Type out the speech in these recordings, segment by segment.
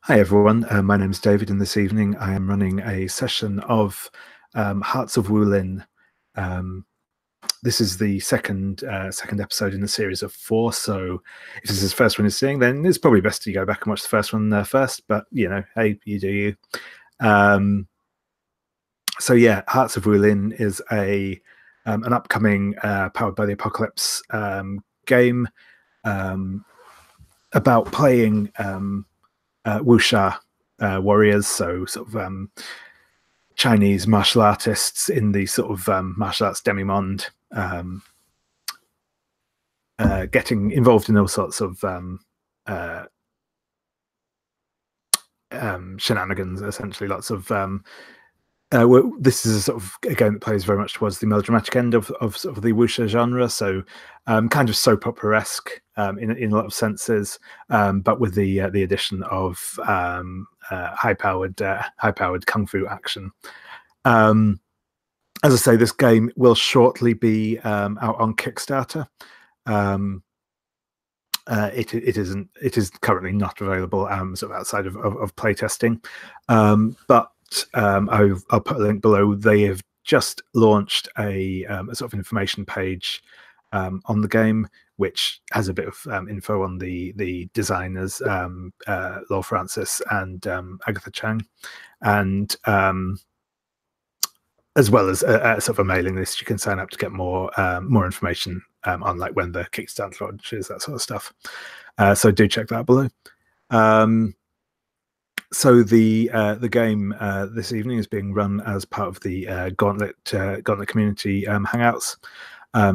Hi everyone, my name's David, and this evening I am running a session of Hearts of Wulin. This is the second episode in the series of 4, so if this is the first one you're seeing, then it's probably best to go back and watch the first one first, but hey, you do you. So yeah, Hearts of Wulin is an upcoming Powered by the Apocalypse game about playing wuxia warriors, so sort of Chinese martial artists in the sort of martial arts demimonde, getting involved in all sorts of shenanigans, essentially. Lots of this is a sort of a game that plays very much towards the melodramatic end of sort of the wuxia genre, so kind of soap opera-esque in a lot of senses, but with the addition of high-powered kung fu action. As I say, this game will shortly be out on Kickstarter. It is currently not available sort of outside of playtesting, but I'll put a link below. They have just launched a sort of information page on the game, which has a bit of info on the designers, Law Francis and Agatha Chang, and as well as a sort of a mailing list. You can sign up to get more information on like when the Kickstarter launches, that sort of stuff. So do check that below. So the game this evening is being run as part of the Gauntlet community Hangouts.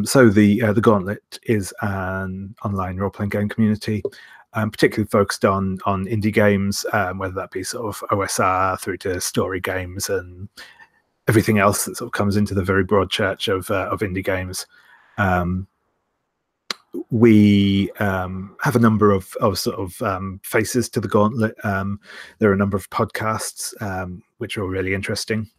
So the Gauntlet is an online role-playing game community, particularly focused on indie games, whether that be sort of OSR through to story games and everything else that sort of comes into the very broad church of indie games. We have a number of sort of faces to the Gauntlet. There are a number of podcasts which are all really interesting.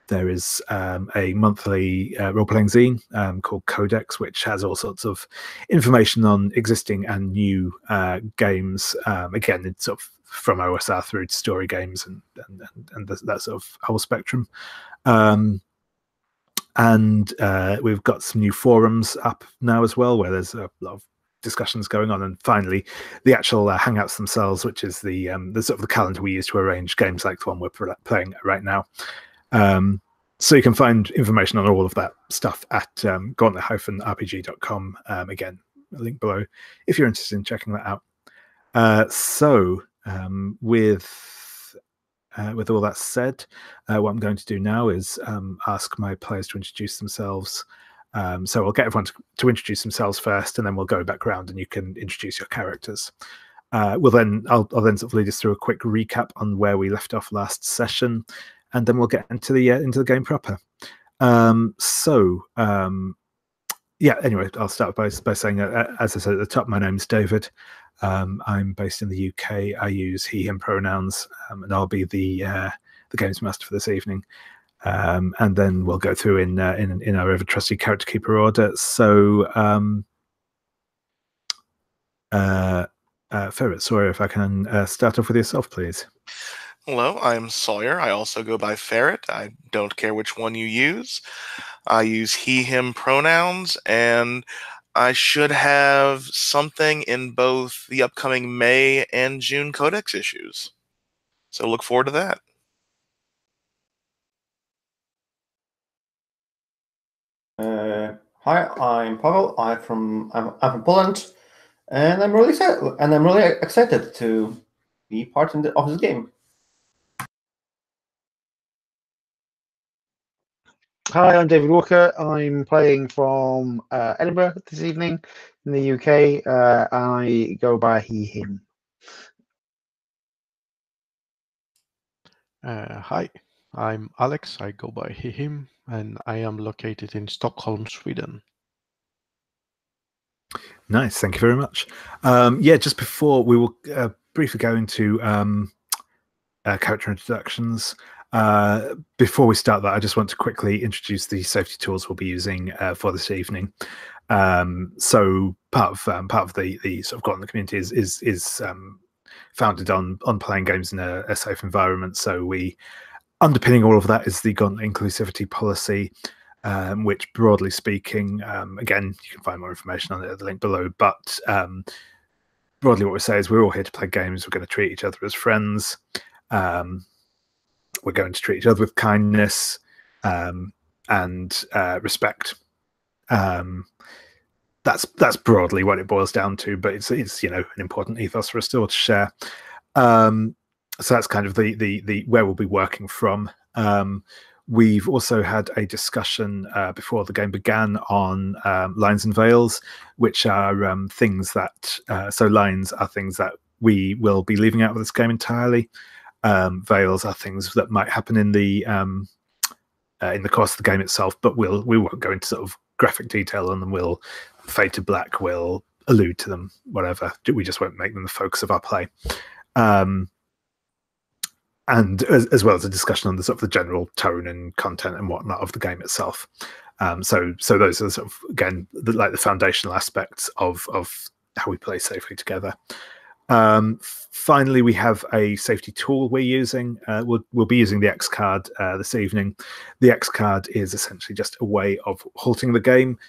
There is a monthly role-playing zine called Codex, which has all sorts of information on existing and new games. Again, it's sort of from OSR through to story games and that sort of whole spectrum. And we've got some new forums up now as well, where there's a lot of discussions going on. And finally, the actual Hangouts themselves, which is the sort of the calendar we use to arrange games like the one we're playing right now. So you can find information on all of that stuff at gauntlet-rpg.com. Again, a link below if you're interested in checking that out. So with all that said, what I'm going to do now is ask my players to introduce themselves. So I'll get everyone to introduce themselves first, and then we'll go back around and you can introduce your characters. I'll then sort of lead us through a quick recap on where we left off last session, and then we'll get into the game proper. Yeah, anyway, I'll start by saying, as I said at the top, my name's David. I'm based in the UK. I use he/him pronouns, and I'll be the games master for this evening. And then we'll go through in our ever trusty character keeper order. So, Ferret, Sawyer, if I can start off with yourself, please. Hello, I'm Sawyer. I also go by Ferret. I don't care which one you use. I use he/him pronouns, and I should have something in both the upcoming May and June Codex issues. So look forward to that. Hi, I'm Pavel. I'm from Poland, and I'm really excited to be part of this game. Hi, I'm David Walker. I'm playing from Edinburgh this evening in the UK. I go by he/him. Hi, I'm Alex. I go by he/him, and I am located in Stockholm, Sweden. Nice, thank you very much. Yeah, just before we will briefly go into character introductions. Before we start that, I just want to quickly introduce the safety tools we'll be using for this evening. So part of the sort of Gauntlet community is founded on playing games in a safe environment. So we underpinning all of that is the Gauntlet inclusivity policy, which broadly speaking, again, you can find more information on it at the link below, but broadly what we say is we're all here to play games. We're going to treat each other as friends. We're going to treat each other with kindness and respect. That's broadly what it boils down to, but it's an important ethos for us still to share. So that's kind of the where we'll be working from. We've also had a discussion before the game began on lines and veils, which are things that so lines are things that we will be leaving out of this game entirely. Veils are things that might happen in the course of the game itself, but we won't go into sort of graphic detail on them. We'll fade to black, we'll allude to them, whatever. We just won't make them the focus of our play. And as well as a discussion on the sort of the general tone and content and whatnot of the game itself. So those are sort of, again, the foundational aspects of how we play safely together. Finally, we have a safety tool we're using. We'll be using the X card this evening. The X card is essentially just a way of halting the game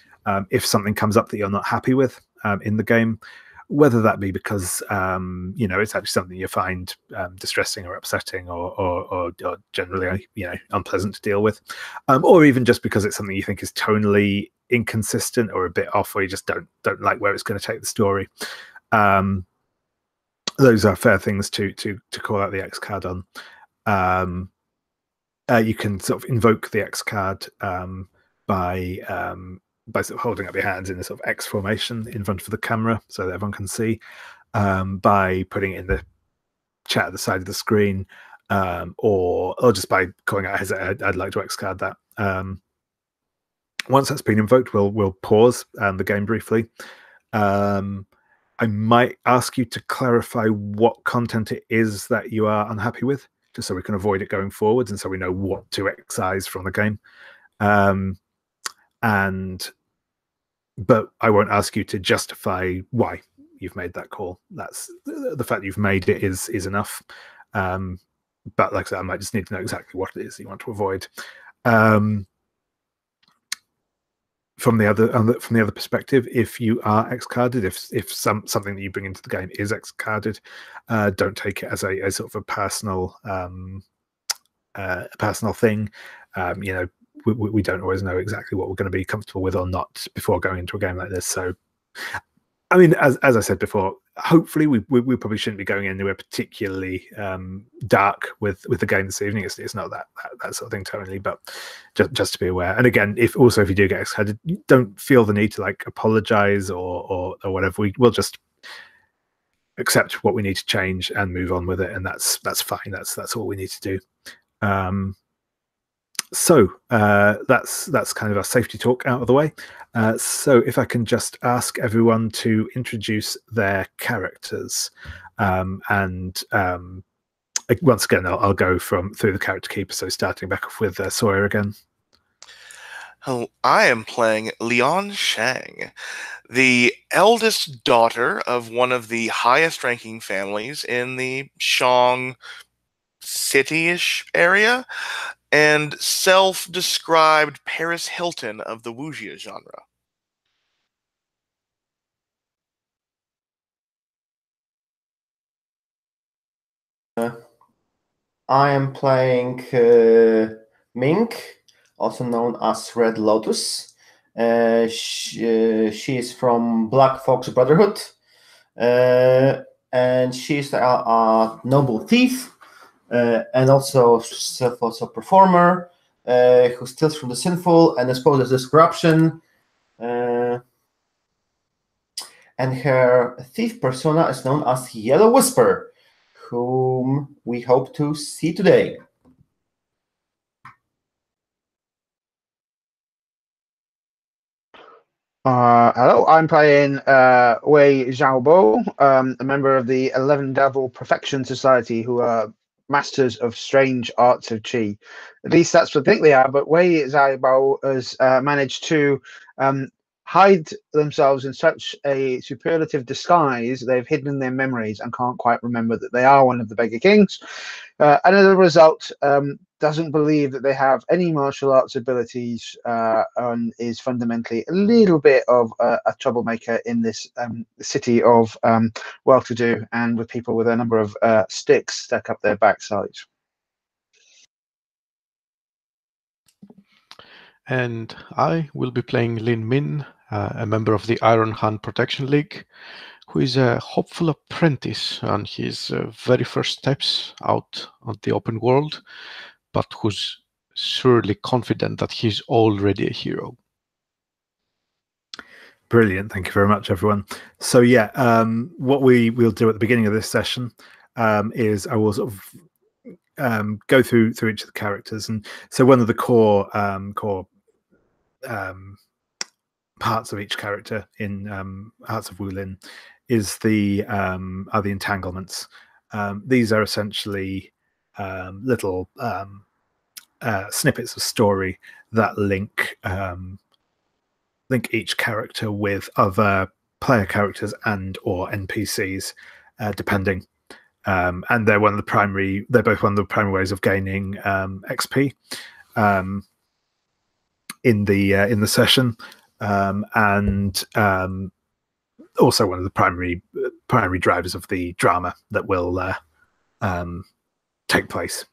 if something comes up that you're not happy with in the game, whether that be because it's actually something you find distressing or upsetting or generally unpleasant to deal with, or even just because it's something you think is tonally inconsistent or a bit off, or you just don't like where it's going to take the story. Those are fair things to call out the X card on. You can sort of invoke the X card by sort of holding up your hands in a sort of X formation in front of the camera so that everyone can see, by putting it in the chat at the side of the screen, or just by calling out, I'd like to X card that. Once that's been invoked, we'll pause the game briefly. I might ask you to clarify what content it is that you are unhappy with, just so we can avoid it going forwards and so we know what to excise from the game. But I won't ask you to justify why you've made that call. That's the fact you've made it is enough. But like I said, I might just need to know exactly what it is you want to avoid. From the other perspective, if you are X-carded, if something that you bring into the game is X-carded, don't take it as a sort of a personal thing. We don't always know exactly what we're going to be comfortable with or not before going into a game like this. So, I mean, as I said before, hopefully we probably shouldn't be going anywhere particularly dark with the game this evening. It's not that sort of thing totally, but just to be aware. And again, if you do get excited, don't feel the need to like apologize or whatever. We'll just accept what we need to change and move on with it, and that's fine. That's all we need to do. So that's kind of our safety talk out of the way. So if I can just ask everyone to introduce their characters, and once again I'll go through the character keeper. So starting back off with Sawyer again. Oh, I am playing Lian Shang, the eldest daughter of one of the highest-ranking families in the Shang city-ish area, and self-described Paris Hilton of the wuxia genre. I am playing Ming, also known as Red Lotus. She is from Black Fox Brotherhood, and she's a noble thief. And also a performer who steals from the sinful and exposes this corruption. And her thief persona is known as Yellow Whisper, whom we hope to see today. Hello, I'm playing Wei Xiaobao, a member of the 11 Devil Perfection Society, who are masters of strange arts of qi. At least that's what I think they are, but Wei Xiaobao has managed to hide themselves in such a superlative disguise they've hidden their memories and can't quite remember that they are one of the Beggar Kings, and as a result doesn't believe that they have any martial arts abilities, and is fundamentally a little bit of a troublemaker in this city of well-to-do and with people with a number of sticks stuck up their backsides. And I will be playing Lin Min, a member of the Iron Hand Protection League, who is a hopeful apprentice on his very first steps out on the open world, but who's surely confident that he's already a hero. Brilliant. Thank you very much, everyone. So yeah, what we'll do at the beginning of this session is I will sort of go through each of the characters, and so one of the core parts of each character in Hearts of Wulin is are the entanglements. These are essentially little snippets of story that link each character with other player characters and or NPCs, depending. And they're both one of the primary ways of gaining XP in the session, and also one of the primary drivers of the drama that will take place.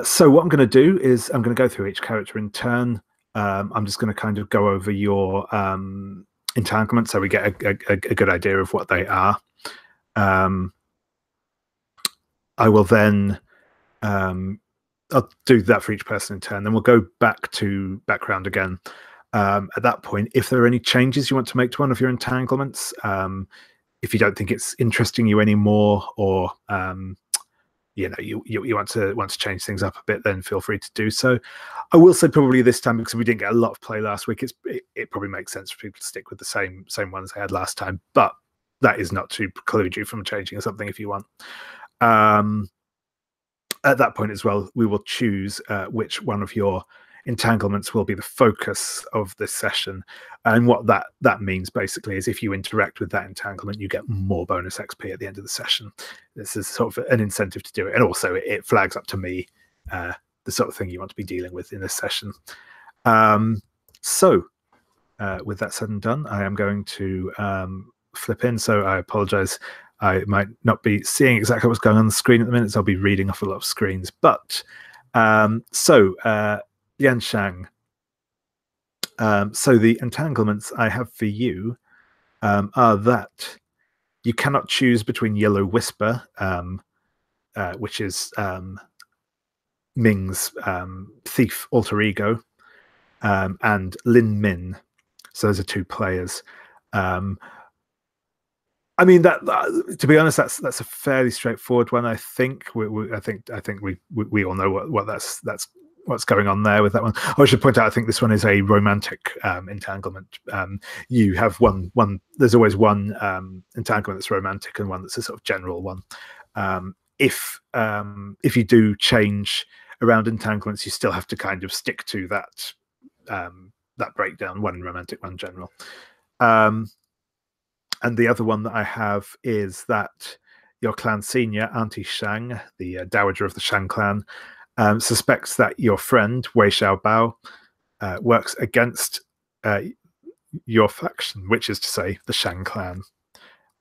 So what I'm going to do is I'm going to go through each character in turn. I'm just going to kind of go over your entanglement so we get a good idea of what they are. I will then I'll do that for each person in turn. Then we'll go back to background again. At that point, if there are any changes you want to make to one of your entanglements, if you don't think it's interesting you anymore, or you want to change things up a bit, then feel free to do so. I will say probably this time, because we didn't get a lot of play last week, it probably makes sense for people to stick with the same ones they had last time. But that is not to preclude you from changing something if you want. At that point as well, we will choose which one of your entanglements will be the focus of this session. And what that means basically is if you interact with that entanglement, you get more bonus XP at the end of the session. This is sort of an incentive to do it. And also it flags up to me the sort of thing you want to be dealing with in this session. So with that said and done, I am going to flip in. So I apologize. I might not be seeing exactly what's going on the screen at the minute, so I'll be reading off a lot of screens. But Lian Shang. So the entanglements I have for you are that you cannot choose between Yellow Whisper, which is Ming's thief alter ego, and Lin Min. So those are two players. I mean, that to be honest, that's a fairly straightforward one. I think we all know what that's what's going on there with that one. I should point out, I think this one is a romantic entanglement. You have one. There's always one entanglement that's romantic and one that's a sort of general one. If you do change around entanglements, you still have to kind of stick to that breakdown: one romantic, one general. And the other one that I have is that your clan senior, Auntie Shang, the dowager of the Shang clan, suspects that your friend, Wei Xiaobao, works against your faction, which is to say the Shang clan.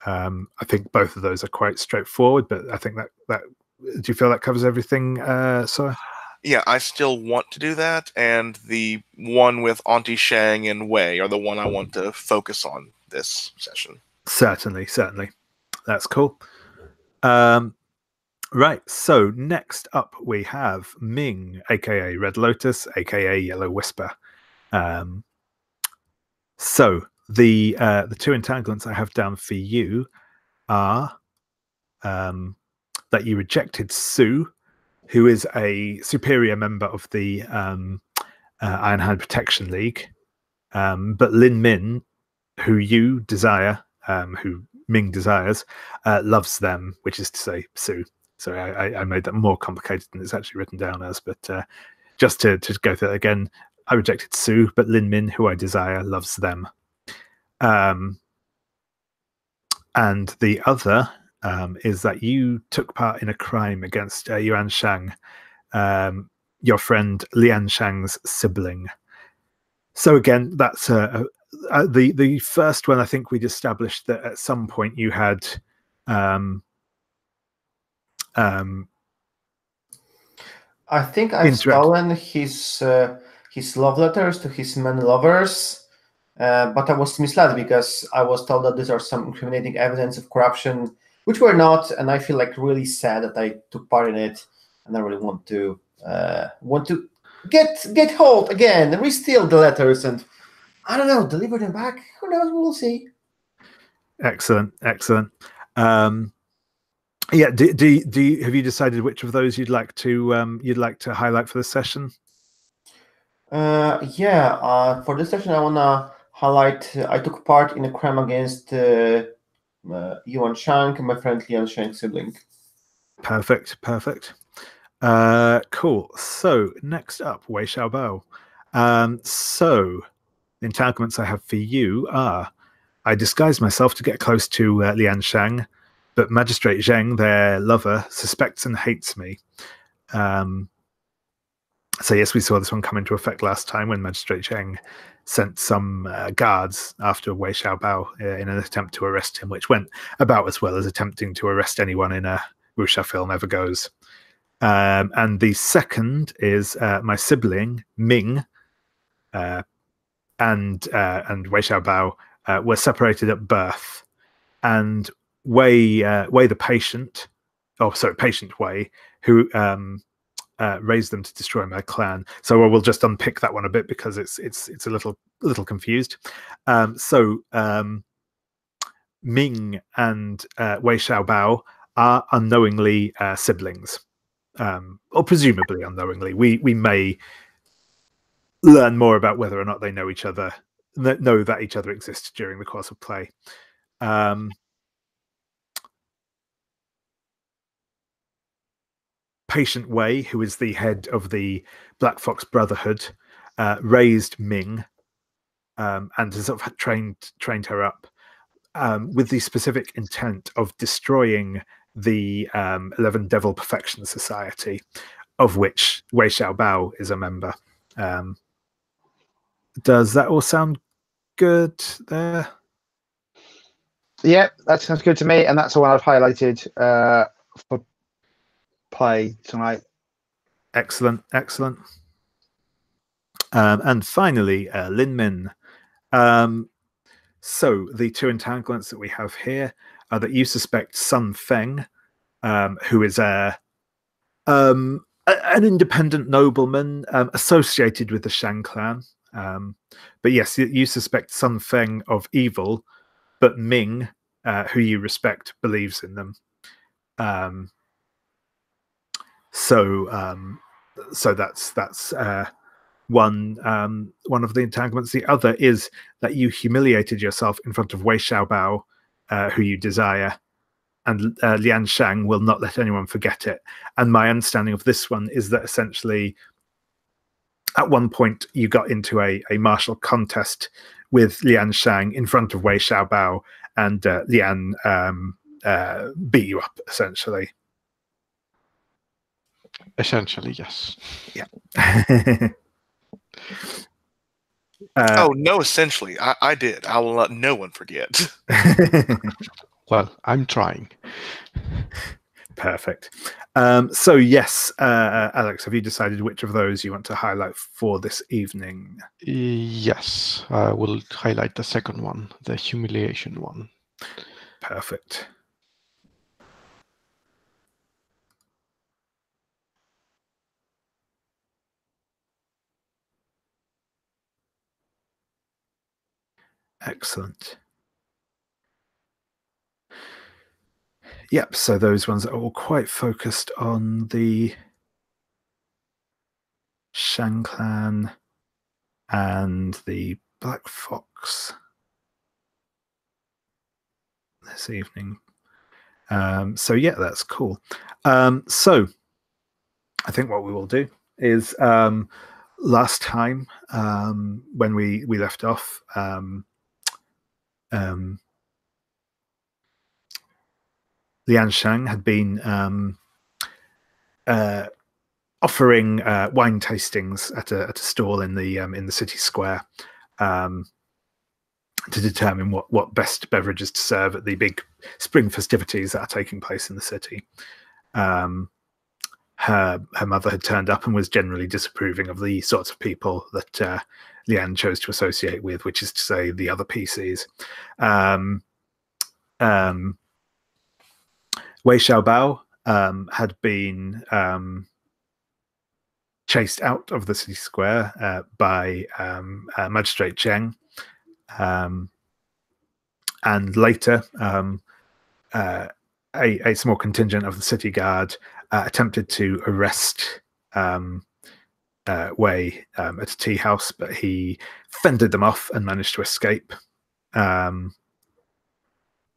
I think both of those are quite straightforward, but I think that do you feel that covers everything, sir? Yeah, I still want to do that, and the one with Auntie Shang and Wei are the one I want to focus on this session. Certainly. That's cool. Right, so next up we have Ming, aka Red Lotus, aka Yellow Whisper. So the two entanglements I have down for you are that you rejected Sue, who is a superior member of the Iron Hand Protection League, but Lin Min, who you desire, who Ming desires, loves them, which is to say Sue. So I made that more complicated than it's actually written down as, but just to go through that again, I rejected Su, but Lin Min, who I desire, loves them. And the other is that you took part in a crime against Lian Shang, your friend Lian Shang's sibling. So again, that's the first one. I think we'd established that at some point you had I think I've stolen his love letters to his men lovers, but I was misled because I was told that these are some incriminating evidence of corruption, which were not, and I feel like really sad that I took part in it, and I really want to get hold again, re-steal the letters, and I don't know, deliver them back. Who knows? We'll see. Excellent. Yeah. Do you, have you decided which of those you'd like to highlight for the session? Yeah. For this session, I wanna highlight. I took part in a crime against Lian Shang, my friend Lian Shang's sibling. Perfect. Cool. So next up, Wei Xiaobao. So the entanglements I have for you are: I disguise myself to get close to Lian Shang, but Magistrate Zheng, their lover, suspects and hates me. So yes, we saw this one come into effect last time when Magistrate Zheng sent some guards after Wei Xiaobao in an attempt to arrest him, which went about as well as attempting to arrest anyone in a wuxia film ever goes. And the second is my sibling Ming and Wei Xiaobao were separated at birth, and Wei the patient, patient Wei, who raised them to destroy my clan. So we'll just unpick that one a bit because it's a little confused. Ming and Wei Xiaobao are unknowingly siblings, or presumably unknowingly. We may learn more about whether or not they know each other, know that each other exists during the course of play. Patient Wei, who is the head of the Black Fox Brotherhood, raised Ming and has sort of trained her up with the specific intent of destroying the 11 Devil Perfection Society, of which Wei Xiaobao is a member. Does that all sound good there? Yeah, that sounds good to me, and that's the one I've highlighted for play tonight. Excellent. And finally, Lin Min. So the two entanglements that we have here are that you suspect Sun Feng, who is an independent nobleman associated with the Shang clan. But yes, you suspect Sun Feng of evil, but Ming, who you respect, believes in them. So that's one of the entanglements. The other is that you humiliated yourself in front of Wei Xiaobao, who you desire, and Lian Shang will not let anyone forget it. And my understanding of this one is that essentially at one point you got into a martial contest with Lian Shang in front of Wei Xiaobao, and Lian beat you up, essentially. Essentially, yes. Yeah. Oh, no, essentially. I did. I will let no one forget. Well, I'm trying. Perfect. So yes, Alex, have you decided which of those you want to highlight for this evening? Yes, I will highlight the second one, the humiliation one. Perfect. Excellent. Yep, so those ones are all quite focused on the Shang clan and the Black Fox this evening. So yeah, that's cool. So I think what we will do is last time, when we left off, Lian Shang had been offering wine tastings at a stall in the city square, to determine what best beverages to serve at the big spring festivities that are taking place in the city. Her mother had turned up and was generally disapproving of the sorts of people that Lian chose to associate with, which is to say the other PCs. Wei Xiaobao had been chased out of the city square by Magistrate Zheng, and later a small contingent of the city guard attempted to arrest Wei at a tea house, but he fended them off and managed to escape.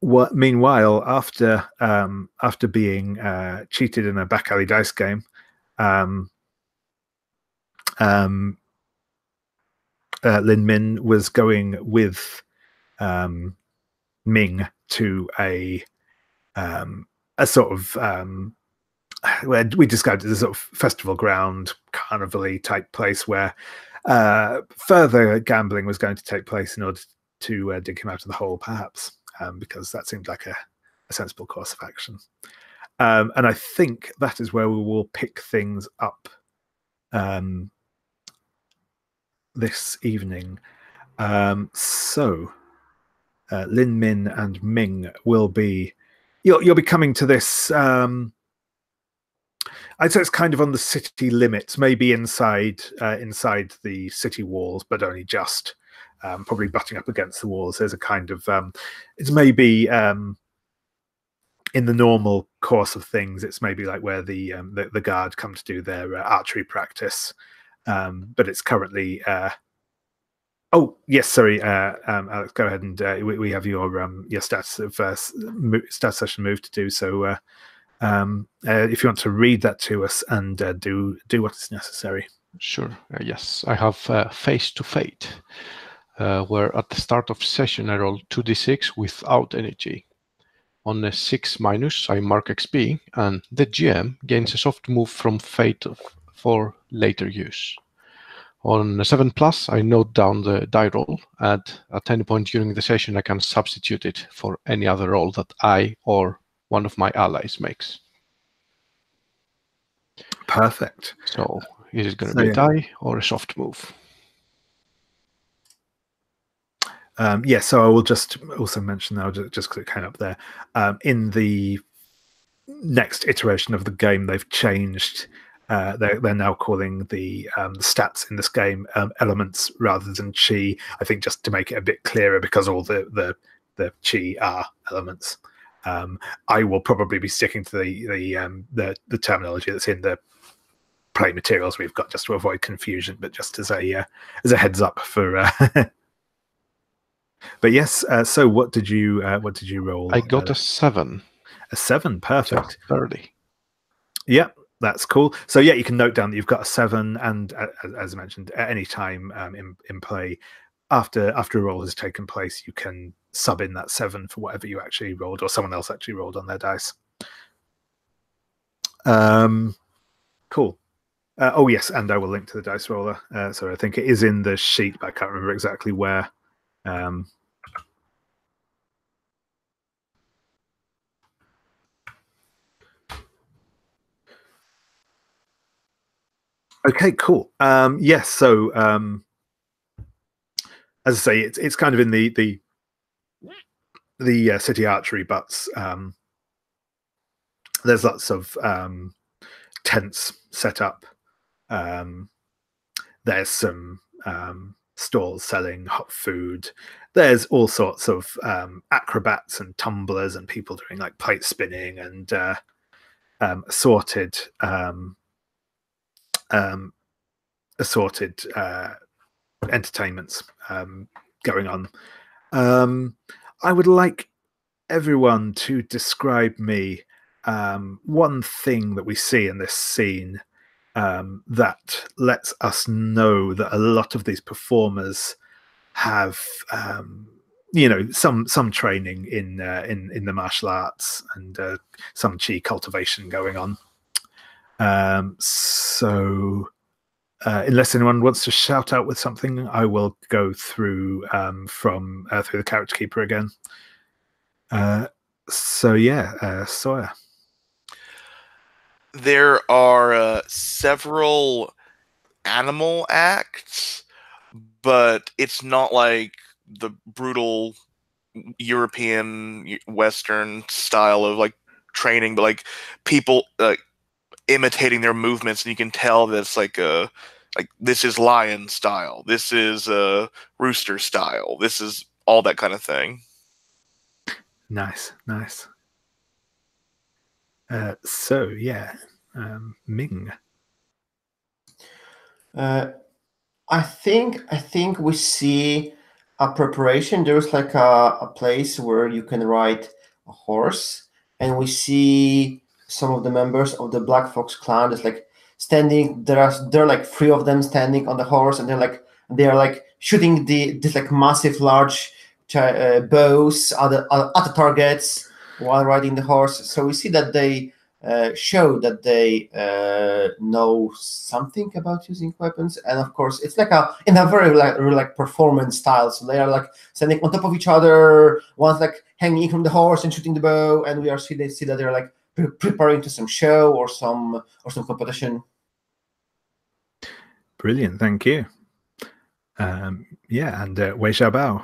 Meanwhile, after being cheated in a back alley dice game, Lin Min was going with Ming to a sort of where we described it as a sort of festival ground, carnival-y type place where further gambling was going to take place in order to dig him out of the hole, perhaps, because that seemed like a sensible course of action. And I think that is where we will pick things up this evening. So Lin Min and Ming will be, you'll be coming to this, I'd say it's kind of on the city limits, maybe inside the city walls, but only just, probably butting up against the walls. There's a kind of it's maybe in the normal course of things, it's maybe like where the guard come to do their archery practice, but it's currently oh yes, sorry, Alex, go ahead and we have your stats of stats session move to do. So if you want to read that to us and do what is necessary. Sure. Yes, I have Face to Fate, where at the start of session I roll 2d6 without energy. On a 6-, I mark XP, and the GM gains a soft move from Fate for later use. On a 7+, I note down the die roll, and at any point during the session I can substitute it for any other roll that I or one of my allies makes. Perfect. So is it going to be a die or a soft move? Yeah, so I will just also mention now, just because it came up there, in the next iteration of the game, they've changed. They're now calling the stats in this game elements rather than chi. I think just to make it a bit clearer, because all the chi are elements. I will probably be sticking to the terminology that's in the play materials we've got, just to avoid confusion, but just as a heads up for. But yes, so what did you roll? I got a 7. A 7, perfect. Just 30. Yeah, that's cool. So yeah, you can note down that you've got a 7, and as I mentioned, at any time in play, after a roll has taken place, you can sub in that 7 for whatever you actually rolled or someone else actually rolled on their dice. Cool. Oh yes, and I will link to the dice roller. So I think it is in the sheet, but I can't remember exactly where. Okay, cool. Yes, so as I say, it's kind of in the city archery butts. There's lots of tents set up. There's some stalls selling hot food. There's all sorts of acrobats and tumblers and people doing like plate spinning and assorted entertainments going on. I would like everyone to describe me one thing that we see in this scene that lets us know that a lot of these performers have some training in the martial arts and some chi cultivation going on. So unless anyone wants to shout out with something, I will go through through the character keeper again. Sawyer. There are several animal acts, but it's not like the brutal European Western style of like training, but like people imitating their movements, and you can tell that it's like this is lion style, this is rooster style, this is all that kind of thing. Nice. Ming. I think we see a preparation. There's like a place where you can ride a horse, and we see some of the members of the Black Fox clan that's like standing. There are like 3 of them standing on the horse, and they are like shooting this like massive large bows at the targets while riding the horse. So we see that they show that they know something about using weapons, and of course it's like in a very like performance style. So they are like standing on top of each other, one's like hanging from the horse and shooting the bow, and they see that they're like preparing to some show or some competition. Brilliant, thank you. And Wei Xiaobao.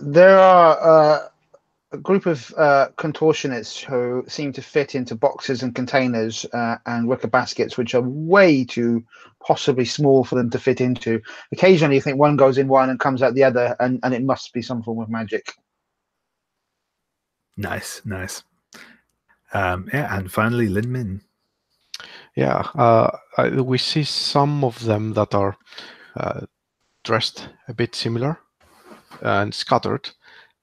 There are a group of contortionists who seem to fit into boxes and containers and wicker baskets, which are way too possibly small for them to fit into. Occasionally, you think one goes in one and comes out the other, and it must be some form of magic. Nice. And finally, Lin Min. We see some of them that are dressed a bit similar and scattered,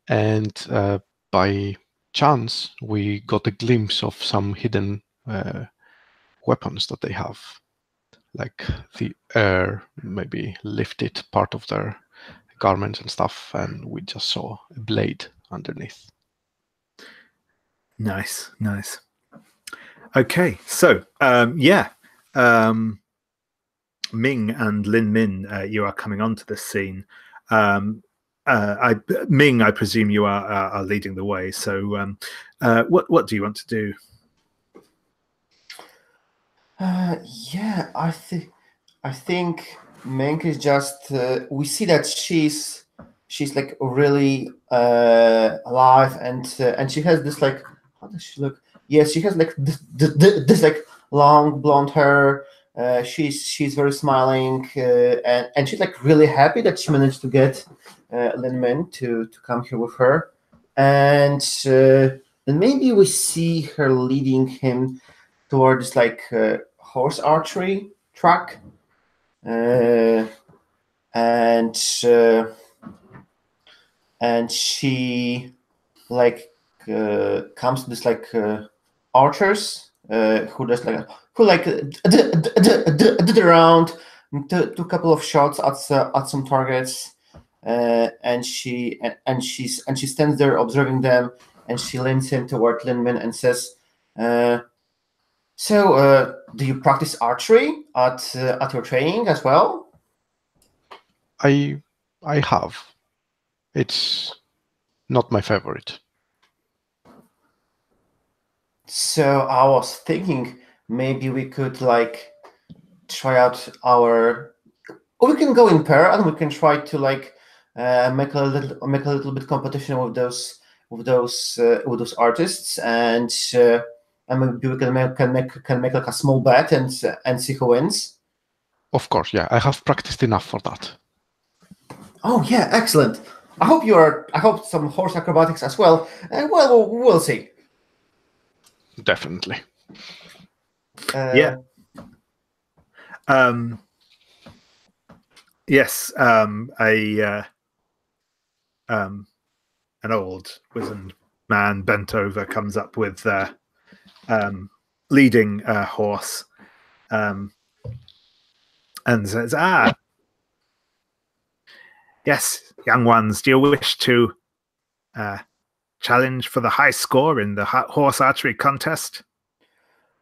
and by chance we got a glimpse of some hidden weapons that they have, like the air maybe lifted part of their garments and stuff, and we just saw a blade underneath. Nice. Okay, so Ming and Lin Min, you are coming onto the scene. Ming, I presume you are leading the way. So, what do you want to do? I think Ming is just. We see that she's like really alive, and she has this like. How does she look? Yes, she has like this like long blonde hair. She's very smiling, and she's like really happy that she managed to get Lin Min to come here with her, and maybe we see her leading him towards like horse archery track, and she like comes to this like archers who did around, took a couple of shots at some targets, and she stands there observing them, and she leans him toward Lin Min and says, "So, do you practice archery at your training as well?" I have. It's not my favorite. So I was thinking maybe we could like try out we can go in pair and we can try to like make a little bit competition with those artists, and maybe we can make like a small bet and see who wins. Of course, yeah. I have practiced enough for that. Oh yeah, excellent. I hope some horse acrobatics as well. Well, we'll see. Definitely. Yeah. Yes. An old wizened man bent over comes up with leading horse, and says, yes, young ones, do you wish to challenge for the high score in the horse archery contest?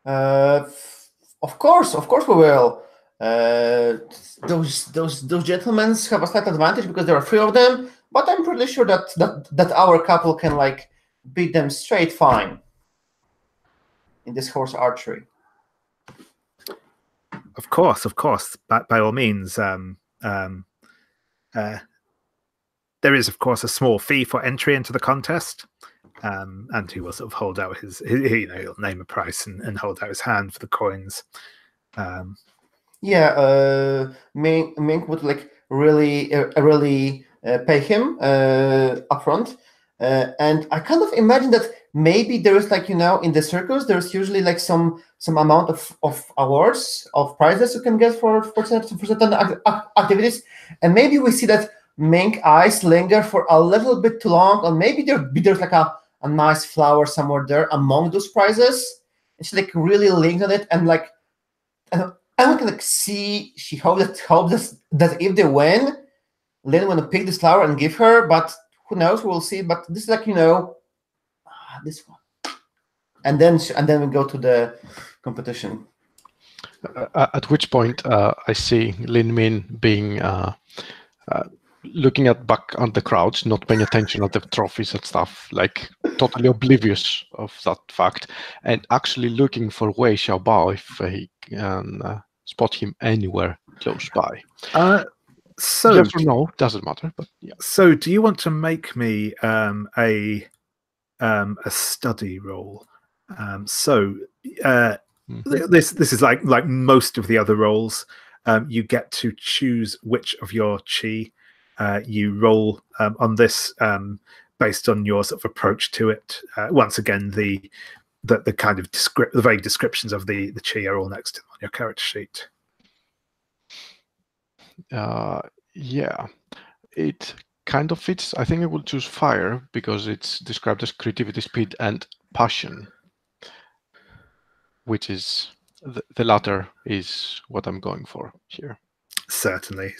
Of course we will. Those gentlemen have a slight advantage because there are 3 of them, but I'm pretty sure that our couple can like beat them straight fine in this horse archery. Of course. By all means. There is, of course, a small fee for entry into the contest, and he will sort of hold out he'll name a price and hold out his hand for the coins. Ming would like really pay him upfront, and I kind of imagine that maybe there is like in the circus there's usually like some amount of awards, of prizes you can get for certain activities, and maybe we see that Ming eyes linger for a little bit too long, or maybe there's like a nice flower somewhere there among those prizes, and she like really linked on it, and like and I can like see she hopes that if they win, Lin will pick this flower and give her, but who knows, we'll see. But this is like this one, and then we go to the competition. At which point I see Lin Min being looking back at the crowds, not paying attention at the trophies and stuff, like totally oblivious of that fact, and actually looking for Wei Xiaobao if he can spot him anywhere close by. So yes or no, doesn't matter. But yeah. So do you want to make me a study roll? This is like most of the other rolls. You get to choose which of your chi you roll on this based on your sort of approach to it. Once again, the kind of the vague descriptions of the chi are all next to on your character sheet. Yeah, it kind of fits. I think I will choose fire because it's described as creativity, speed, and passion, which is the latter is what I'm going for here. Certainly.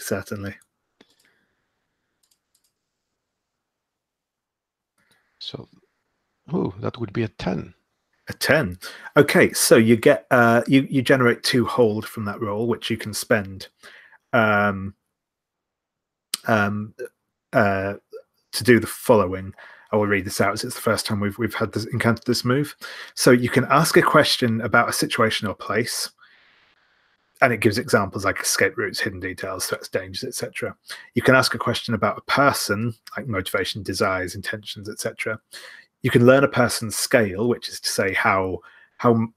So, that would be a 10. A 10. Okay, so you get you generate 2 hold from that roll, which you can spend to do the following. I will read this out as it's the first time we've had this encountered this move. So you can ask a question about a situation or place, and it gives examples like escape routes, hidden details, threats, dangers, etc. You can ask a question about a person, like motivation, desires, intentions, etc. You can learn a person's scale, which is to say how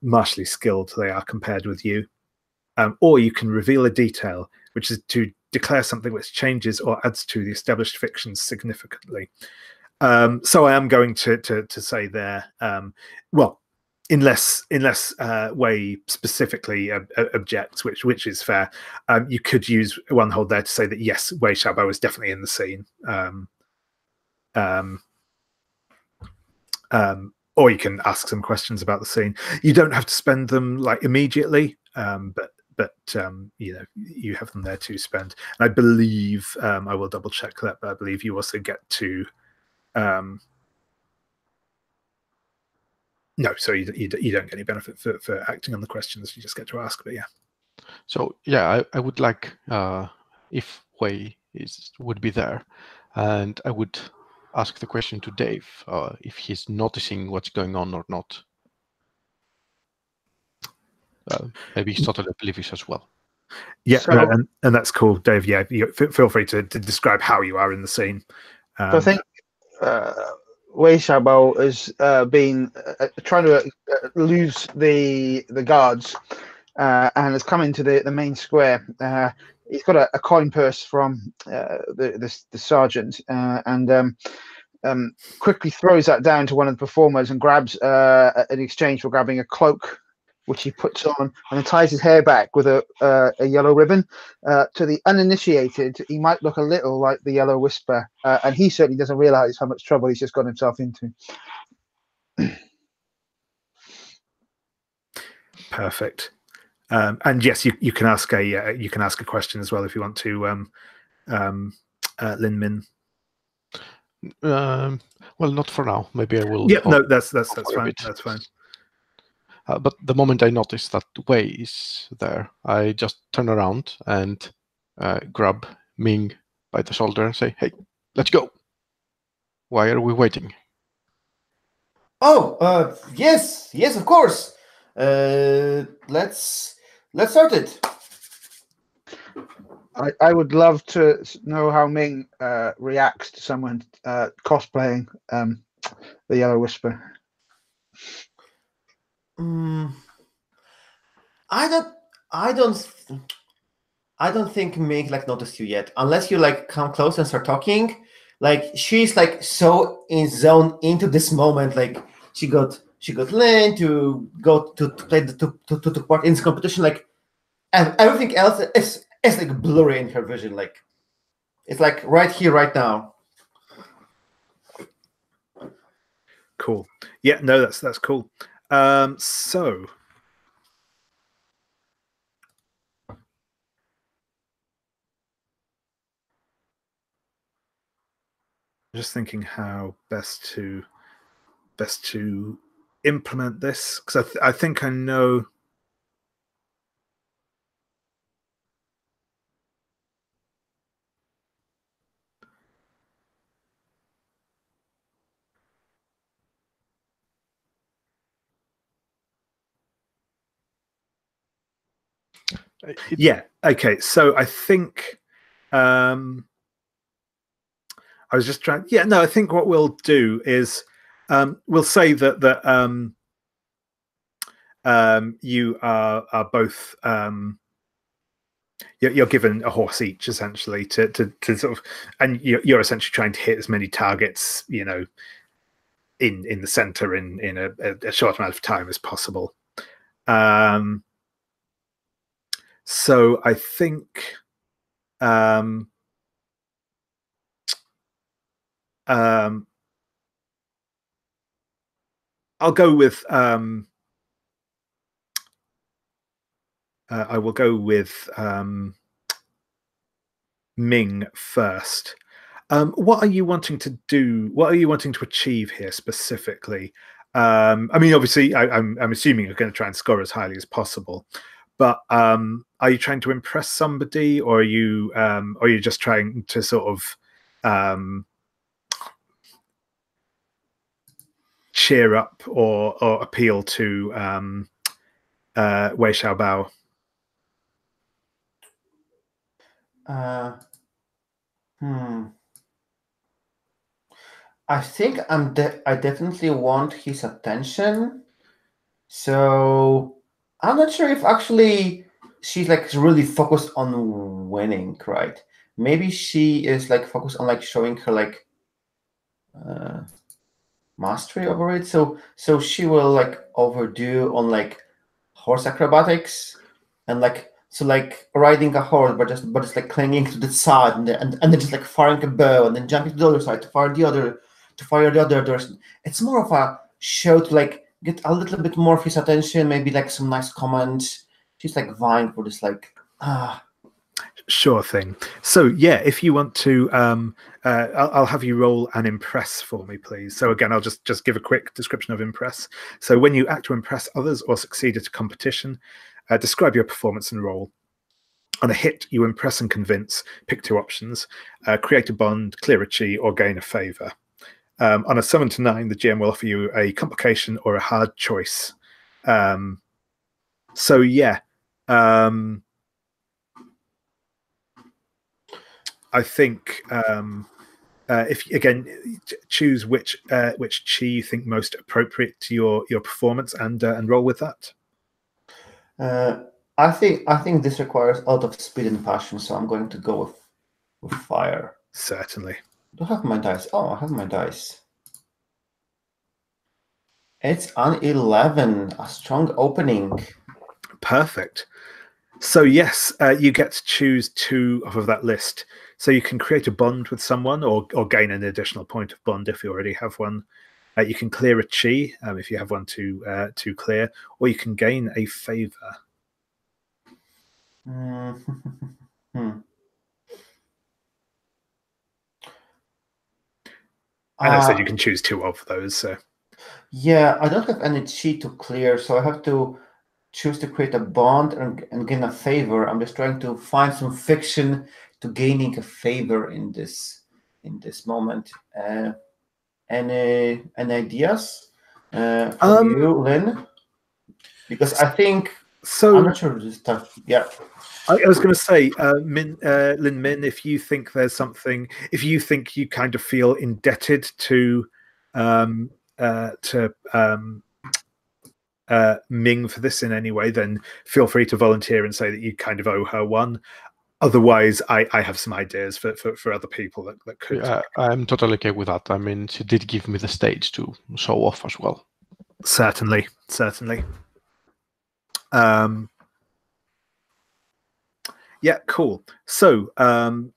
martially skilled they are compared with you, or you can reveal a detail, which is to declare something which changes or adds to the established fiction significantly. So I am going to say there, well, unless Wei specifically objects, which is fair, you could use one hold there to say that yes, Wei Xiaobao is definitely in the scene. Or you can ask some questions about the scene. You don't have to spend them like immediately, but you have them there to spend. And I believe I will double check that, but I believe you also get to no, so you don't get any benefit for acting on the questions. You just get to ask. But yeah. So yeah, I would like if Wei would be there, and I would ask the question to Dave if he's noticing what's going on or not. Maybe he's totally oblivious as well. Yeah, so, and that's cool, Dave. Yeah, feel free to describe how you are in the scene. So I think Wei Xiaobao has been trying to lose the guards and has come into the main square. He's got a coin purse from the sergeant and quickly throws that down to one of the performers and grabs in exchange for grabbing a cloak, which he puts on and then ties his hair back with a yellow ribbon. To the uninitiated, he might look a little like the Yellow Whisper, and he certainly doesn't realize how much trouble he's just got himself into. Perfect. And yes, you can ask a question as well if you want to, Lin Min. Well, not for now. Maybe I will. Yeah, no, that's fine. That's fine. But the moment I notice that Wei is there, I just turn around and grab Ming by the shoulder and say, "Hey, let's go. Why are we waiting?" Oh, yes, of course. Let's start it. I would love to know how Ming reacts to someone cosplaying the Yellow Whisper. I don't think Ming noticed you yet, unless you come close and start talking. She's so zone into this moment. She got Lin to go to play to part in this competition. And everything else is blurry in her vision. It's right here, right now. Cool. Yeah, no, that's cool. So just thinking how best to implement this, because I think I know. Yeah. Okay. So I think I was just trying. Yeah. No. I think what we'll do is we'll say that you are both you're given a horse each, essentially, to sort of, and you're essentially trying to hit as many targets, in the center in a short amount of time as possible. So I think I'll go with I will go with Ming first. What are you wanting to do? What are you wanting to achieve here specifically? I mean, obviously, I'm assuming you're going to try and score as highly as possible. But are you trying to impress somebody, or are you just trying to sort of cheer up or appeal to Wei Xiaobao? I think I definitely want his attention. So I'm not sure if actually she's really focused on winning, right? Maybe she is focused on showing her mastery over it. So she will overdo on horse acrobatics and riding a horse, but just clinging to the side and then just firing a bow and then jumping to the other side to fire the other direction. It's more of a show to get a little bit more of his attention, maybe some nice comments. She's vying for this Sure thing. So yeah, if you want to, I'll have you roll an impress for me, please. So again, I'll just give a quick description of impress. So when you act to impress others or succeed at a competition, describe your performance and roll. On a hit, you impress and convince. Pick two options: create a bond, clear a chi, or gain a favor. On a 7 to 9, the GM will offer you a complication or a hard choice. So yeah. I think if again choose which chi you think most appropriate to your performance and roll with that. I think this requires a lot of speed and passion, so I'm going to go with fire. Certainly. Do I have my dice? Oh, I have my dice. It's an 11, a strong opening. Perfect. So yes, you get to choose two off of that list. So you can create a bond with someone or gain an additional point of bond if you already have one. You can clear a chi if you have one to clear, or you can gain a favor. And I said you can choose 2 of those. So. Yeah, I don't have any chi to clear, so I have to choose to create a bond and gain a favor. I'm just trying to find some fiction to gaining a favor in this moment. Any ideas from you, Lin? Because I think so. I'm not sure this stuff. Yeah. I was going to say, Lin Min, if you think there's something, if you think you kind of feel indebted to Ming for this in any way, then feel free to volunteer and say that you kind of owe her one. Otherwise, I have some ideas for other people that could. Yeah, I'm totally okay with that. I mean, she did give me the stage to show off as well. Certainly. Yeah, cool. So, Lin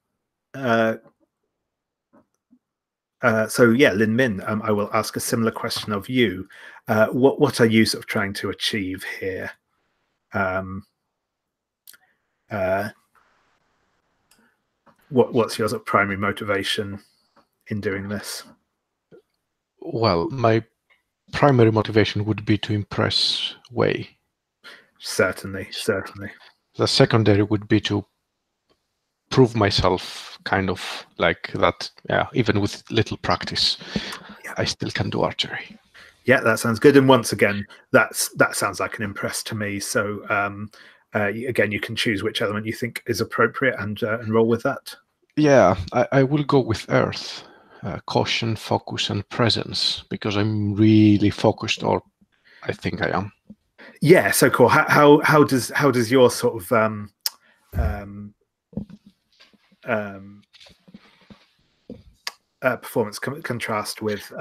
Min, I will ask a similar question of you. What are you sort of trying to achieve here? What's your sort of primary motivation in doing this? Well, my primary motivation would be to impress Wei. Certainly. The secondary would be to prove myself, kind of like that. Yeah, even with little practice, I still can do archery. Yeah, that sounds good. And once again, that sounds like an impress to me. So again, you can choose which element you think is appropriate and roll with that. Yeah, I will go with Earth, caution, focus, and presence, because I'm really focused, or I think I am. Yeah, so cool. How does your sort of performance contrast with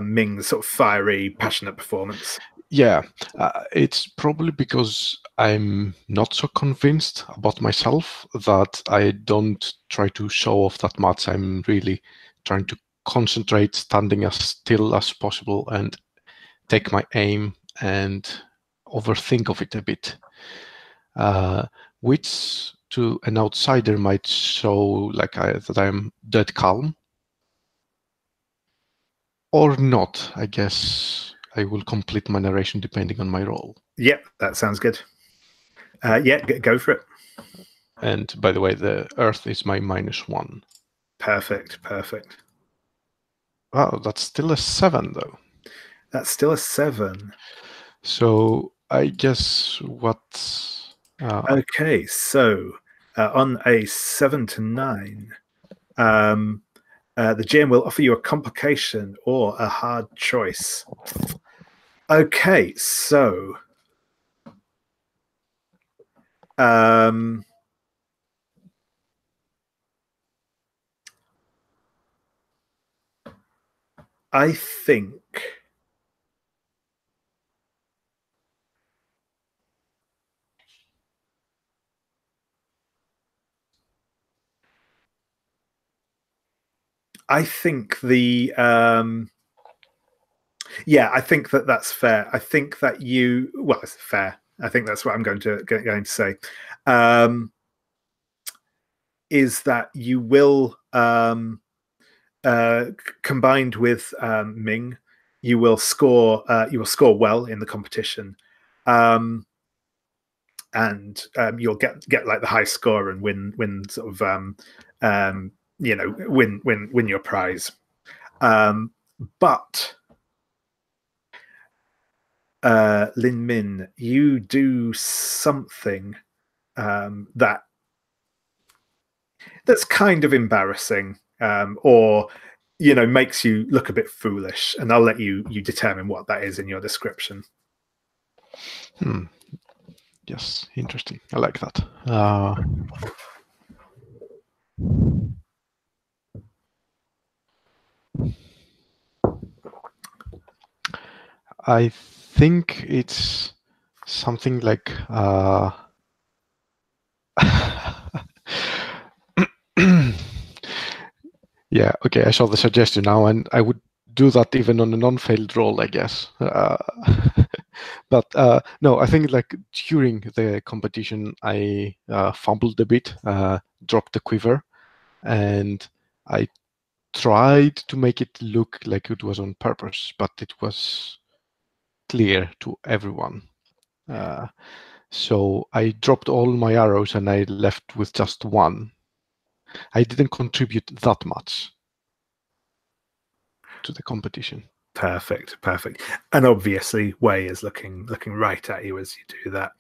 Ming's sort of fiery, passionate performance? Yeah, it's probably because I'm not so convinced about myself that I don't try to show off that much. I'm really trying to concentrate, standing as still as possible, and take my aim and overthink of it a bit, which to an outsider might show like that I'm dead calm, or not. I guess I will complete my narration depending on my role. Yep, that sounds good. Yeah, go for it. And by the way, the Earth is my -1. Perfect. Wow, that's still a 7 though. That's still a 7. So I guess what? Okay, so on a 7 to 9, the GM will offer you a complication or a hard choice. Okay, so I think the I think that's fair. I think that it's fair. I think that's what I'm going to say. Is that you will combined with Ming, you will score well in the competition, and you'll get like the high score and win sort of win your prize. But Lin Min, you do something that's kind of embarrassing, or makes you look a bit foolish, and I'll let you determine what that is in your description. Yes, interesting. I like that. I think it's something like Yeah, okay, I saw the suggestion now, and I would do that even on a non-failed roll, I guess. But no, I think like during the competition, I fumbled a bit, dropped the quiver, and I tried to make it look like it was on purpose, but it was clear to everyone. So I dropped all my arrows and I left with just one. I didn't contribute that much to the competition. Perfect. And obviously, Wei is looking right at you as you do that.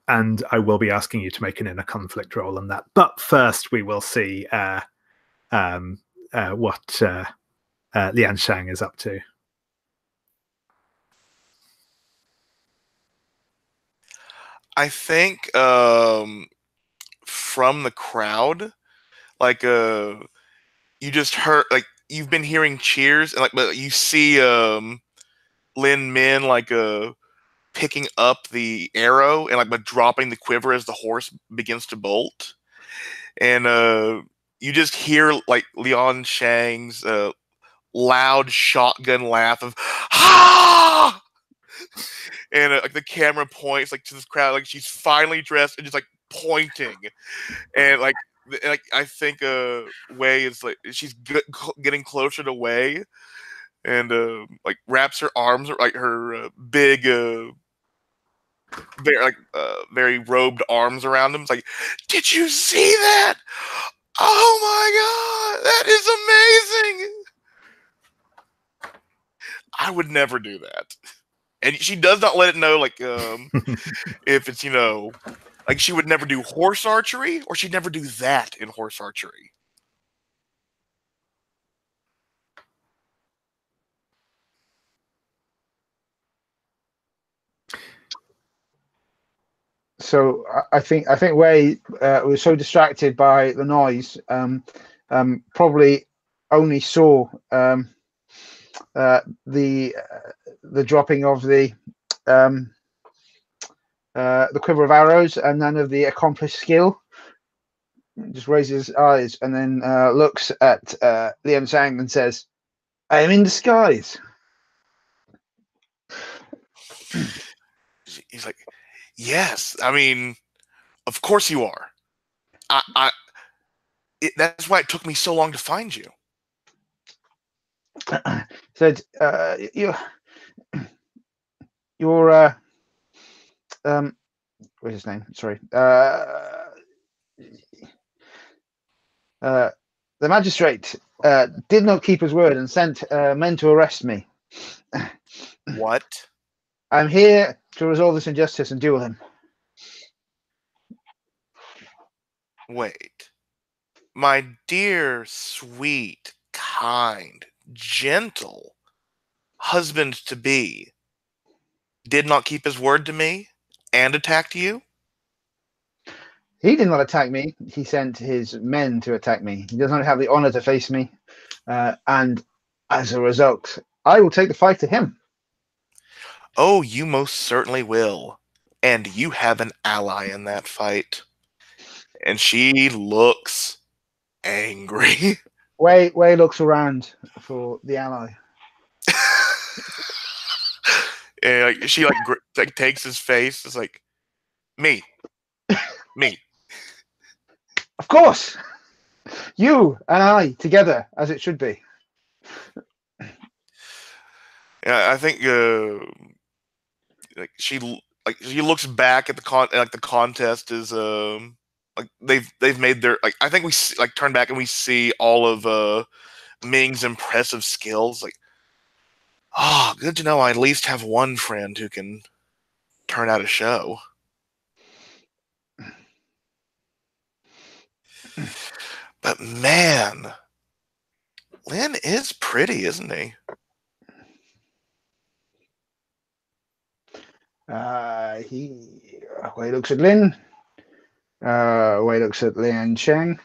And I will be asking you to make an inner conflict roll on that. But first, we will see what Lian Shang is up to. I think from the crowd, like you just heard, like you've been hearing cheers, and like but you see Lin Min like picking up the arrow and like but dropping the quiver as the horse begins to bolt, and you just hear like Lian Shang's loud shotgun laugh of "Ha!" And like the camera points like to this crowd, like she's finally dressed and just like pointing, and like I think Wei is like she's getting closer to Wei, and like wraps her arms like her big very robed arms around him. It's like, did you see that? Oh my god, that is amazing! I would never do that. And she does not let it know, like, if it's, like she would never do horse archery, or she'd never do that in horse archery. So I think Wei was so distracted by the noise, probably only saw the dropping of the quiver of arrows and none of the accomplished skill. Just raises his eyes and then looks at Lian Shang and says, "I am in disguise." He's like, yes, I mean, of course you are. That's why it took me so long to find you. Said, you're what's his name? Sorry. The magistrate did not keep his word and sent men to arrest me. What? I'm here to resolve this injustice and duel him. Wait. My dear, sweet, kind, gentle husband-to-be did not keep his word to me and attacked you? He did not attack me. He sent his men to attack me. He does not have the honor to face me. And as a result, I will take the fight to him. Oh, you most certainly will. And you have an ally in that fight. And she looks angry. Wei looks around for the ally. And she like takes his face. It's like, me. Of course, you and I together, as it should be. Yeah, I think she looks back at the contest is like they've made their like I think we turn back and we see all of Ming's impressive skills. Like, oh, good to know I at least have one friend who can turn out a show. But man, Lin is pretty, isn't he? Wei looks at Lin. Wei looks at Lian Shang.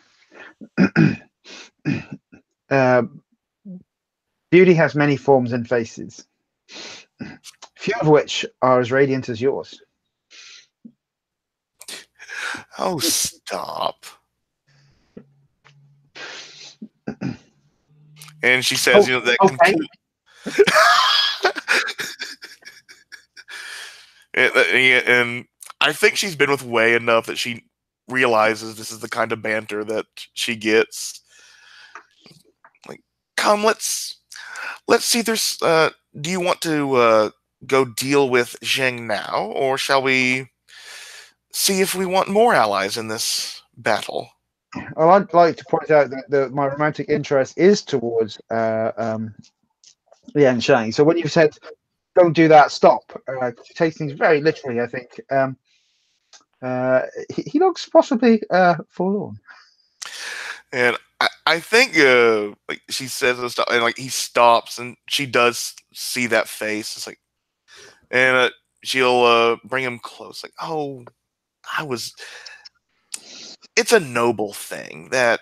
Beauty has many forms and faces, few of which are as radiant as yours. Oh, stop. And she says, that okay. and I think she's been with Wei enough that she realizes this is the kind of banter that she gets. Like, come, let's see. There's. Do you want to go deal with Zheng now, or shall we see if we want more allies in this battle? Well, I'd like to point out that my romantic interest is towards Lian Shang. So when you said don't do that, stop, you take things very literally, I think. He looks possibly forlorn. And I think like she says this stuff, and like he stops, and she does see that face. It's like, and she'll bring him close, like, oh, it's a noble thing that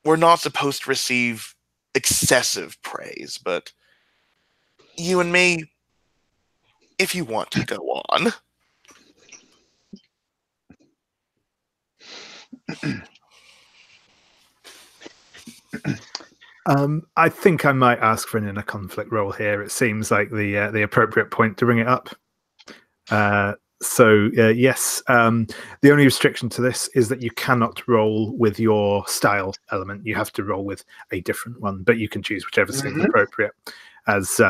we're not supposed to receive excessive praise, but you and me, if you want to go on. I think I might ask for an inner conflict roll here. It seems like the appropriate point to bring it up. So yes, the only restriction to this is that you cannot roll with your style element. You have to roll with a different one, but you can choose whichever seems appropriate. As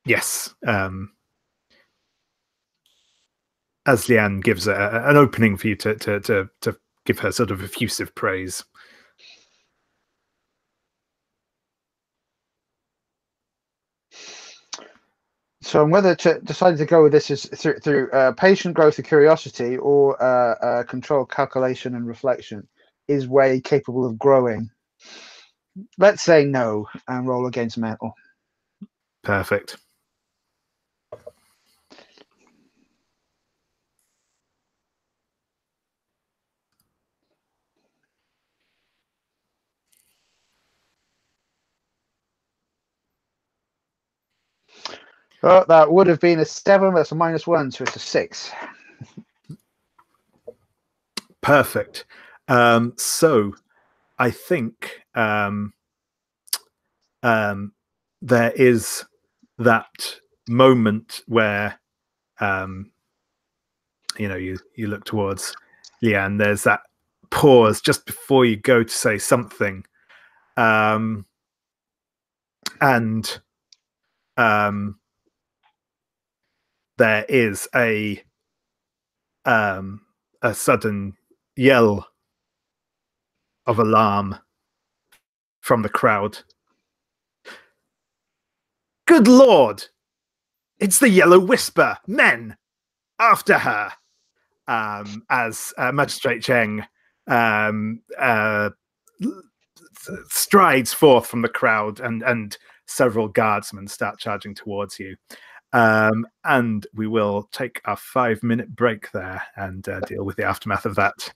yes, as Lian gives an opening for you to give her sort of effusive praise. So whether to decide to go with this is through patient growth of curiosity or control, calculation, and reflection. Is Wei capable of growing? Let's say no and roll against mental. Perfect. Well, that would have been a 7. That's a -1, so it's a 6. Perfect. So I think there is that moment where you look towards Lian. There's that pause just before you go to say something, and there is a sudden yell of alarm from the crowd. Good Lord! It's the Yellow Whisper! Men! After her! As Magistrate Zheng strides forth from the crowd, and several guardsmen start charging towards you. And we will take a 5-minute break there and deal with the aftermath of that.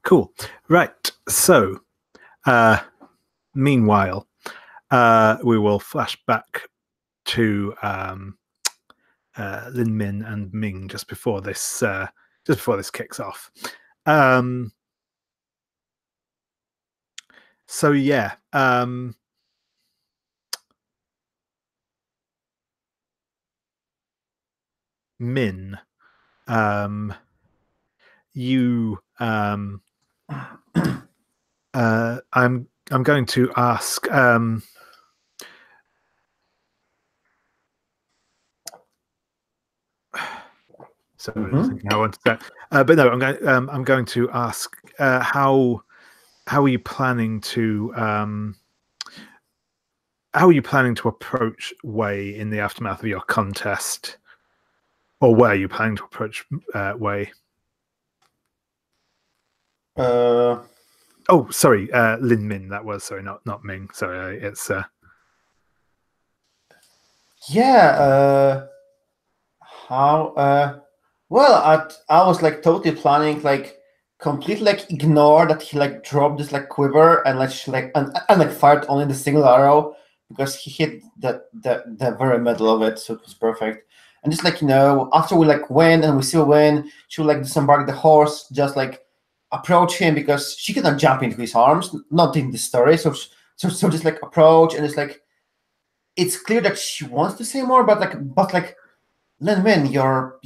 Cool. Right. So, meanwhile, we will flash back to Lin Min and Ming just before this kicks off. So yeah. Min, you I'm going to ask so I think I want to but no, I'm going to ask how are you planning to approach Wei in the aftermath of your contest? Or were you planning to approach Wei? Oh, sorry, Lin Min. That was not Ming. Sorry, it's. Yeah. How? Well, I was like totally planning like completely like ignore that he like dropped this like quiver and like fired only the single arrow because he hit the very middle of it, so it was perfect. And just like after we like win and we still win, she will like disembark the horse, just like approach him because she cannot jump into his arms, not in the story. So just like approach, and it's like it's clear that she wants to say more, but like Lin Min, your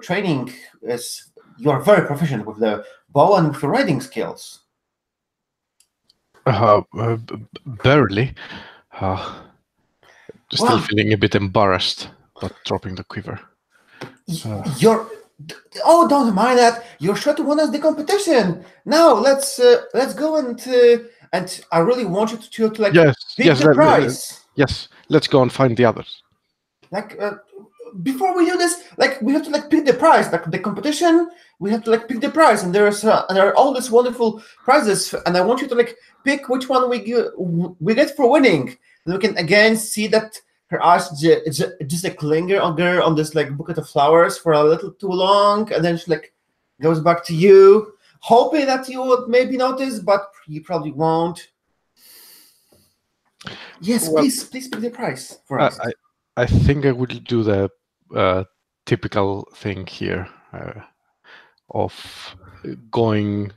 training is you're very proficient with the bow and with the riding skills. Barely. Still feeling a bit embarrassed about dropping the quiver. Don't mind that. You're sure to win us the competition. Now let's go and I really want you to like pick the prize. Yes, let's go and find the others. Like before we do this, like we have to like pick the prize, like the competition. We have to like pick the prize, and there are all these wonderful prizes, and I want you to like pick which one we get for winning. And we can again see that her eyes just like linger on this like bouquet of flowers for a little too long, and then she like goes back to you, hoping that you would maybe notice, but you probably won't. Yes, please pick the prize for us. I think I would do the typical thing here of going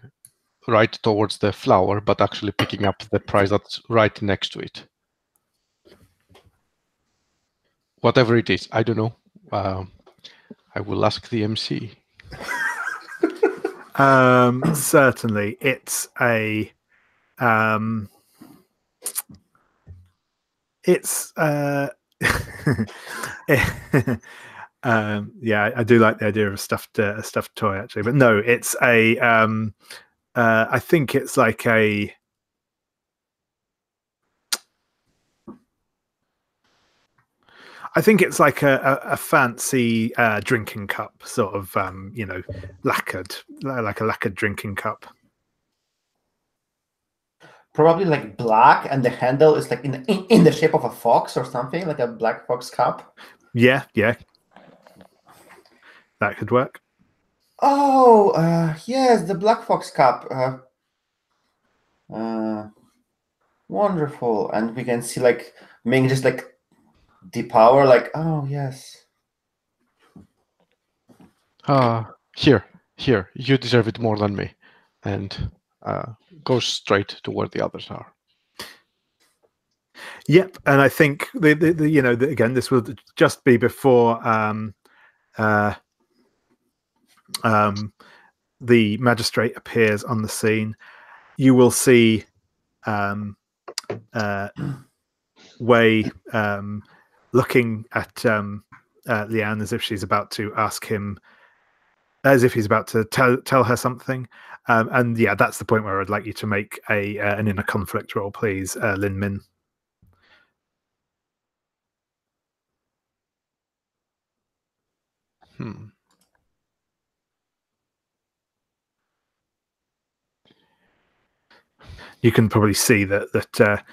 right towards the flower, but actually picking up the prize that's right next to it. Whatever it is, I don't know. I will ask the MC. Certainly, it's a. It's yeah, I do like the idea of a stuffed toy actually, but no, it's a. I think it's like a. I think it's like a fancy drinking cup, sort of, lacquered, like a lacquered drinking cup. Probably like black, and the handle is like in the shape of a fox or something, like a black fox cup. Yeah, that could work. Oh, yes, the black fox cup. Wonderful, and we can see like Ming just like depower, like, oh yes. Here, you deserve it more than me, and goes straight to where the others are. Yep, and I think again, this will just be before the magistrate appears on the scene. You will see Wei looking at Lian as if she's about to ask him, as if he's about to tell her something. And yeah, that's the point where I'd like you to make an inner conflict roll, please, Lin Min. You can probably see that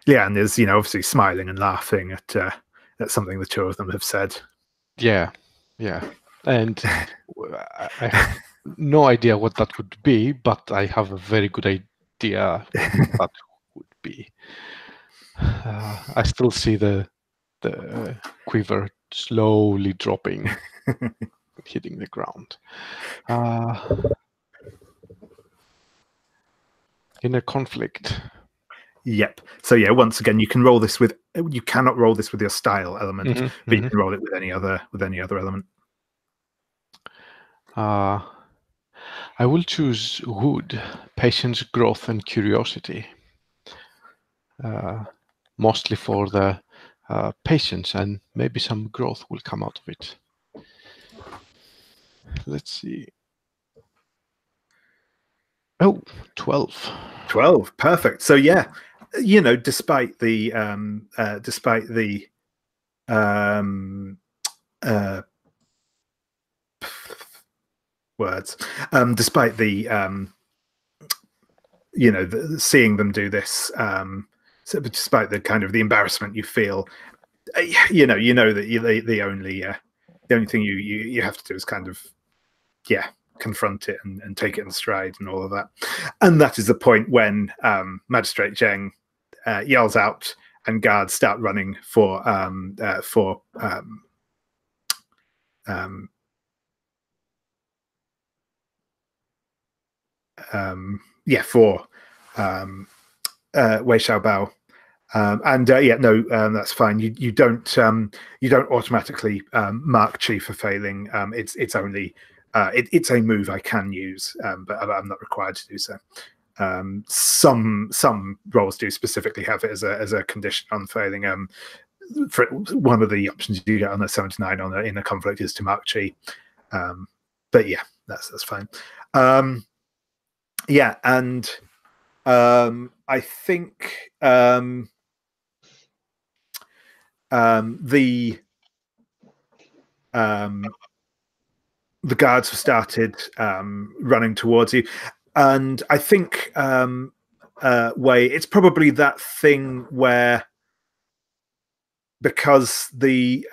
Lian is, obviously smiling and laughing at something the two of them have said. Yeah, and no idea what that would be, but I have a very good idea what that would be. I still see the quiver slowly dropping, hitting the ground. In a conflict. Yep. So yeah, once again, you can roll this with. You cannot roll this with your style element, but you can roll it with any other element. I will choose wood, patience, growth, and curiosity. Mostly for the patience, and maybe some growth will come out of it. Let's see. Oh, 12. 12, perfect. So yeah, you know, despite the words, despite the you know, seeing them do this, so despite the kind of the embarrassment you feel, you know that the only thing you have to do is kind of confront it and take it in stride and all of that. And that is the point when Magistrate Zheng yells out and guards start running for Wei Xiaobao. That's fine. You don't automatically mark Chi for failing. It's only it's a move I can use, but I'm not required to do so. Some roles do specifically have it as a condition on failing. For one of the options you get on the 79 in a conflict is to mark Chi. But yeah, that's fine. And I think the guards have started running towards you, and I think Wei, it's probably that thing where because the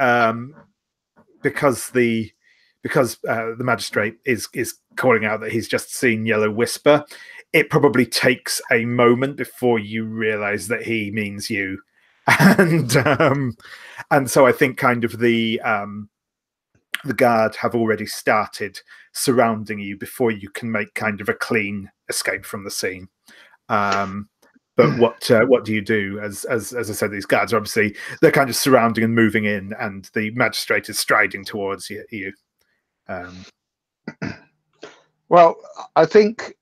magistrate is calling out that he's just seen Yellow Whisper, it probably takes a moment before you realize that he means you, and so I think kind of the guard have already started surrounding you before you can make kind of a clean escape from the scene. But what do you do? As I said, these guards are obviously, they're kind of surrounding and moving in, and the magistrate is striding towards you. Well, I think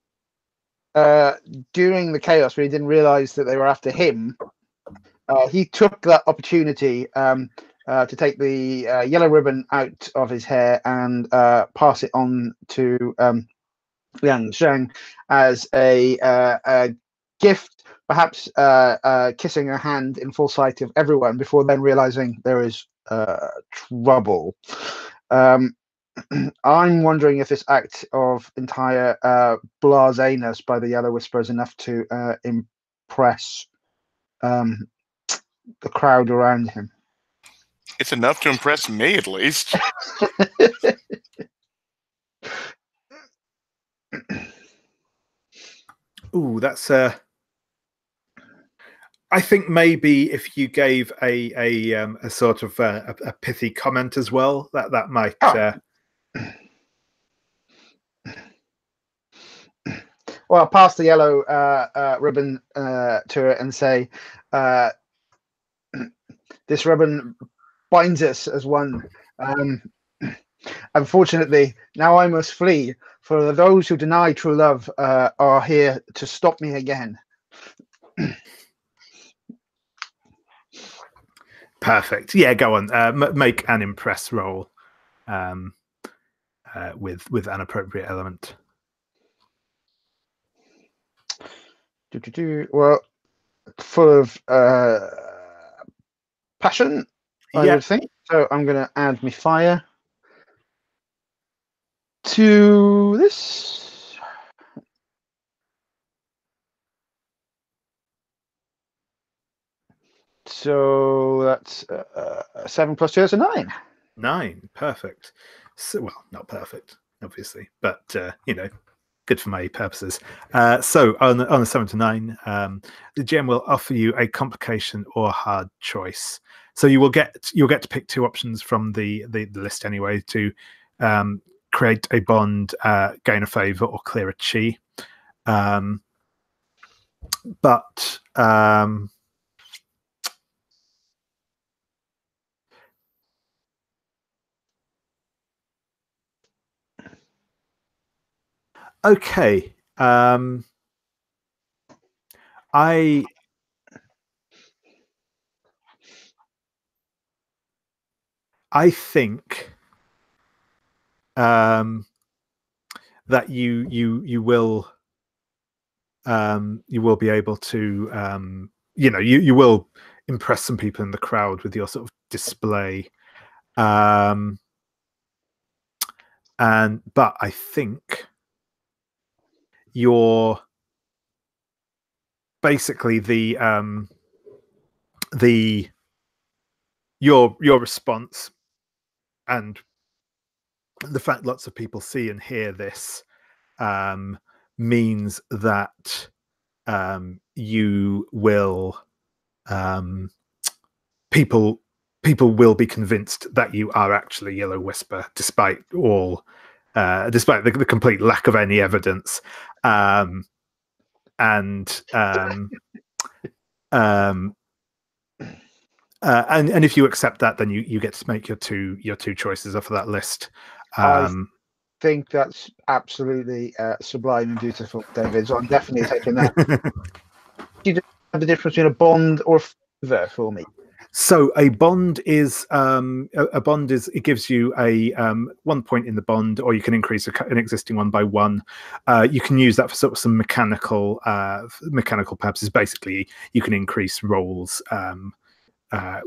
during the chaos, when he didn't realize that they were after him, he took that opportunity to take the yellow ribbon out of his hair and pass it on to Lian Shang as a gift, perhaps kissing her hand in full sight of everyone before then realizing there is trouble. I'm wondering if this act of entire blaseness by the Yellow Whisper is enough to impress the crowd around him. It's enough to impress me, at least. Ooh, that's I think maybe if you gave a sort of a pithy comment as well, that might. Well, I'll pass the yellow ribbon to her and say, this ribbon binds us as one. Unfortunately, now I must flee, for those who deny true love are here to stop me again. Perfect. Yeah, go on. Make an impress roll with an appropriate element. Well, full of passion, I would think. So I'm going to add my fire to this. So that's 7 + 2 is a 9. 9, perfect. So, well, not perfect. obviously, but good for my purposes. So on a 7 to 9, the GM will offer you a complication or hard choice. So you'll get to pick 2 options from the list anyway to create a bond, gain a favor, or clear a chi. But okay. I think that you will be able to you will impress some people in the crowd with your sort of display, but I think you're basically your response and the fact lots of people see and hear this means that you will people will be convinced that you are actually Yellow Whisper, despite the complete lack of any evidence, and if you accept that, then you get to make your two choices off of that list. I think that's absolutely sublime and beautiful, David. So I'm definitely taking that. You know the difference between a bond or a favor for me? So a bond is it gives you a 1 point in the bond, or you can increase an existing one by 1. You can use that for sort of some mechanical purposes. Basically, you can increase rolls by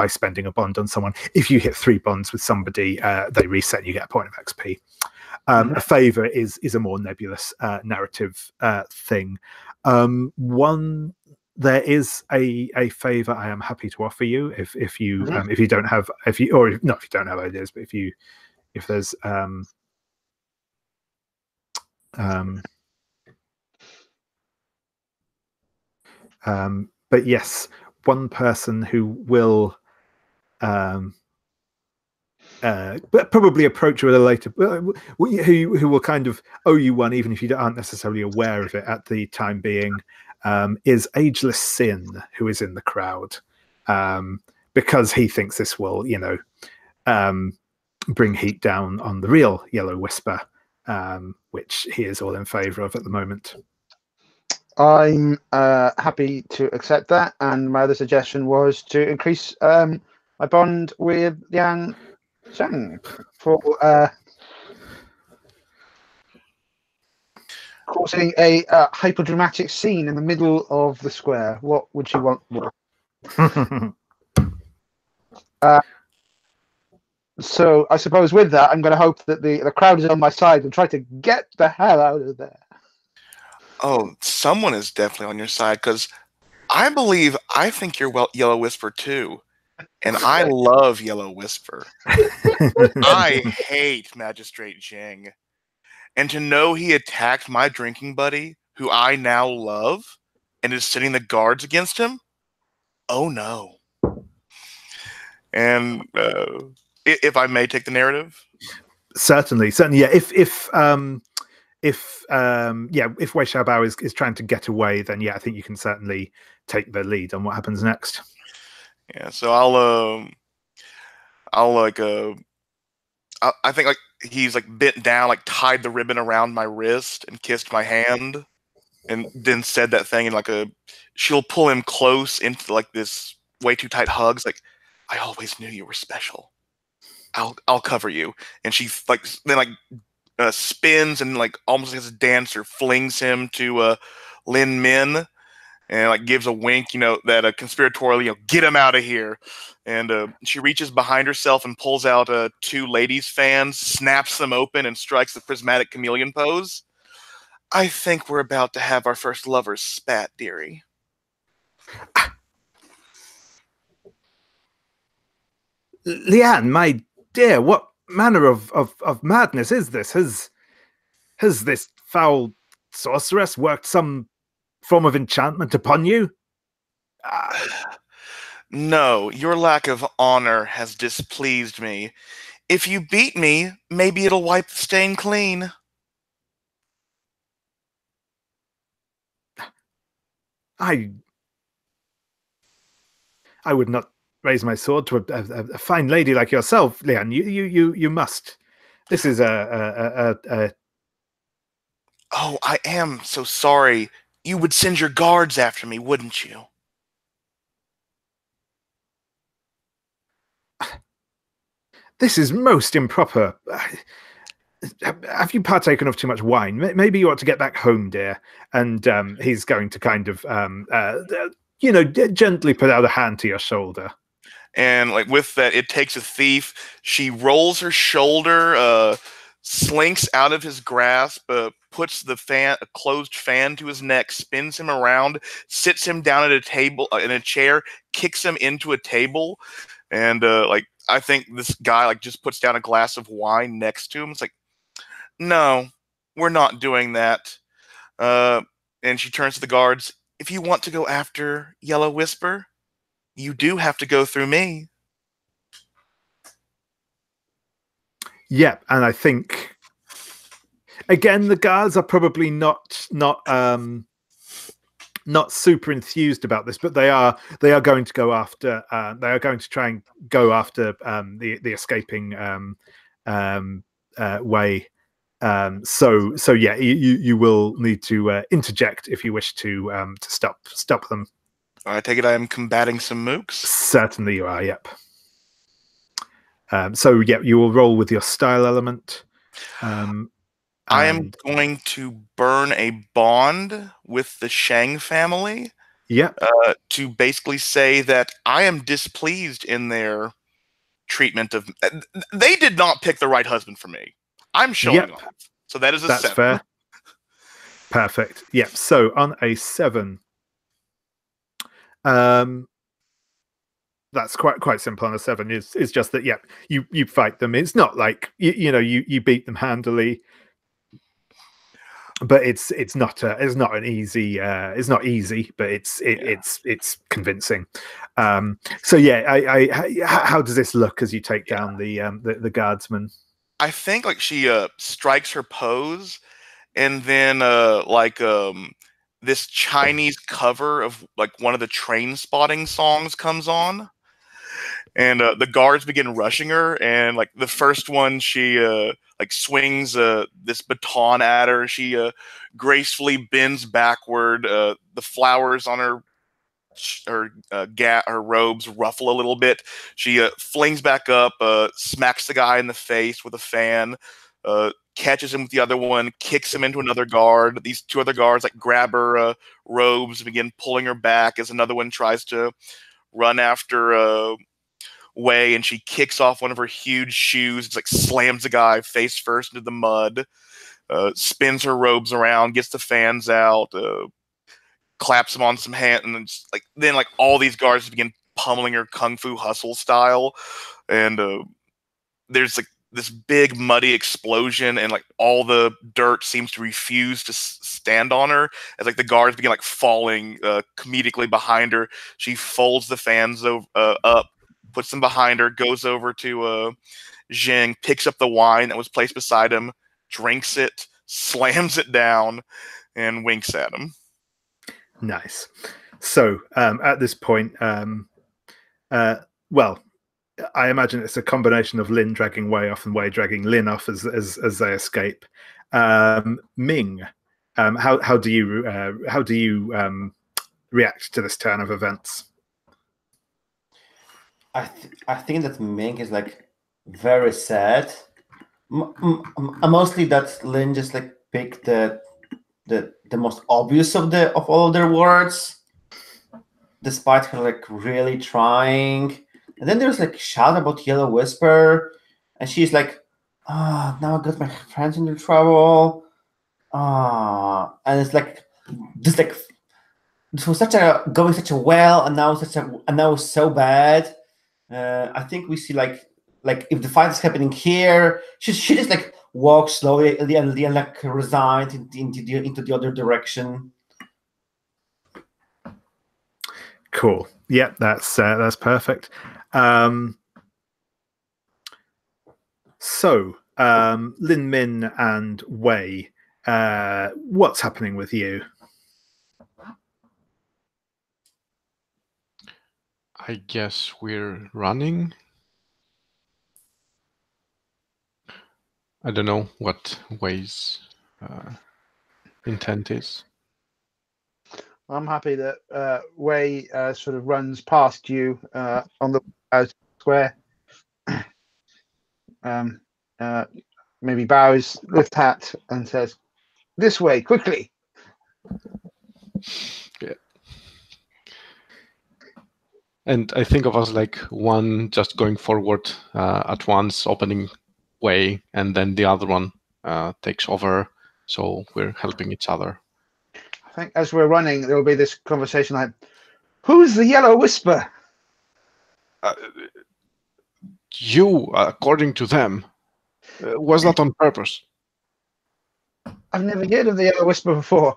spending a bond on someone. If you hit 3 bonds with somebody, they reset and you get a point of XP. A favor is a more nebulous narrative thing. There is a favor I am happy to offer you if you don't have ideas, but if there's but yes, one person who will but probably approach you at a later, who will kind of owe you one, even if you aren't necessarily aware of it at the time being, is Ageless Sin, who is in the crowd, because he thinks this will, bring heat down on the real Yellow Whisper, which he is all in favor of at the moment. I'm happy to accept that, and my other suggestion was to increase my bond with Lian Shang for causing a hyper-dramatic scene in the middle of the square. What would you want more? So I suppose with that, I'm going to hope that the crowd is on my side and try to get the hell out of there. Oh, someone is definitely on your side, because I think you're Yellow Whisper too. And I love Yellow Whisper. I hate Magistrate Zheng. And to know he attacked my drinking buddy, who I now love, and is sitting the guards against him? Oh no. And if I may take the narrative? Certainly. Yeah. If Wei Xiaobao is trying to get away, then yeah, I think you can certainly take the lead on what happens next. Yeah, so I think like he's like bent down, like tied the ribbon around my wrist and kissed my hand, and then said that thing in like she'll pull him close into like this way too tight hugs, like, I always knew you were special. I'll cover you. And she spins and like almost like as a dancer flings him to Lin Min, and like gives a wink, that conspiratorial, get him out of here. And she reaches behind herself and pulls out 2 ladies' fans, snaps them open, and strikes the prismatic chameleon pose. I think we're about to have our first lovers spat, dearie. Lian, my dear, what manner of madness is this? Has this foul sorceress worked some form of enchantment upon you? No, your lack of honor has displeased me. If you beat me, maybe it'll wipe the stain clean. I would not raise my sword to a fine lady like yourself, Lian. You must. This is a. Oh, I am so sorry. You would send your guards after me, wouldn't you? This is most improper. Have you partaken of too much wine? Maybe you ought to get back home, dear. And he's going to kind of, gently put out a hand to your shoulder. And like with that, it takes a thief. She rolls her shoulder, slinks out of his grasp, puts the a closed fan to his neck, spins him around, sits him down at a table in a chair, kicks him into a table, and I think this guy just puts down a glass of wine next to him. It's like, no, we're not doing that. And she turns to the guards. If you want to go after Yellow Whisper, you do have to go through me. Yeah, and I think again the guards are probably not super enthused about this, but they are going to go after. They are going to try and go after the escaping Wei. So yeah, you will need to interject if you wish to stop them. I take it I am combating some mooks? Certainly you are, yep. So yeah, you will roll with your style element. I am going to burn a bond with the Shang family. Yeah. To basically say that I am displeased in their treatment of. They did not pick the right husband for me. I'm showing off. So that is a 7. Fair. Perfect. Yep. So on a 7, that's quite simple on a 7. It's just that you fight them. It's not like you beat them handily. But it's not an easy it's not easy, but it's convincing. So yeah, how does this look as you take down the guardsman? I think she strikes her pose, and then this Chinese cover of one of the Train Spotting songs comes on, and the guards begin rushing her, and the first one she swings this baton at her. She gracefully bends backward. The flowers on her robes ruffle a little bit. She flings back up, smacks the guy in the face with a fan, catches him with the other one, kicks him into another guard. These 2 other guards grab her robes and begin pulling her back as another one tries to run after Wei, and she kicks off one of her huge shoes. It's slams the guy face first into the mud, spins her robes around, gets the fans out, claps him on some hand, and then all these guards begin pummeling her kung fu hustle style, and there's this big muddy explosion, and all the dirt seems to refuse to stand on her as the guards begin falling comedically behind her. She folds the fans up, puts them behind her, goes over to Zheng, picks up the wine that was placed beside him, drinks it, slams it down, and winks at him. Nice. So at this point, well, I imagine it's a combination of Lin dragging Wei off and Wei dragging Lin off as they escape. Ming, how do you react to this turn of events? I think that Ming is very sad. Mostly that Lin just picked the most obvious of all of their words, despite her really trying. And then there's shout about Yellow Whisper, and she's now I got my friends into trouble. And it's this this was going such a well, and now it's so bad. I think we see like if the fight is happening here, she just like walks slowly and like resigns into the other direction. Cool. Yeah, that's perfect. So, Lin Min and Wei, what's happening with you? I guess we're running. I don't know what Wei's intent is. I'm happy that Wei sort of runs past you on the square. Maybe bows, lifts hat, and says, "This way, quickly." Yeah. And I think of us like one just going forward at once, opening way, and then the other one takes over. So we're helping each other. I think as we're running, there will be this conversation like, "Who's the Yellow Whisper?" You, according to them, was that on purpose? I've never heard of the Yellow Whisper before.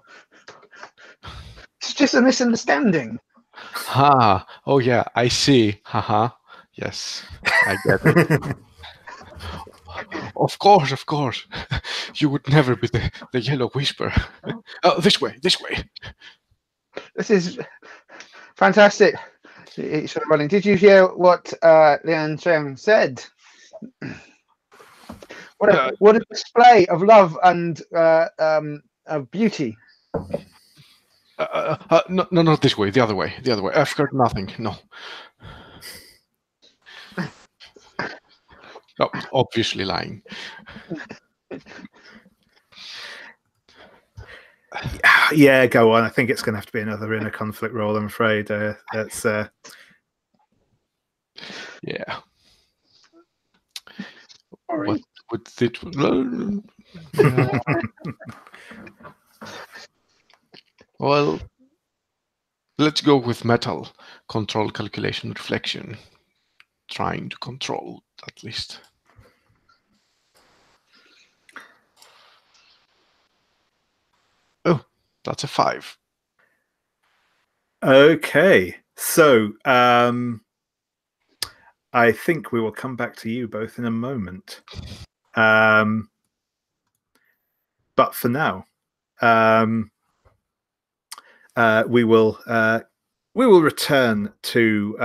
It's just a misunderstanding. Ah, oh yeah, I see. Haha. Yes, I get it. Of course. You would never be the Yellow Whisper. This way. This is fantastic. Sort of running. Did you hear what Lian Shang said? What a display of love and of beauty. No, not this way. The other way. I've heard nothing. No. No, obviously lying. Yeah, go on. I think it's going to have to be another inner conflict roll, I'm afraid. That's yeah. Sorry. What would it? Well, let's go with metal. Control, calculation, reflection. Trying to control, at least. Oh, that's a 5. Okay. So, I think we will come back to you both in a moment. But for now, we will return to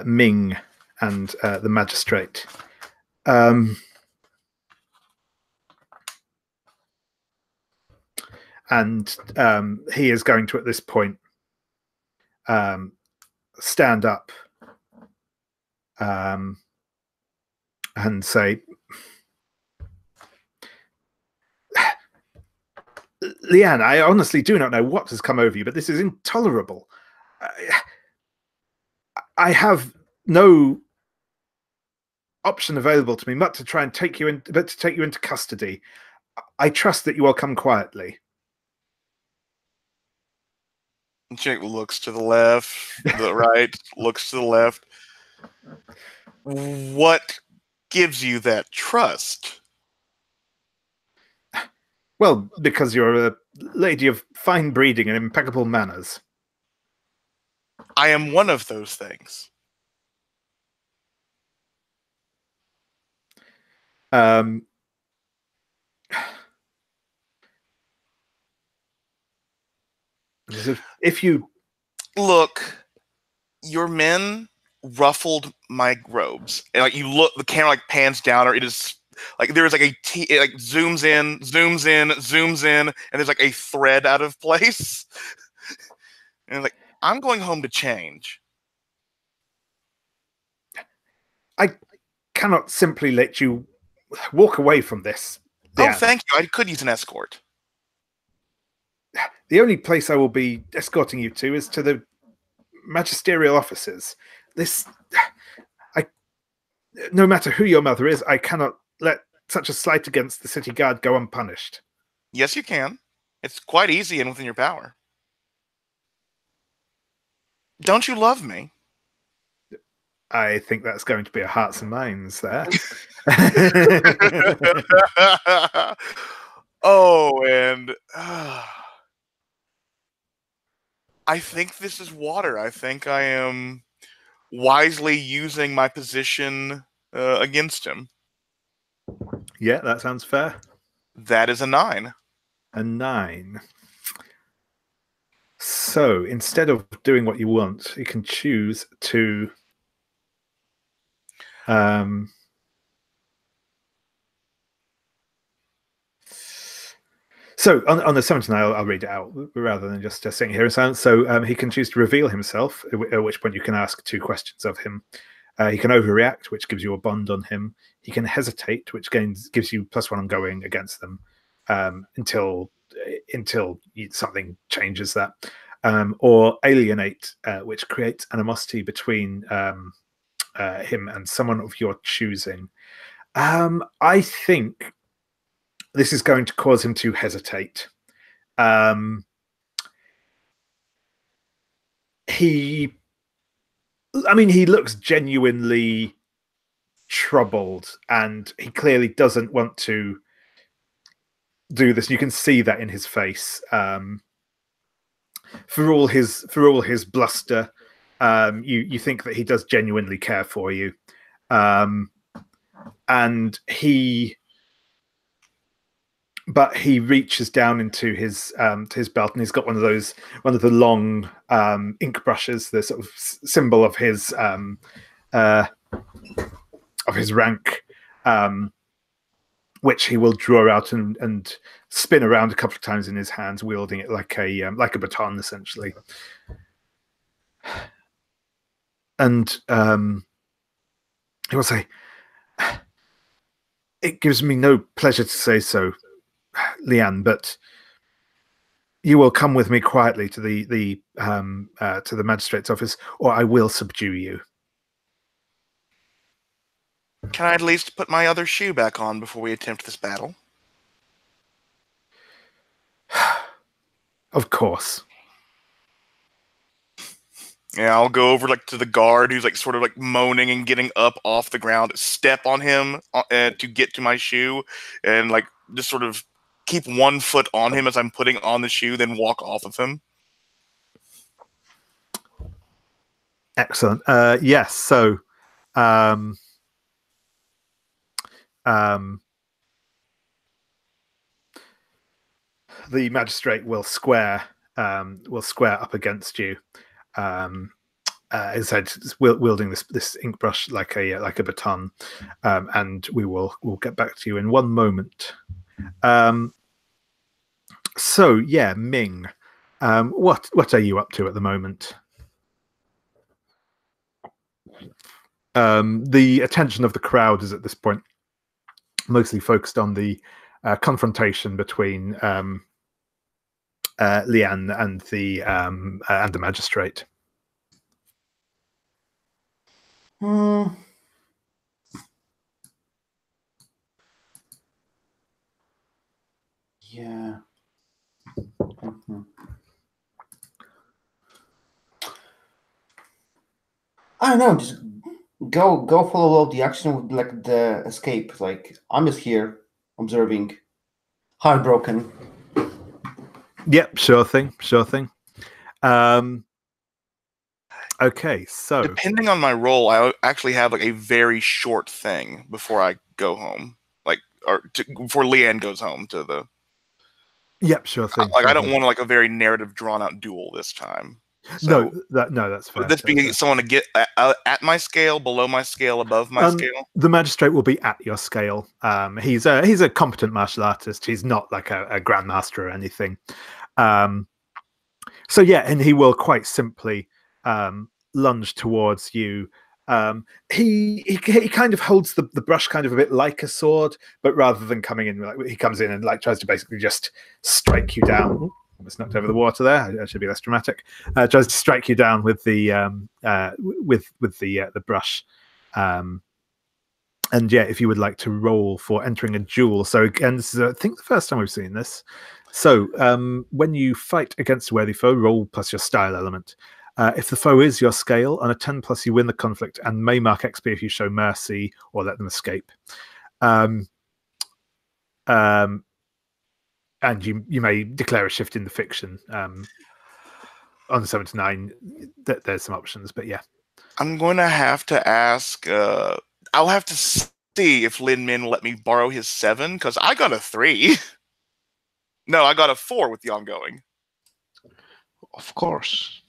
Ming and the magistrate. And he is going to, at this point, stand up and say, Lian, I honestly do not know what has come over you, but this is intolerable. I have no option available to me but to try and take you into custody. I trust that you will come quietly. Jake looks to the left, the right, looks to the left. What gives you that trust? Well, because you're a lady of fine breeding and impeccable manners. I am one of those things. If you look, your men ruffled my robes, and like you look, the camera like pans down, or it is like there's like it like zooms in, and there's like a thread out of place, and like I'm going home to change. I cannot simply let you walk away from this. Oh, thank you. I could use an escort. The only place I will be escorting you to is to the magisterial offices. No matter who your mother is, I cannot let such a slight against the city guard go unpunished. Yes, you can. It's quite easy and within your power. Don't you love me? I think that's going to be a hearts and minds there. Oh, and I think this is water. I think I am wisely using my position against him. Yeah, that sounds fair. That is a 9. A 9. So instead of doing what you want, you can choose to so on the 17, I'll read it out rather than just sitting here in silence. So he can choose to reveal himself, at which point you can ask 2 questions of him. He can overreact, which gives you a bond on him. He can hesitate, which gives you +1 on going against them until something changes that. Or alienate, which creates animosity between him and someone of your choosing. I think this is going to cause him to hesitate. He looks genuinely troubled, and he clearly doesn't want to do this. You can see that in his face. For all his bluster, you think that he does genuinely care for you, and he reaches down into his belt, and he's got one of the long ink brushes, the sort of symbol of his rank, which he will draw out and spin around a couple of times in his hands, wielding it like a baton, essentially. And he will say, "It gives me no pleasure to say so, Lian, but you will come with me quietly to the magistrate's office, or I will subdue you." Can I at least put my other shoe back on before we attempt this battle? Of course. Yeah, I'll go over to the guard who's sort of moaning and getting up off the ground, step on him to get to my shoe, and just sort of keep one foot on him as I'm putting on the shoe, then walk off of him. Excellent. Yes. So, the magistrate will square up against you. As I said, wielding this ink brush like a baton, and we'll get back to you in one moment. So yeah, Ming, what are you up to at the moment? The attention of the crowd is at this point mostly focused on the confrontation between Lian and the magistrate. Yeah. I don't know. Just go follow the action with the escape. I'm just here observing, heartbroken. Yep, sure thing. Okay, so depending on my role, I actually have a very short thing before I go home, before Lian goes home to the. Yep, sure thing. I don't want a very narrative, drawn-out duel this time. So, no, that's fair. Would this be someone to get at my scale, below my scale, above my scale? The magistrate will be at your scale. He's a competent martial artist. He's not a grandmaster or anything. So yeah, and he will quite simply lunge towards you. He kind of holds the brush kind of a bit like a sword, but rather than coming in, he comes in and tries to basically just strike you down. Almost knocked over the water there. I should be less dramatic. Tries to strike you down with the brush. And yeah, if you would like to roll for entering a duel. So again, this is I think the first time we've seen this. So when you fight against a worthy foe, roll plus your style element. If the foe is your scale, on a 10+, you win the conflict and may mark XP if you show mercy or let them escape. And you may declare a shift in the fiction. On 7 to 9, there's some options, but yeah. I'm going to have to ask. I'll have to see if Lin Min will let me borrow his 7, because I got a 3. No, I got a 4 with the ongoing. Of course.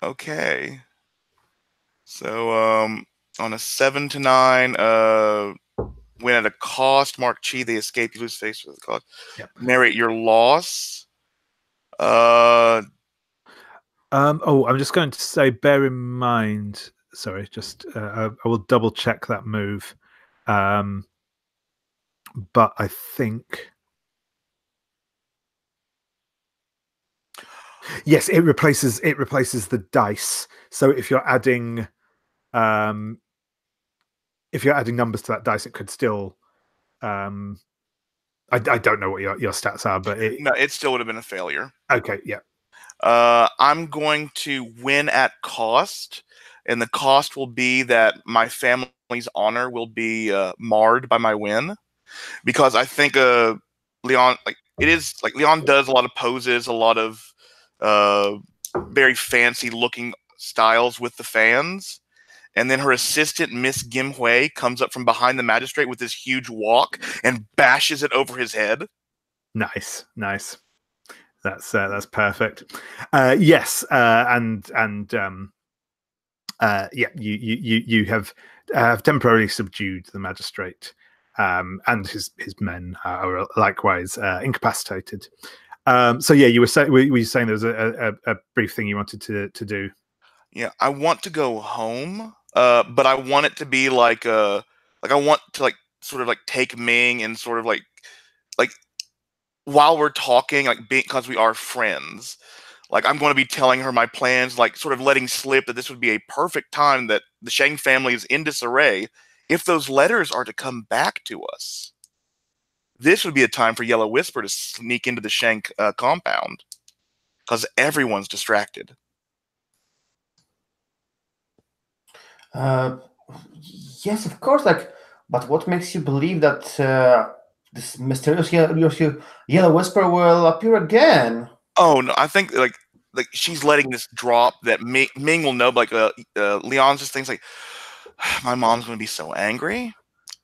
Okay. So, on a 7 to 9, when at a cost, mark chi, they escape, you lose face with the cost. Yep. Narrate your loss. I'm just going to say, bear in mind. Sorry, just I will double check that move. But I think. Yes, it replaces the dice. So if you're adding numbers to that dice, it could still. I don't know what your stats are, but no, it still would have been a failure. Okay, yeah. I'm going to win at cost, and the cost will be that my family's honor will be marred by my win, because I think Lian, Lian does a lot of poses, a lot of very fancy looking styles with the fans, and then her assistant Miss Gim Hui comes up from behind the magistrate with this huge walk and bashes it over his head. Nice. That's perfect. Yes, you have temporarily subdued the magistrate, and his men are likewise incapacitated. So yeah, were you saying there was a brief thing you wanted to do? Yeah, I want to go home, but I want it to be I want to sort of take Ming and sort of like while we're talking, because we are friends, I'm going to be telling her my plans, sort of letting slip that this would be a perfect time that the Shang family is in disarray. If those letters are to come back to us, this would be a time for Yellow Whisper to sneak into the Shang compound, because everyone's distracted. Yes, of course. But what makes you believe that this mysterious yellow whisper will appear again? Oh no, I think she's letting this drop that Ming will know. Lian's just thinks my mom's going to be so angry.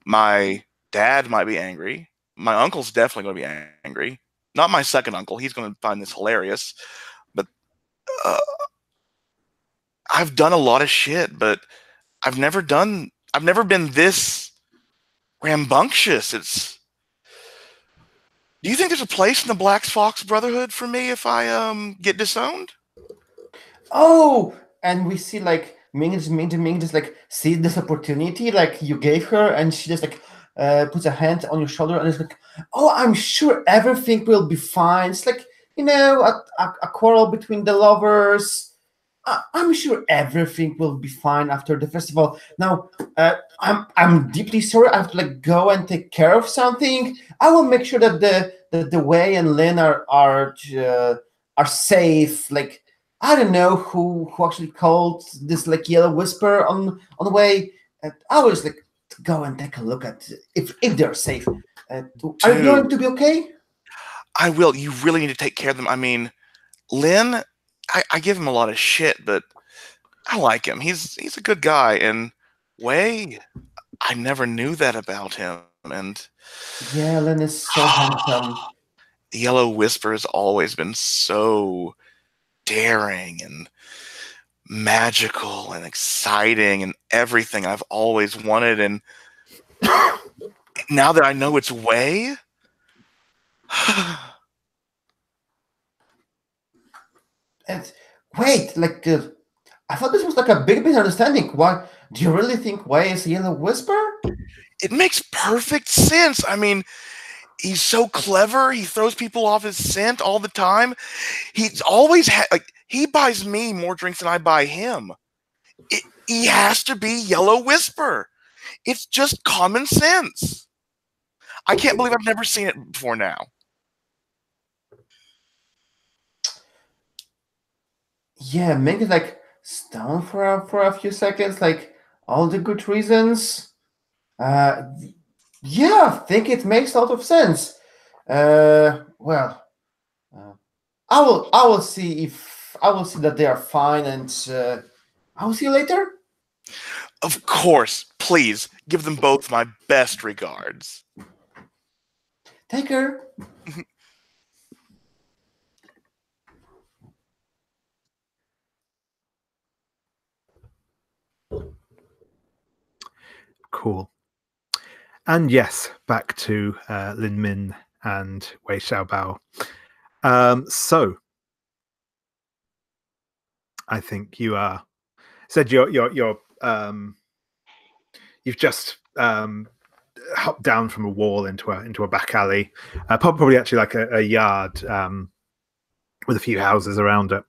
My dad might be angry. My uncle's definitely going to be angry. Not my second uncle. He's going to find this hilarious. But I've done a lot of shit, but I've never been this rambunctious. Do you think there's a place in the Black Fox Brotherhood for me if I get disowned? Oh, and we see Ming just see this opportunity you gave her, and she just puts a hand on your shoulder and is like, "Oh, I'm sure everything will be fine." It's a quarrel between the lovers. I'm sure everything will be fine after the festival. Now, I'm deeply sorry. I have to go and take care of something. I will make sure that the Wei and Lin are safe. I don't know who actually called this Yellow Whisper on the way. I will just go and take a look at if they're safe. Are you going to be okay? I will. You really need to take care of them. I mean, Lin, I give him a lot of shit, but I like him. He's a good guy. And Wei, I never knew that about him. And yeah, Lin is so handsome. The Yellow Whisper has always been so daring and magical and exciting and everything I've always wanted. And now that I know it's Wei. And wait, I thought this was a big misunderstanding. Why do you really think Wei is a Yellow Whisper? It makes perfect sense. I mean, he's so clever. He throws people off his scent all the time. He's always he buys me more drinks than I buy him. He has to be Yellow Whisper. It's just common sense. I can't believe I've never seen it before now. Yeah, Ming is like stunned for a few seconds, like all the good reasons. Yeah, I think it makes a lot of sense. Well, I will see that they are fine, and I will see you later. Of course, please give them both my best regards. Take care. Cool. And yes, back to Lin Min and Wei Xiaobao. So I think you said you've just hopped down from a wall into a back alley, probably actually like a yard with a few houses around it.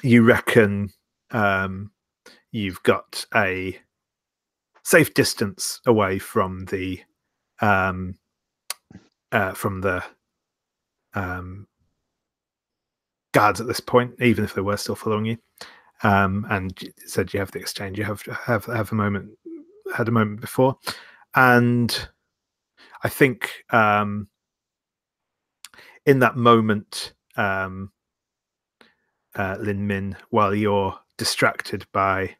You reckon you've got a safe distance away from the guards at this point, even if they were still following you. And you said you have the exchange. You have a moment, had a moment before, and I think in that moment, Lin Min, while you're distracted by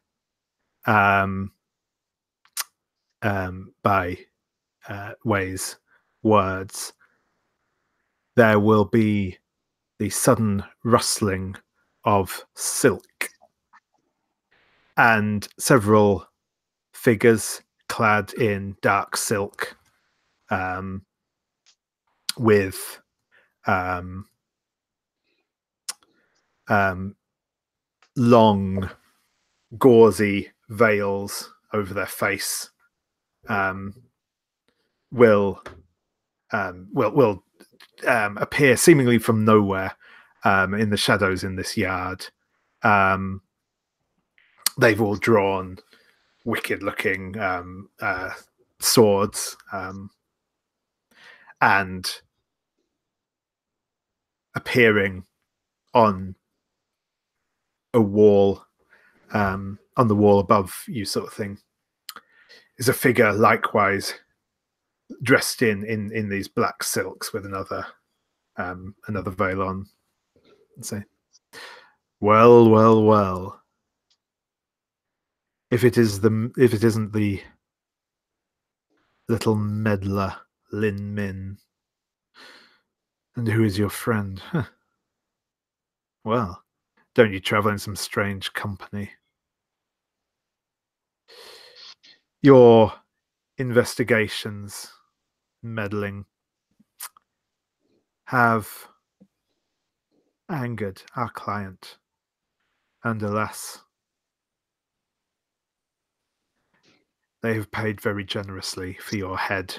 Wei's words, there will be the sudden rustling of silk and several figures clad in dark silk with long gauzy veils over their face will appear seemingly from nowhere in the shadows in this yard. They've all drawn wicked-looking swords and appearing on a wall, on the wall above you, sort of thing, is a figure likewise dressed in these black silks with another veil on, and say, well, if it isn't the little meddler Lin Min, and who is your friend? Huh. Well, don't you travel in some strange company? Your investigations, meddling, have angered our client, and alas, they have paid very generously for your head.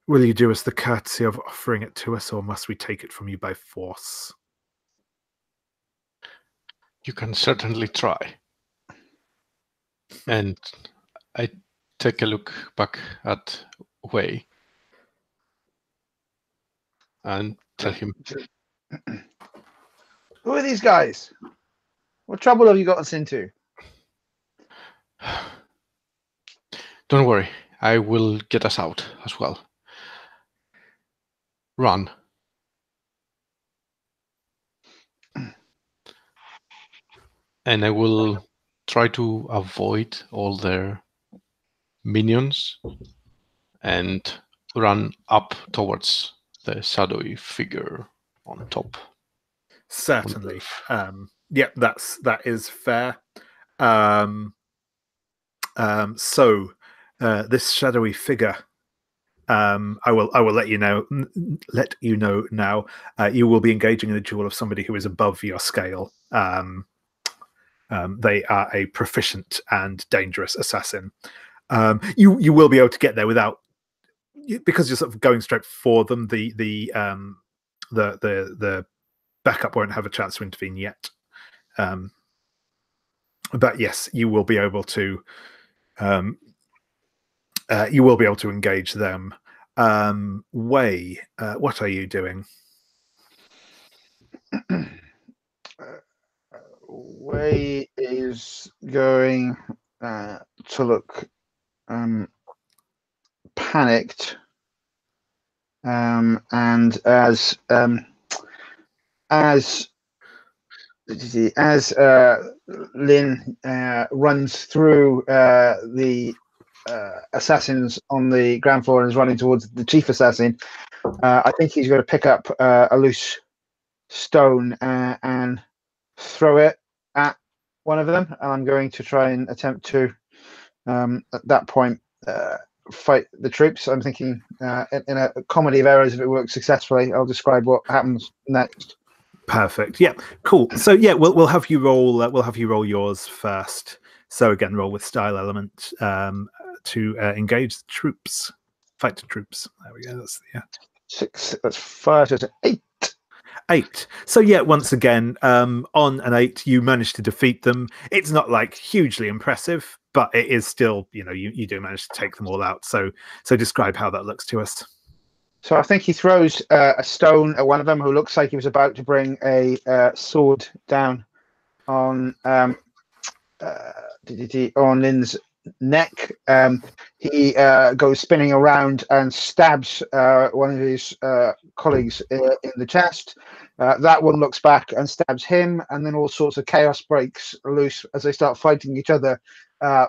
Will you do us the courtesy of offering it to us, or must we take it from you by force? You can certainly try. And I take a look back at Wei and tell him, Who are these guys? What trouble have you got us into? don't worry, I will get us out as well. Run. And I will try to avoid all their minions and run up towards the shadowy figure on top. Certainly. Yeah, that is fair. So this shadowy figure, I will let you know now. You will be engaging in a duel of somebody who is above your scale. They are a proficient and dangerous assassin. You will be able to get there without, because you're sort of going straight for them. The backup won't have a chance to intervene yet. But yes, you will be able to engage them. Wei, what are you doing? Wei is going to look panicked, and as Lin runs through the assassins on the ground floor and is running towards the chief assassin, I think he's going to pick up a loose stone and throw it at one of them. And I'm going to try and attempt to, at that point, fight the troops. I'm thinking in a comedy of errors, if it works successfully, I'll describe what happens next. Perfect. Yeah, cool. So yeah, we'll have you roll. We'll have you roll yours first. So again, roll with style element to engage the troops, fight the troops. There we go. That's 6. That's 5. That's 8. 8. So yeah, once again, on an 8, you manage to defeat them. It's not like hugely impressive, but it is still, you do manage to take them all out. So describe how that looks to us. So I think he throws a stone at one of them who looks like he was about to bring a sword down on Lin's neck. He goes spinning around and stabs one of his colleagues in the chest. That one looks back and stabs him, and then all sorts of chaos breaks loose as they start fighting each other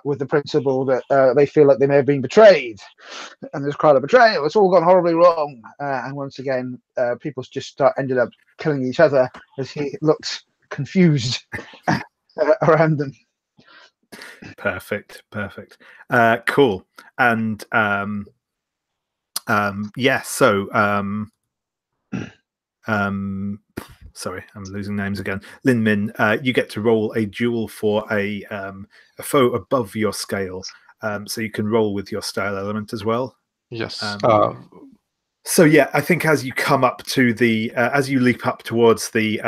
with the principle that they feel like they may have been betrayed. And there's quite a betrayal. It's all gone horribly wrong. And once again, people just ended up killing each other as he looks confused around them. Perfect. Cool. And yeah, so sorry, I'm losing names again. Lin Min, you get to roll a duel for a foe above your scale. So you can roll with your style element as well. Yes. So yeah, I think as you come up to the as you leap up towards the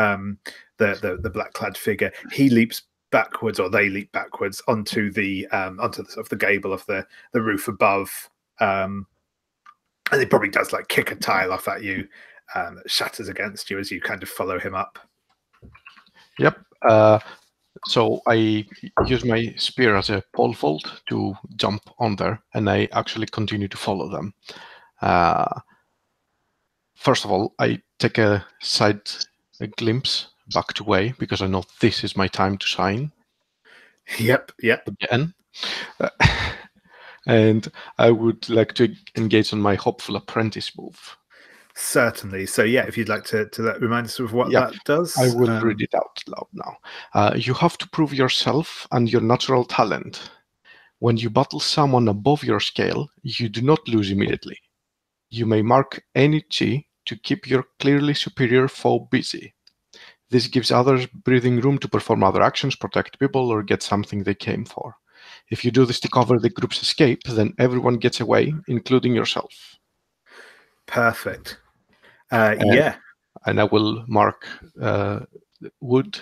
black clad figure, he leaps backwards, or they leap backwards onto the sort of the gable of the roof above, and he probably does like kick a tile off at you, that shatters against you as you kind of follow him up. Yep. So I use my spear as a pole vault to jump on there, and I actually continue to follow them. First of all, I take a glimpse back to Wei, because I know this is my time to shine. Yep. Again. And I would like to engage on my hopeful apprentice move. Certainly. So yeah, if you'd like to remind us of what that does. I will read it out loud now. You have to prove yourself and your natural talent. When you battle someone above your scale, you do not lose immediately. You may mark any chi to keep your clearly superior foe busy. This gives others breathing room to perform other actions, protect people, or get something they came for. If you do this to cover the group's escape, then everyone gets away, including yourself. Perfect. Yeah. And I will mark wood,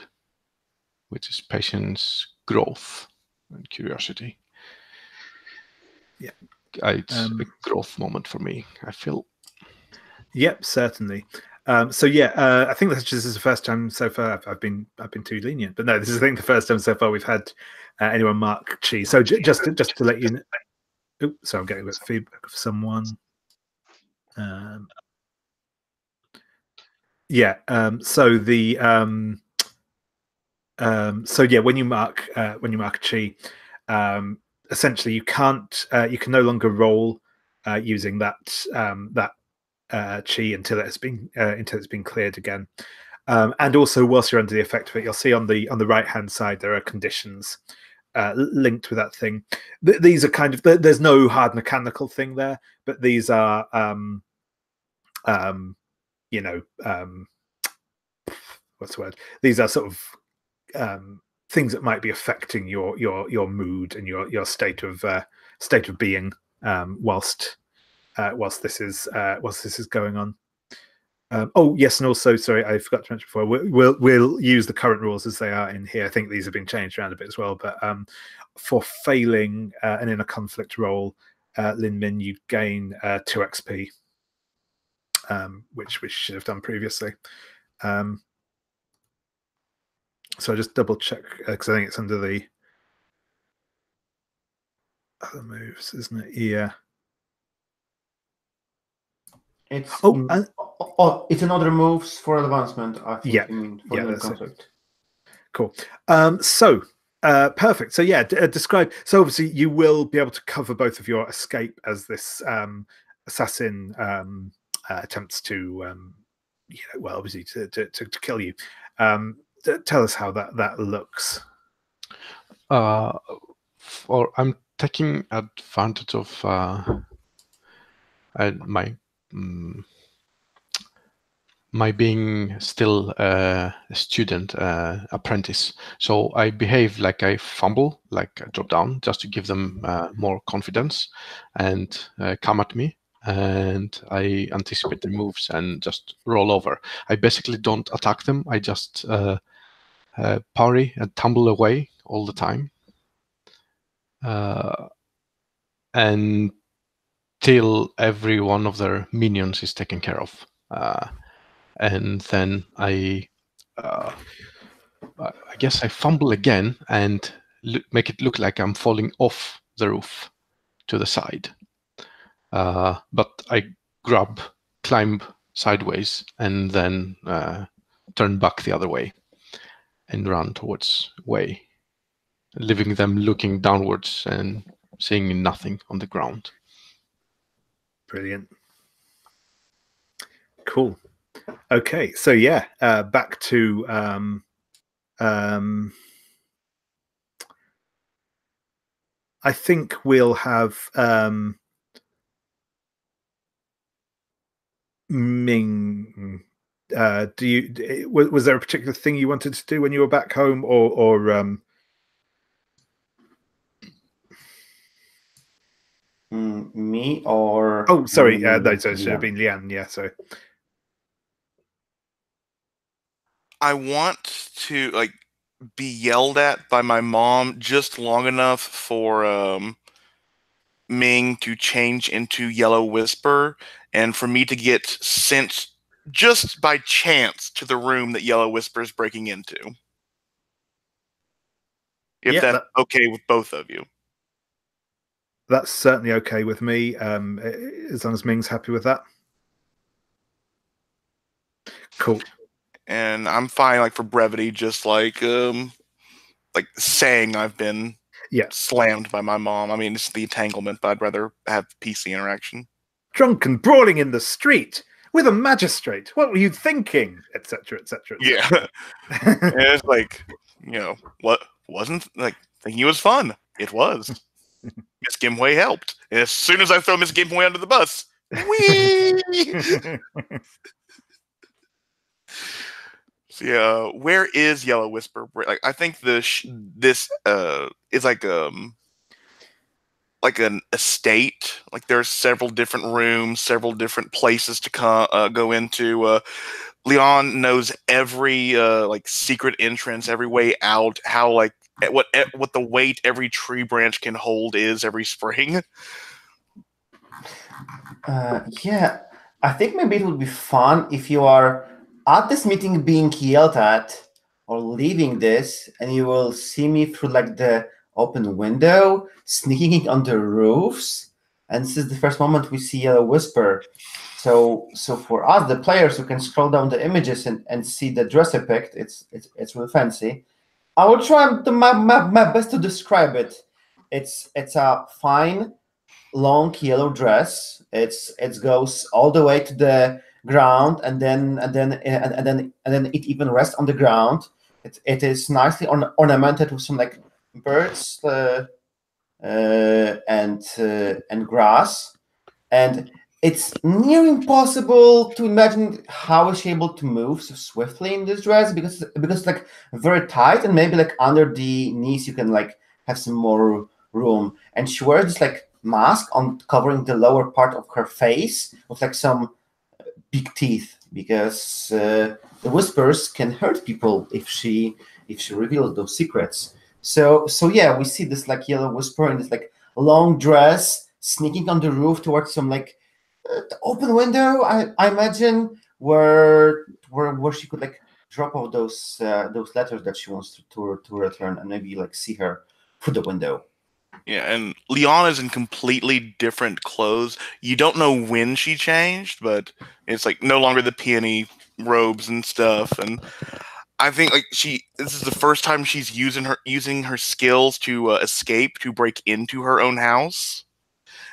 which is patience, growth, and curiosity. Yeah. It's a growth moment for me, I feel. Yep, certainly. So yeah, I think this is the first time so far I've been too lenient, but no, this is I think the first time so far we've had anyone mark chi. So just to let you know. Oops, so I'm getting a bit of feedback of someone. Yeah. So the so yeah, when you mark chi, essentially you can no longer roll using that chi until it's been cleared again. And also, whilst you're under the effect of it, you'll see on the right hand side there are conditions linked with that thing. These are kind of there's no hard mechanical thing there, but these are what's the word? These are sort of things that might be affecting your mood and your state of being whilst this is going on. Oh yes, and also sorry, I forgot to mention before. We'll use the current rules as they are in here. I think these have been changed around a bit as well. But for failing an inner conflict roll, Lin Min, you gain 2 XP, which we should have done previously. So I just double check because I think it's under the other moves, isn't it? Yeah. It's it's another moves for advancement. I think. Yeah. You mean for the conflict. Cool. Perfect. So yeah, describe. So obviously you will be able to cover both of your escape as this assassin attempts to, well, obviously to kill you. Tell us how that looks. Or I'm taking advantage of my being still a student, apprentice. So I behave like I fumble, like I drop down, just to give them more confidence and come at me. And I anticipate their moves and just roll over. I basically don't attack them. I just parry and tumble away all the time. Until every one of their minions is taken care of. And then I guess I fumble again and make it look like I'm falling off the roof to the side. But I climb sideways, and then turn back the other way and run towards Wei, leaving them looking downwards and seeing nothing on the ground. Brilliant. Cool. Okay, so yeah, back to I think we'll have Ming. Was there a particular thing you wanted to do when you were back home, or me or? Oh, sorry. No, so it should have been Lian. Yeah, sorry. I want to be yelled at by my mom just long enough for Ming to change into Yellow Whisper, and for me to get sent just by chance to the room that Yellow Whisper is breaking into. If that's okay with both of you. That's certainly okay with me, as long as Ming's happy with that. Cool. And I'm fine, for brevity, just saying I've been slammed by my mom. I mean, it's the entanglement, but I'd rather have PC interaction. Drunk and brawling in the street with a magistrate. What were you thinking? Etc. Etc. Yeah. And it's what wasn't thinking it was fun. It was. Miss Gimway helped. And as soon as I throw Miss Gimway under the bus, whee! So, yeah, where is Yellow Whisper? I think this is an estate. There's several different rooms, several different places to go into. Leon knows every secret entrance, every way out, how what the weight every tree branch can hold is every spring. Yeah, I think maybe it would be fun if you are at this meeting being yelled at or leaving this, and you will see me through the open window, sneaking on the roofs, and this is the first moment we see Yellow Whisper. So for us, the players who can scroll down the images and see the dress I picked, it's real fancy. I will try my best to describe it. It's a fine, long yellow dress. It goes all the way to the ground, and then it even rests on the ground. It is nicely ornamented with some birds and grass, and it's near impossible to imagine how is she able to move so swiftly in this dress because it's very tight, and maybe under the knees you can have some more room. And she wears this mask on covering the lower part of her face with some big teeth, because the whispers can hurt people if she reveals those secrets. So yeah, we see this Yellow Whisper in this long dress, sneaking on the roof towards some like open window. I imagine where she could like drop off those letters that she wants to return, and maybe like see her through the window. Yeah, and Lian is in completely different clothes. You don't know when she changed, but it's like no longer the peony robes and stuff. And I think like this is the first time she's using her skills to escape, to break into her own house.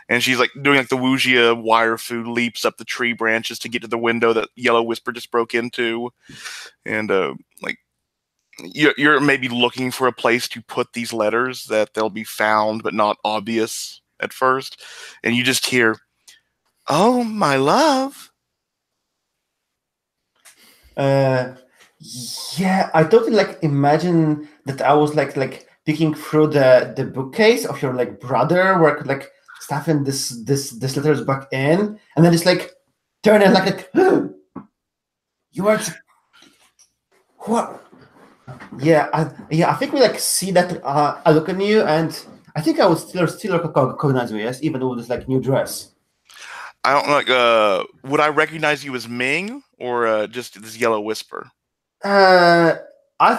And she's like doing like the Wuxia wire fu leaps up the tree branches to get to the window that Yellow Whisper just broke into. And like you're maybe looking for a place to put these letters that they'll be found but not obvious at first. And you just hear, "Oh, my love." Yeah, I totally like imagine that I was like picking through the bookcase of your like brother, where I could like stuff in this letters back in, and then just like turn and like you are what? Yeah, I think we like see that. I look at you, and I think I would still recognize you, yes, even with this like new dress. I don't like. Would I recognize you as Ming or just this Yellow Whisper? I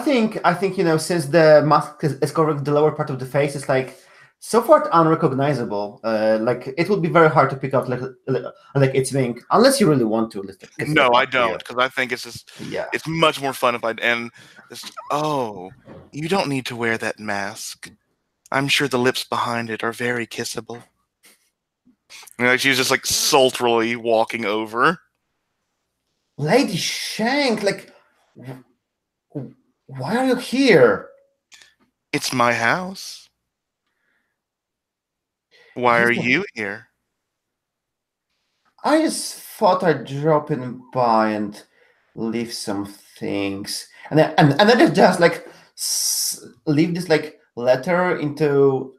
think since the mask is covering the lower part of the face, it's like so far unrecognizable. Like it would be very hard to pick out like it's Ming, unless you really want to. No, I don't, because I think it's just it's much more fun if you don't need to wear that mask. I'm sure the lips behind it are very kissable. And like she's just like sultrily walking over. Lady Shang, like, why are you here? It's my house. Why are you here? I just thought I'd drop in by and leave some things, and then just like leave this like letter into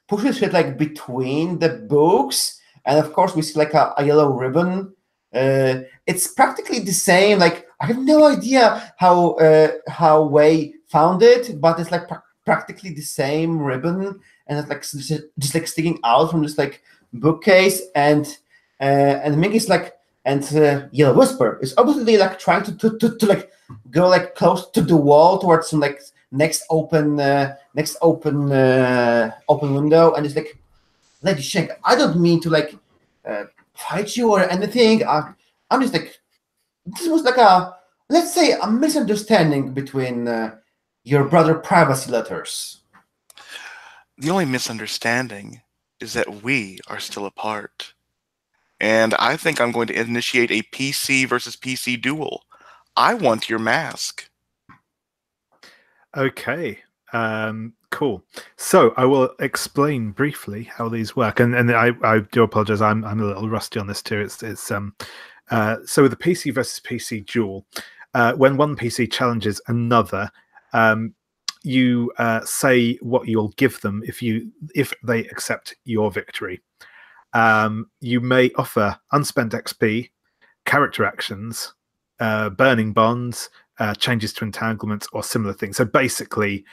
pushes it like between the books, and of course we see like a yellow ribbon. It's practically the same. Like I have no idea how Wei found it, but it's like practically the same ribbon, and it's like just like sticking out from this like bookcase, and Ming is like, and Yellow Whisper is obviously like trying to like go like close to the wall towards some like next open window, and it's like, Lady Shang, I don't mean to like fight you or anything. I'm just like, this was like let's say a misunderstanding between your brother privacy letters. The only misunderstanding is that we are still apart. And I think I'm going to initiate a PC versus PC duel. I want your mask. Okay. Cool. So I will explain briefly how these work, and I do apologize. I'm a little rusty on this too. So with the PC versus PC duel, when one PC challenges another, you say what you'll give them if they accept your victory. You may offer unspent XP, character actions, burning bonds, changes to entanglements, or similar things. So basically,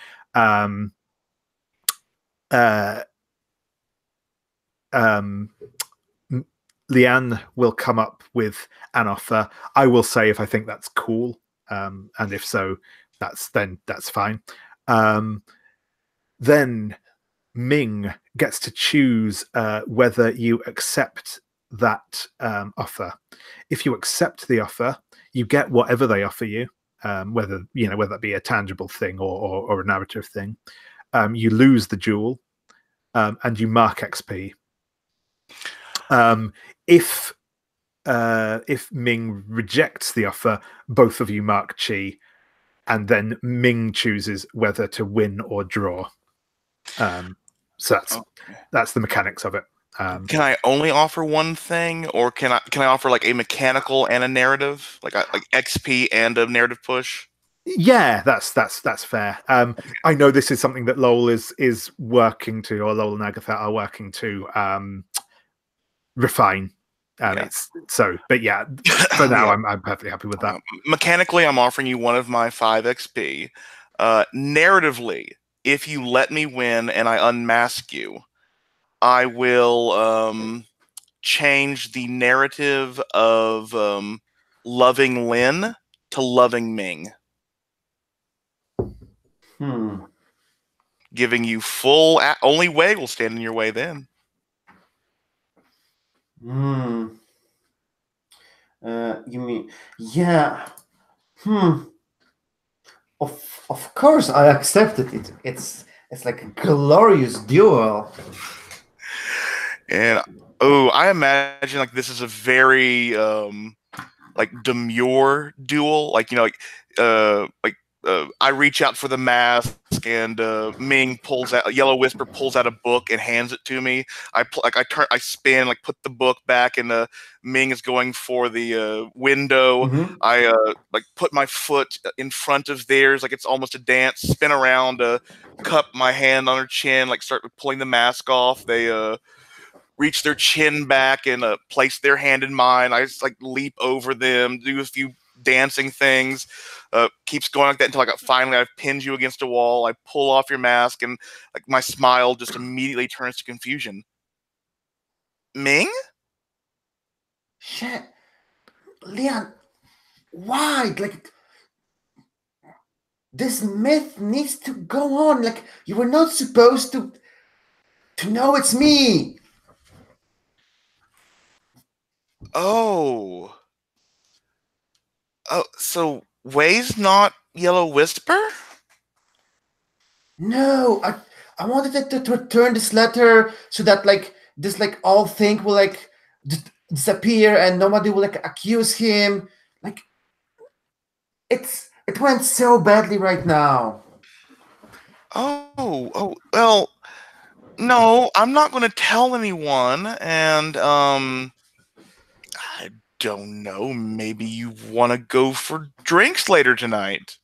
Lian will come up with an offer. I will say if I think that's cool, and if so, that's fine. Then Ming gets to choose whether you accept that offer. If you accept the offer, you get whatever they offer you, whether that be a tangible thing or a narrative thing. You lose the duel, and you mark XP. If Ming rejects the offer, both of you mark chi, and then Ming chooses whether to win or draw. So that's the mechanics of it. Can I only offer one thing, or can I offer like a mechanical and a narrative, like XP and a narrative push? Yeah, that's fair. I know this is something that Lowell is working to, or Lowell and Agatha are working to refine. But yeah, for now I'm perfectly happy with that. Mechanically, I'm offering you one of my 5 XP. Narratively, if you let me win and I unmask you, I will change the narrative of loving Lin to loving Ming. Giving you full... only Wei will stand in your way then. You mean... Yeah. Of course, I accepted it. It's like a glorious duel. And I imagine like this is a very like demure duel. Like I reach out for the mask, and Ming pulls out... Yellow Whisper pulls out a book and hands it to me. I spin, like put the book back, and Ming is going for the window. I like put my foot in front of theirs, like it's almost a dance. Spin around, cup my hand on her chin, like start pulling the mask off. They reach their chin back and place their hand in mine. I just like leap over them, do a few dancing things. Keeps going like that until finally I've pinned you against a wall. I pull off your mask, and like my smile just immediately turns to confusion. Ming? Shit, Lian, why? Like, this myth needs to go on. Like, you were not supposed to know it's me. Oh, so Wei's not Yellow Whisper? No, I wanted it to return this letter so that like this like all thing will like disappear and nobody will like accuse him. Like, it went so badly right now. Oh, well, no, I'm not going to tell anyone, and I don't know, maybe you want to go for drinks later tonight.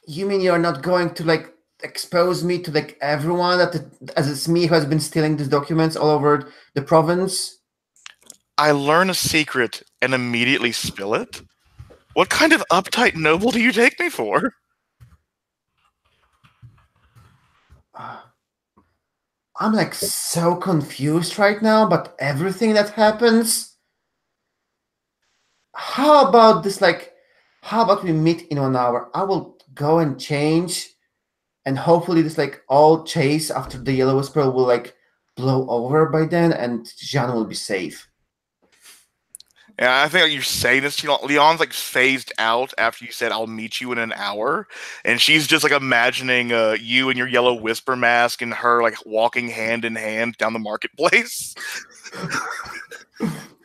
You mean you're not going to like expose me to like everyone as it's me who has been stealing these documents all over the province? I learn a secret and immediately spill it? What kind of uptight noble do you take me for? I'm like so confused right now about everything that happens. How about this? Like, how about we meet in 1 hour? I will go and change, and hopefully this like all chase after the Yellow Whisper will like blow over by then, and Jean will be safe. Yeah, I think you're saying this to Leon's like phased out after you said I'll meet you in an hour, and she's just like imagining you and your Yellow Whisper mask and her like walking hand in hand down the marketplace.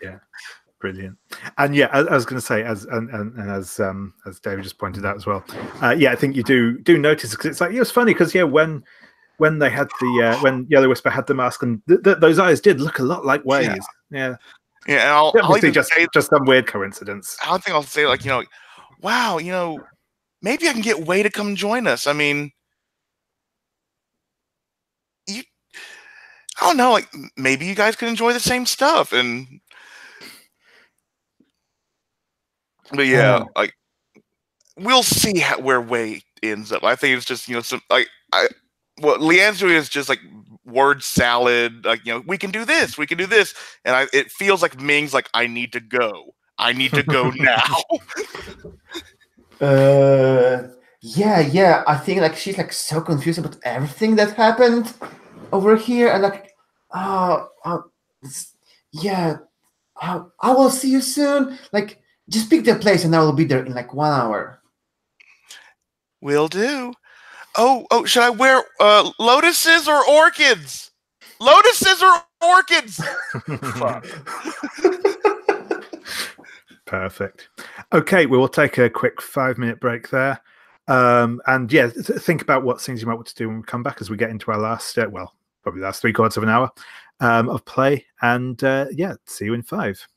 Yeah, brilliant. And yeah, I was going to say, as David just pointed out as well. Yeah, I think you do notice, because it's like, it was funny because when they had the when Yellow Whisper had the mask, and those eyes did look a lot like Wei's. Yeah. Yeah, and I'll even just some weird coincidence. I think I'll say like, wow, maybe I can get Wei to come join us. I mean, I don't know, like maybe you guys can enjoy the same stuff, but yeah, like we'll see where Wei ends up. I think it's just some what Lian's doing is just like word salad. Like we can do this, and it feels like Ming's like I need to go now. Yeah. I think like she's like so confused about everything that happened over here, and like, yeah, I will see you soon. Like, just pick the place, and I will be there in like 1 hour. Will do. Oh, should I wear lotuses or orchids? Lotuses or orchids? Fuck. Perfect. Okay, we will take a quick 5-minute break there. And yeah, think about what things you might want to do when we come back as we get into our last, probably last 3/4 of an hour of play. And yeah, see you in 5.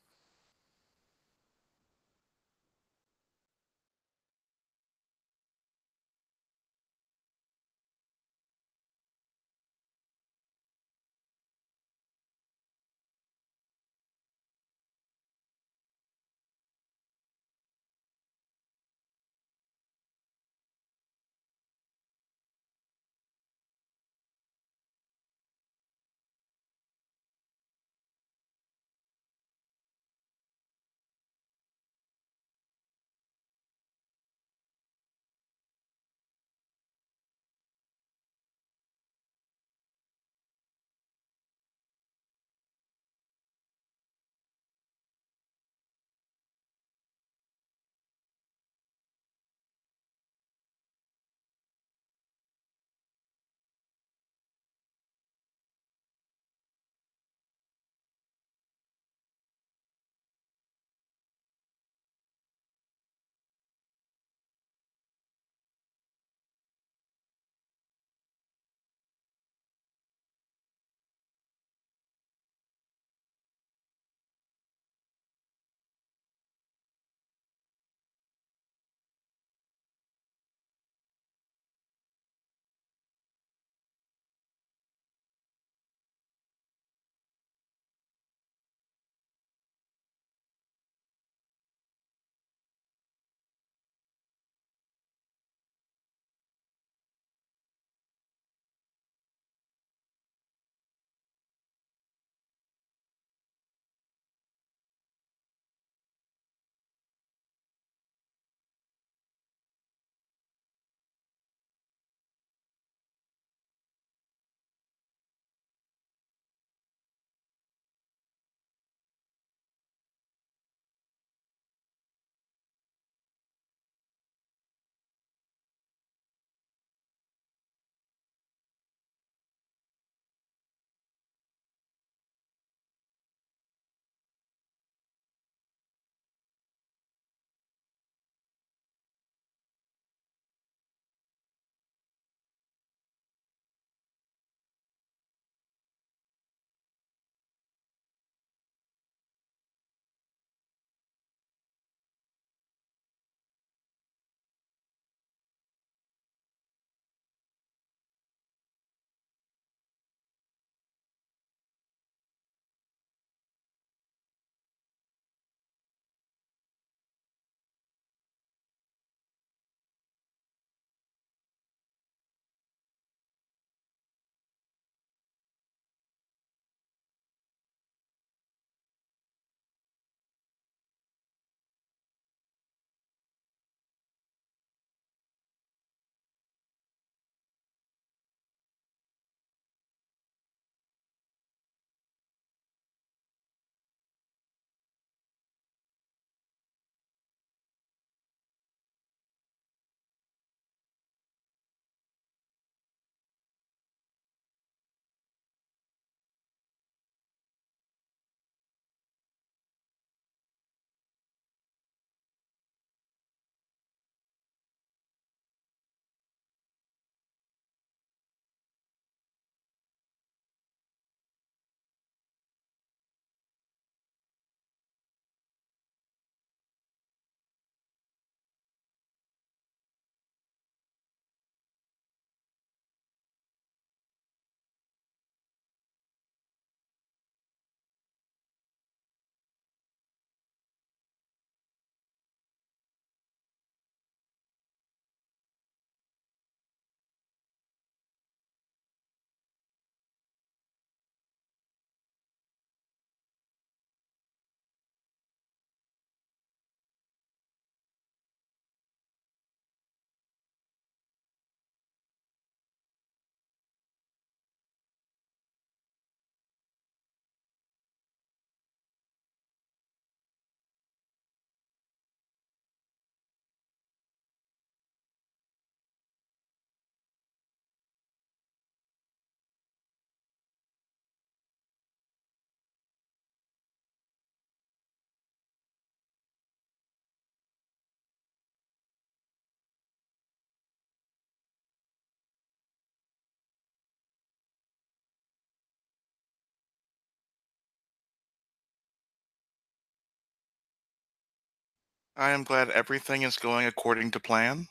I am glad everything is going according to plan.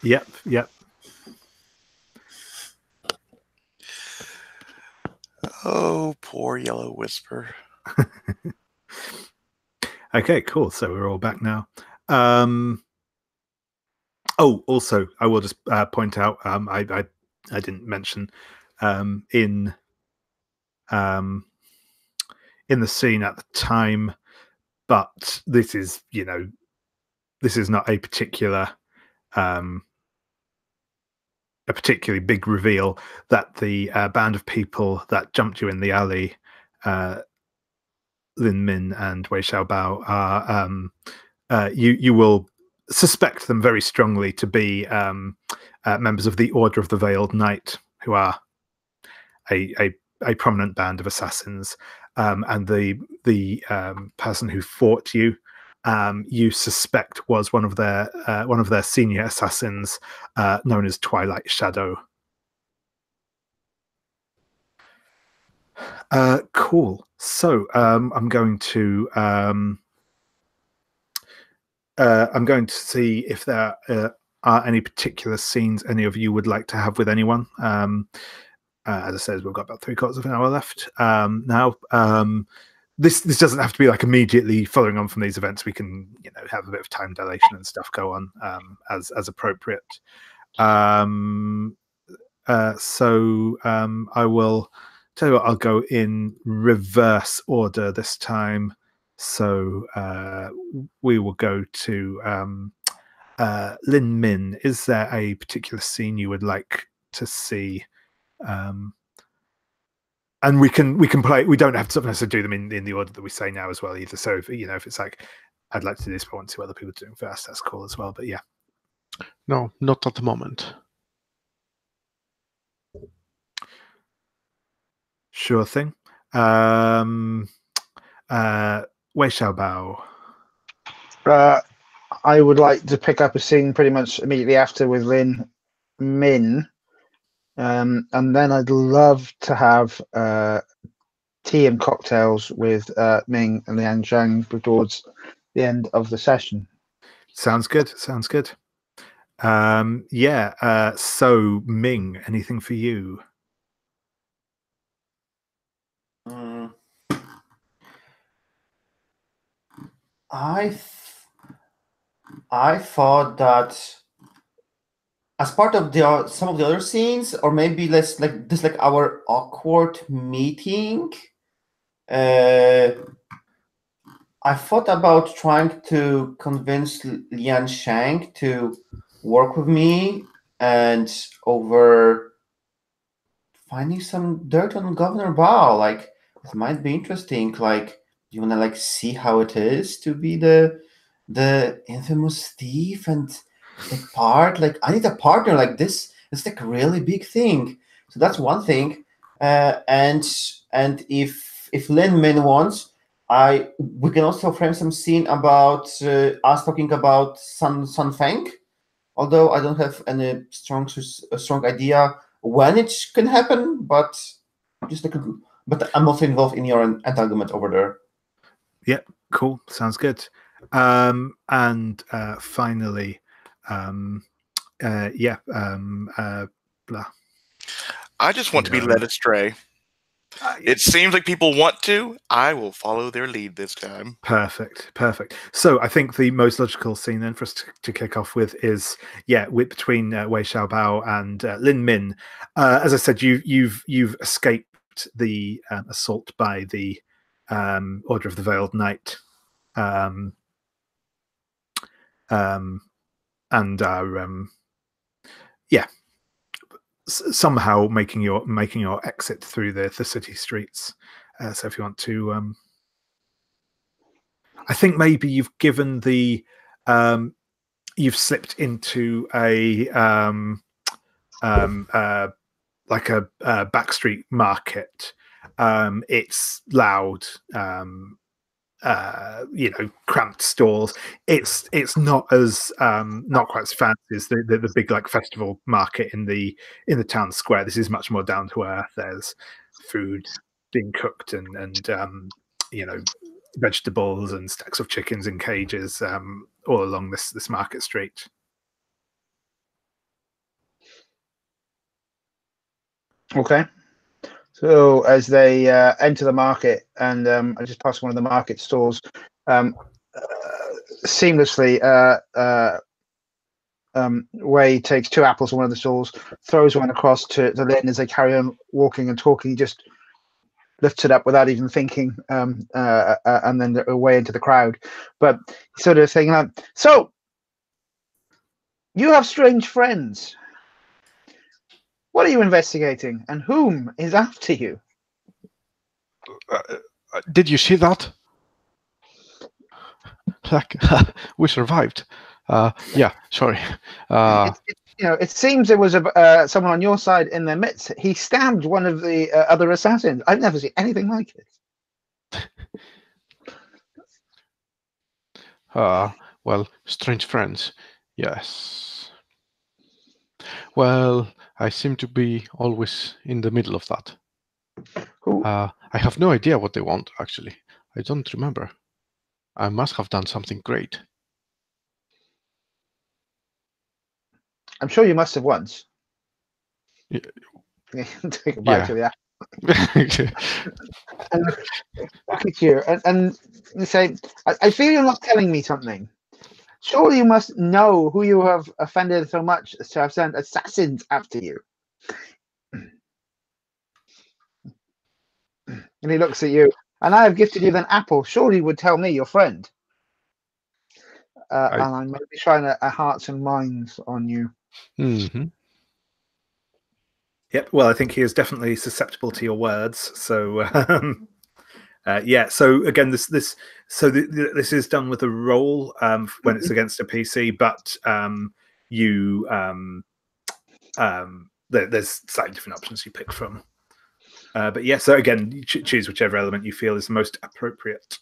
Yep. Oh, poor Yellow Whisper. Okay, cool. So we're all back now. Also, I will just point out, I didn't mention in the scene at the time, but this is not a particular a particularly big reveal that the band of people that jumped you in the alley, Lin Min and Wei Xiaobao, are you will suspect them very strongly to be members of the Order of the Veiled Knight, who are a prominent band of assassins, and the person who fought you, you suspect was one of their senior assassins, known as Twilight Shadow. Cool. So I'm going to see if there are any particular scenes any of you would like to have with anyone. As I said, we've got about 3/4 of an hour left now. This doesn't have to be like immediately following on from these events. We can have a bit of time dilation and stuff go on as appropriate. So I will tell you what, I'll go in reverse order this time. So we will go to Lin Min. Is there a particular scene you would like to see? And we can play. We don't have to necessarily do them in the order that we say now as well either. So if it's like, I'd like to do this, but I want to see what other people are doing first, that's cool as well. But yeah, no, not at the moment. Sure thing. Wei Xiaobao. I would like to pick up a scene pretty much immediately after with Lin Min. And then I'd love to have tea and cocktails with Ming and Lian Shang towards the end of the session. Sounds good. Yeah. So Ming, anything for you? I thought that as part of some of the other scenes, or maybe let's like our awkward meeting. I thought about trying to convince Lian Shang to work with me and over finding some dirt on Governor Bao. Like, it might be interesting. Like, you wanna see how it is to be the infamous thief and take part. Like, I need a partner like this. It's like a really big thing. So that's one thing. And if Lin Min wants, we can also frame some scene about us talking about Sun Feng. Although I don't have any strong idea when it can happen, but I'm also involved in your entanglement over there. Yep, cool. Sounds good. And finally, blah. I just want to be led astray. It seems like people want to. I will follow their lead this time. Perfect. So I think the most logical scene then for us to kick off with is between Wei Xiaobao and Lin Min. As I said, you've escaped the assault by the Order of the Veiled Knight, and are somehow making your exit through the city streets. So if you want to, I think maybe you've given you've slipped into a like a backstreet market. It's loud, cramped stalls. It's not as not quite as fancy as the big like festival market in the town square. This is much more down to earth. There's food being cooked and vegetables and stacks of chickens in cages all along this market street. Okay. So as they enter the market, and I just passed one of the market stalls, seamlessly, Wei takes 2 apples from one of the stalls, throws one across to Lin as they carry on walking and talking. He just lifts it up without even thinking, and then away into the crowd. But sort of saying, so you have strange friends. What are you investigating, and whom is after you? Did you see that? Like, we survived. Yeah, sorry. It seems there was someone on your side in their midst. He stabbed one of the other assassins. I've never seen anything like it. Well, strange friends. Yes. Well, I seem to be always in the middle of that. I have no idea what they want, actually. I don't remember. I must have done something great. I'm sure you must have once. Yeah. Take a bite to the apple. And look at you and you say, I feel you're not telling me something. Surely you must know who you have offended so much as to have sent assassins after you. And he looks at you, and I have gifted you an apple. Surely you would tell me, your friend. And I'm maybe trying a hearts and minds on you. Mm-hmm. Yep. Well, I think he is definitely susceptible to your words. So, yeah. So again, this is done with a roll when it's against a PC, but there's slightly different options you pick from. But yeah. So again, you choose whichever element you feel is the most appropriate.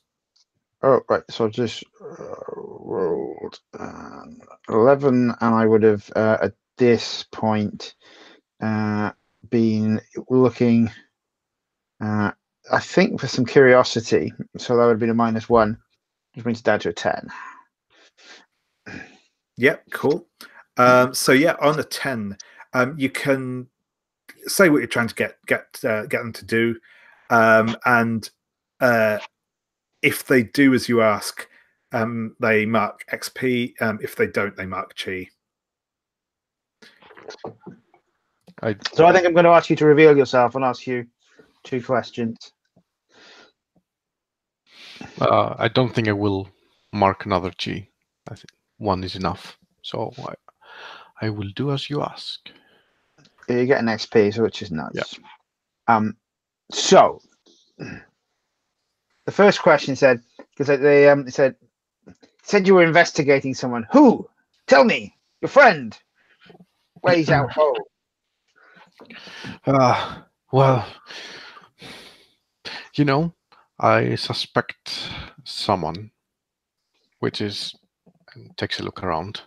Oh, right. So I just rolled 11, and I would have at this point been looking, I think, for some curiosity. So that would have been a -1, which brings it down to a 10. Yep, cool. So yeah, on a 10, you can say what you're trying to get them to do, and if they do as you ask, they mark XP. If they don't, they mark Chi. So I think I'm going to ask you to reveal yourself and ask you 2 questions. I don't think I will mark another G. I think 1 is enough. So I will do as you ask. You get an XP, so which is nice. Yeah. So the first question said, because they said you were investigating someone. Who? Tell me, your friend. Wei Xiaobao. Well, I suspect someone, which is, and takes a look around,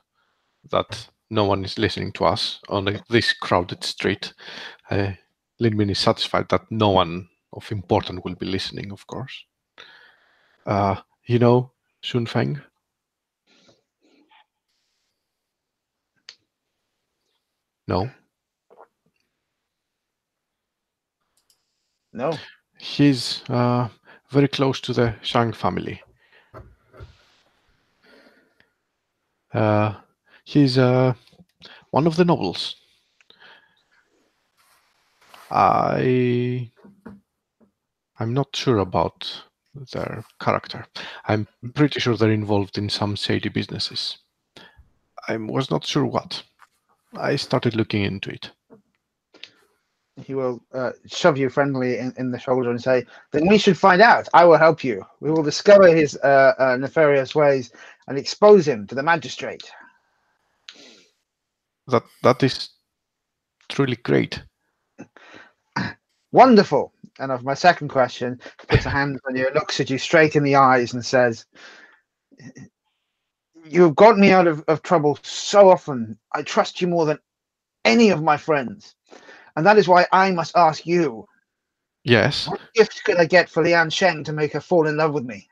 that no one is listening to us on this crowded street. Lin Min is satisfied that no one of importance will be listening, of course. Sun Feng? No. No. He's very close to the Shang family. He's one of the nobles. I'm not sure about their character. I'm pretty sure they're involved in some shady businesses. I was not sure what. I started looking into it. He will shove you friendly in the shoulder and say, then we should find out. I will help you. We will discover his nefarious ways and expose him to the magistrate. That is truly great. Wonderful. And of my second question, puts a hand on you, looks at you straight in the eyes and says, you've got me out of trouble so often. I trust you more than any of my friends. And that is why I must ask you. Yes. What gift could I get for Lian Shang to make her fall in love with me?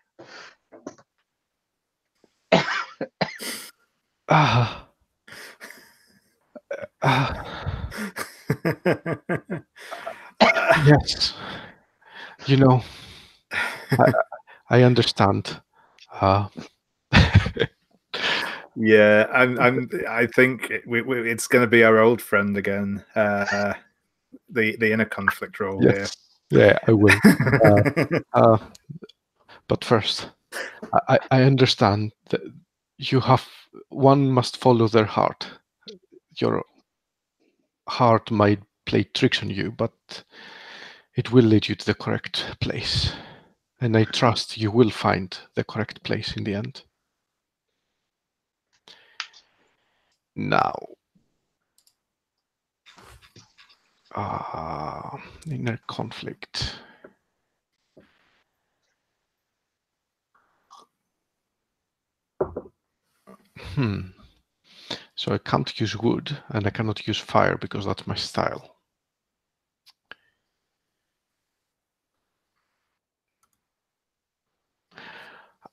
Yes, you know, I understand. Yeah, I think it's going to be our old friend again. The inner conflict role here. Yeah, I will. But first, I understand that one must follow their heart. Your heart might play tricks on you, but it will lead you to the correct place. And I trust you will find the correct place in the end. Now, inner conflict. So I can't use wood and I cannot use fire because that's my style.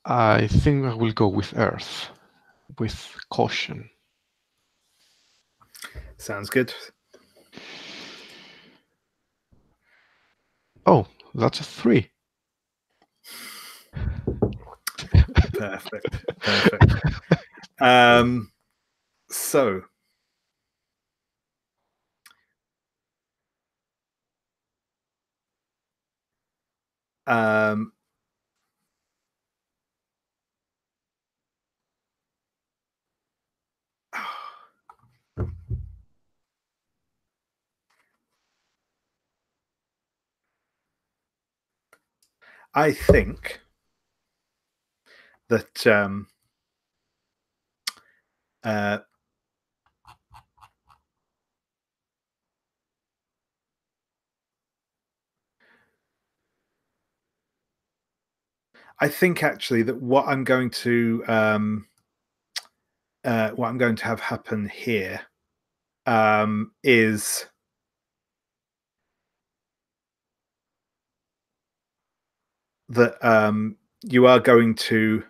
I think I will go with earth, with caution. Sounds good. Oh, that's a 3. Perfect. So I think that I think actually that what I'm going to have happen here is that you are going to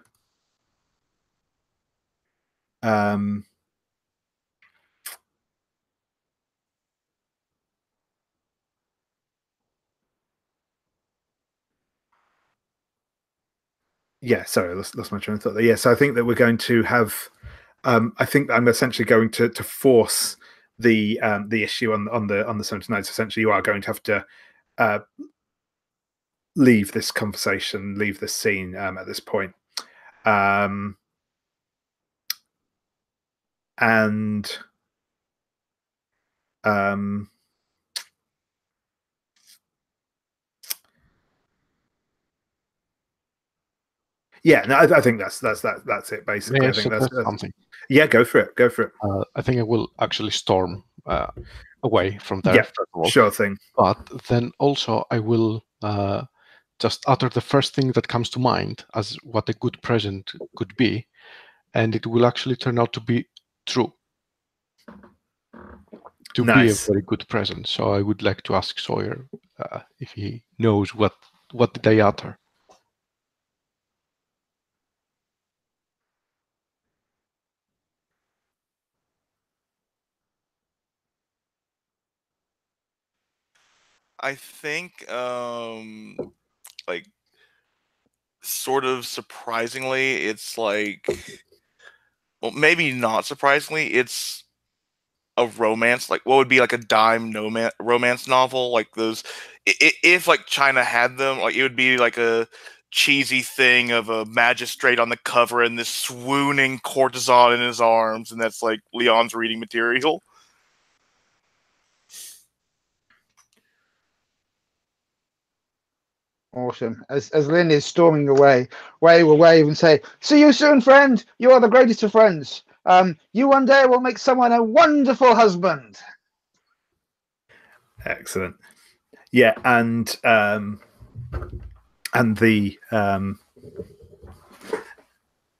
yeah, sorry, lost my train of thought there. Yeah, so I think that we're going to have I think I'm essentially going to force the issue on the 79. So essentially you are going to have to leave this conversation, leave this scene at this point. And yeah, no, I think that's it basically. I think that's something. Yeah, go for it. I think I will actually storm away from there. Yeah, first of all. Sure thing. But then also I will just utter the first thing that comes to mind as what a good present could be, and it will actually turn out to be true. To be a very good present. So I would like to ask Sawyer if he knows what did I utter. I think, like, sort of surprisingly, it's like, well, maybe not surprisingly, it's a romance, like what would be like a dime romance novel, like those. If like China had them, like it would be like a cheesy thing of a magistrate on the cover and this swooning courtesan in his arms, and that's like Leon's reading material. Awesome. As Lin is storming away, Wei will wave and say, "See you soon, friend. You are the greatest of friends. You one day will make someone a wonderful husband." Excellent. Yeah, and the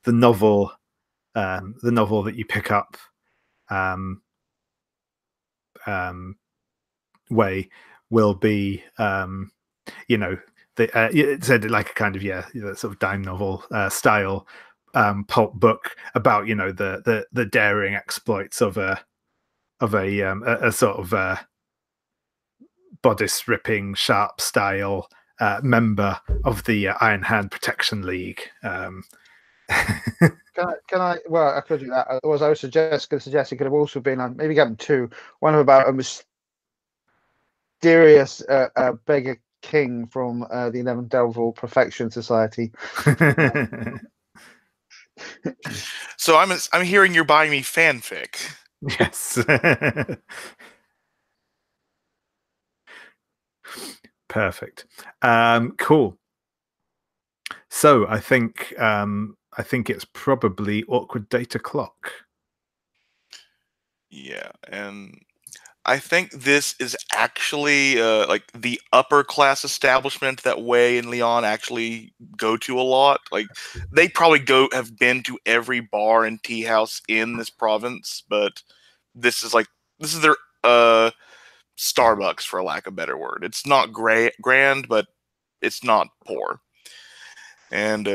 novel that you pick up Wei will be it said like a kind of that sort of dime novel style, pulp book about the daring exploits of a sort of bodice ripping sharp style member of the Iron Hand Protection League. Can I? Well, I could do that. Otherwise, I was going to suggest it could have also been on. Maybe get them two. One about a mysterious beggar king from the 11th Devil Perfection Society. So I'm hearing you're buying me fanfic. Yes. Perfect. Cool. So I think it's probably awkward data clock. Yeah, and I think this is actually like the upper class establishment that Wei and Lian actually go to a lot. Like they probably have been to every bar and tea house in this province, but this is their Starbucks, for lack of a better word. It's not grand, but it's not poor. And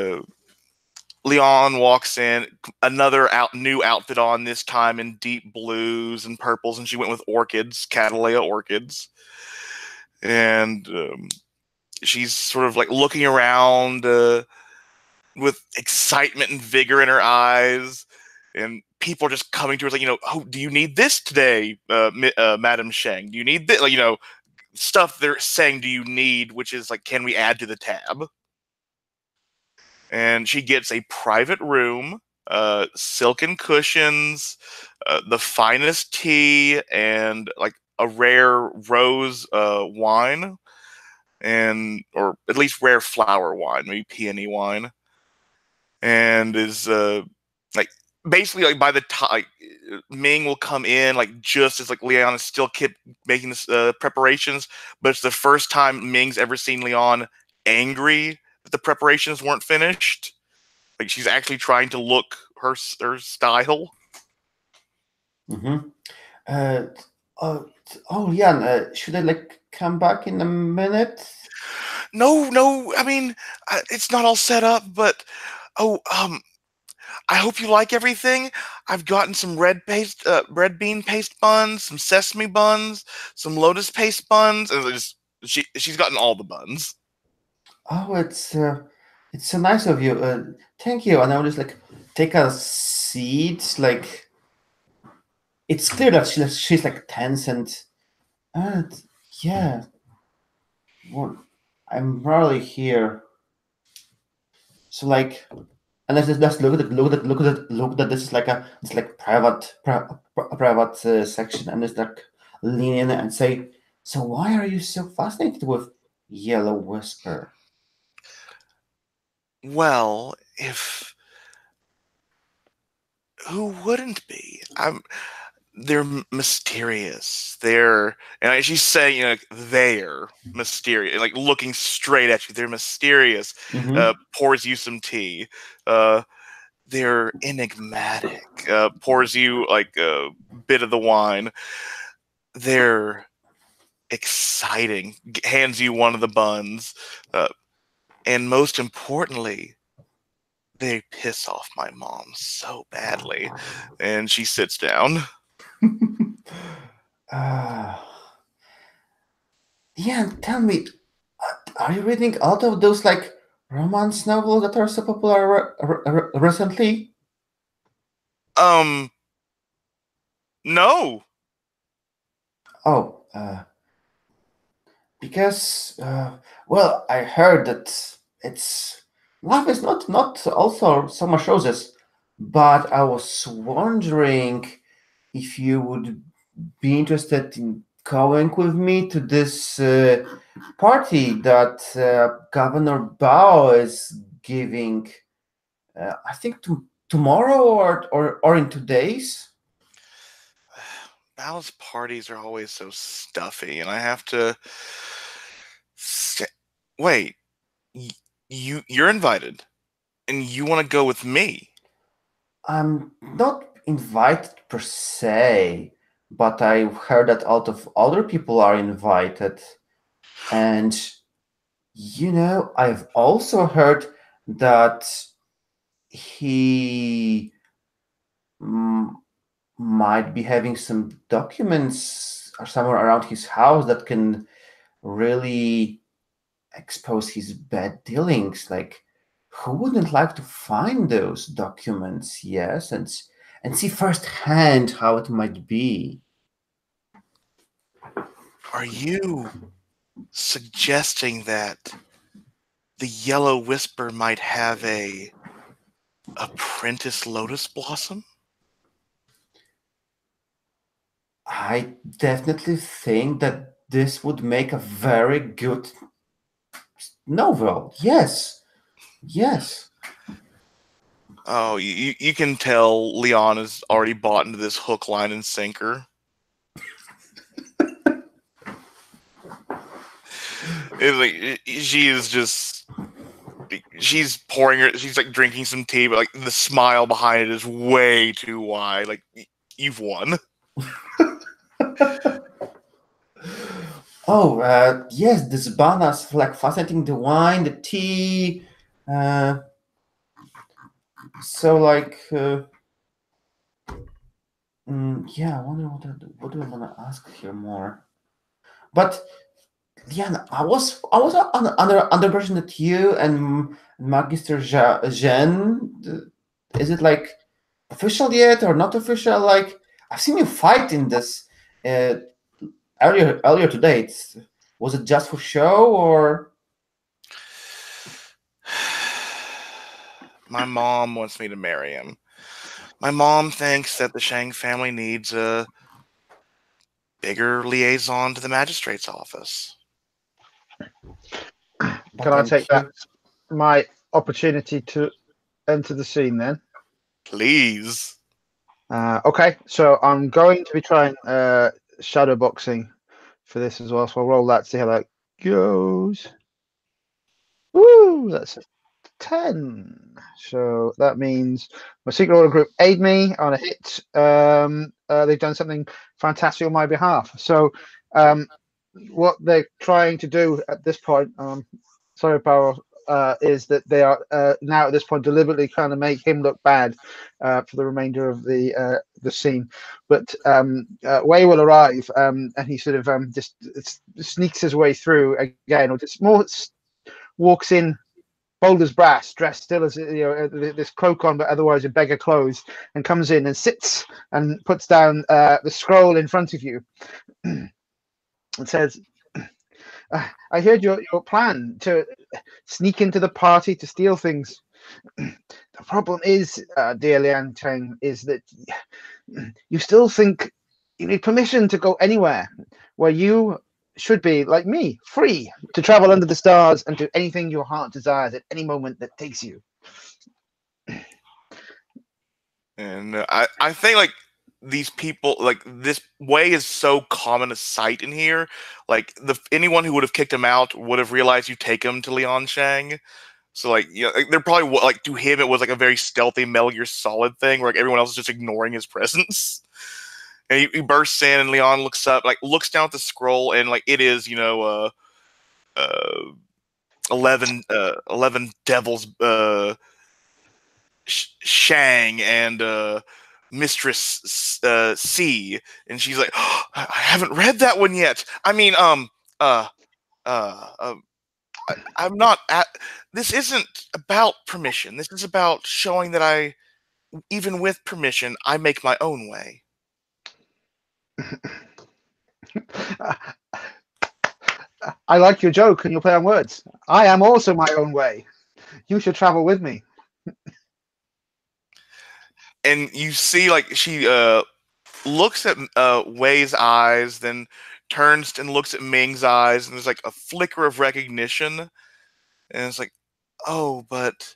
Lian walks in, another new outfit on, this time in deep blues and purples, and she went with orchids, Catalea orchids. And she's sort of like looking around with excitement and vigor in her eyes. And people are just coming to her like, oh, do you need this today, Madam Shang? Do you need this? Like, stuff they're saying, do you need, which is like, can we add to the tab? And she gets a private room, silken cushions, the finest tea, and like a rare rose wine, or at least rare flower wine, maybe peony wine, and is like basically like by the time Ming will come in, like just as like Lian is still making this preparations, but it's the first time Ming's ever seen Lian angry that the preparations weren't finished. Like she's actually trying to look her style. Mm-hmm. Lian, should I like come back in a minute? No. I mean, it's not all set up, but I hope you like everything. I've gotten some red bean paste buns, some sesame buns, some lotus paste buns, and she's gotten all the buns. Oh, it's so nice of you. Thank you. And I will just like take a seat. Like it's clear that she's like tense and yeah. Well, I'm rarely here. So like, and let's look at this is like it's like private section, and it's like lean in and say, so why are you so fascinated with Yellow Whisper? Well, who wouldn't be? They're mysterious. And she's saying, they're mysterious, like looking straight at you. They're mysterious. Mm-hmm. Pours you some tea. They're enigmatic. Pours you like a bit of the wine. They're exciting. Hands you one of the buns. And most importantly, they piss off my mom so badly. And she sits down. Yeah, tell me, are you reading out of those like romance novels that are so popular recently? No. Oh, because well, I heard that life is not also so much roses, but I was wondering if you would be interested in going with me to this party that Governor Bao is giving. I think tomorrow or in 2 days. Bao's parties are always so stuffy, and I have to. Wait, you're invited, and you want to go with me? I'm not invited per se, but I've heard that a lot of other people are invited. And, I've also heard that he might be having some documents somewhere around his house that can really expose his bad dealings. Like, who wouldn't like to find those documents? Yes, and see firsthand how it might be. Are you suggesting that the Yellow Whisper might have a apprentice Lotus Blossom? I definitely think that this would make a very good novel. Yes. Yes. Oh, you can tell Lian has already bought into this hook, line, and sinker. It's like she is just, she's pouring her, she's like drinking some tea, but like the smile behind it is way too wide. Like, you've won. Oh, yes, this bananas, like fascinating, the wine, the tea. So like, yeah, I wonder what do I want to ask here more. But Lian, I was under impression that you and Magister Zheng, is it like official yet or not official? Like, I've seen you fight in this earlier today. Was it just for show or? My mom wants me to marry him. My mom thinks that the Shang family needs a bigger liaison to the magistrate's office. Can I take that my opportunity to enter the scene then? Please. Okay, so I'm going to be trying shadow boxing for this as well. So I'll roll that to see how that goes. Woo! That's a 10. So that means my secret order group aid me on a hit. They've done something fantastic on my behalf. So what they're trying to do at this point, sorry, Power, is that they are now at this point deliberately trying to make him look bad for the remainder of the scene. But Wei will arrive, and he sort of just sneaks his way through again, or just more walks in bold as brass, dressed still as this cloak on, but otherwise in beggar clothes, and comes in and sits and puts down the scroll in front of you. And says, I heard your plan to sneak into the party to steal things. The problem is, dear Lian Shang, is that you still think you need permission to go anywhere, where you should be, like me, free to travel under the stars and do anything your heart desires at any moment that takes you. And I think like these people, like this Wei is so common a sight in here. Like anyone who would have kicked him out would have realized you take him to Lian Shang. So like, you know, like, they're probably like, to him it was like a very stealthy Metal Gear Solid thing, where like everyone else is just ignoring his presence. And he bursts in, and Lian looks up, like looks down at the scroll, and like it is, 11 devils, Shang and Mistress C, and she's like, oh, I haven't read that one yet. I mean, I'm not at. This isn't about permission. This is about showing that even with permission, I make my own way. I like your joke and your play on words. I am also my own way. You should travel with me. And you see, like, she looks at Wei's eyes, then turns and looks at Ming's eyes, and there's like a flicker of recognition, and it's like, oh, but.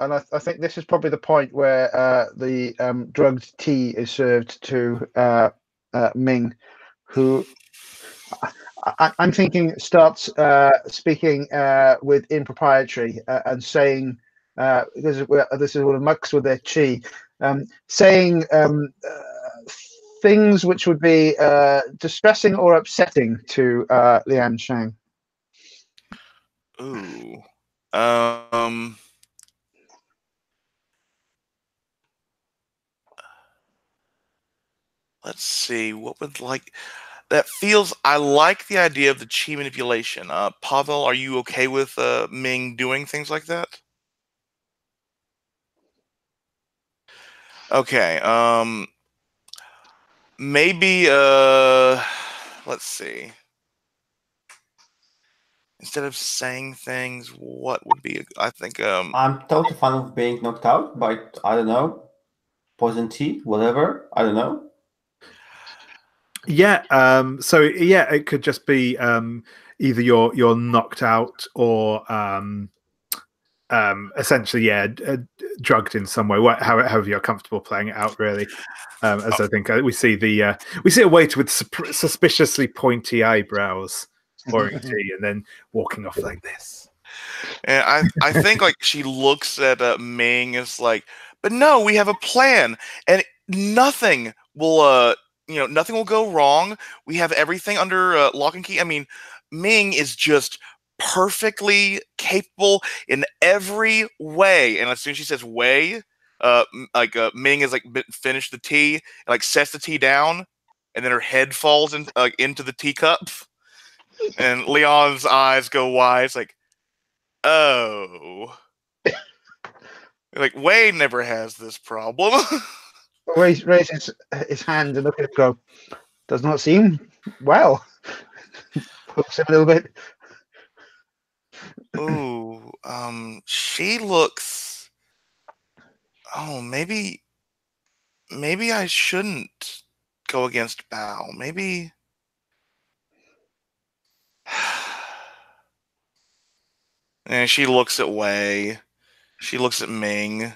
And I think this is probably the point where the drugged tea is served to Ming, who I'm thinking starts speaking with impropriety and saying, this is what mucks with their chi, saying things which would be distressing or upsetting to Lian Shang. Ooh. let's see. What would that feels? I like the idea of the chi manipulation. Pavel, are you okay with Ming doing things like that? Okay. Maybe. Let's see. Instead of saying things, what would be? I think. I'm totally fine of being knocked out by, I don't know, poison tea, whatever. I don't know. Yeah. So yeah, it could just be either you're knocked out or essentially, yeah, drugged in some way. However you're comfortable playing it out, really. As I think we see a waiter with suspiciously pointy eyebrows pouring tea and then walking off like this. And I think like she looks at Ming as like, but no, we have a plan, and nothing will nothing will go wrong. We have everything under lock and key. I mean, Ming is just perfectly capable in every way. And as soon as she says "way," Ming is like finished the tea, and, like sets the tea down, and then her head falls into the teacup, and Leon's eyes go wide. It's like, oh, like Wei never has this problem. Raises his hand and look at it. Go. Does not seem well. Pokes him a little bit. Ooh, she looks. Oh, maybe I shouldn't go against Bao. Maybe. And she looks at Wei. She looks at Ming.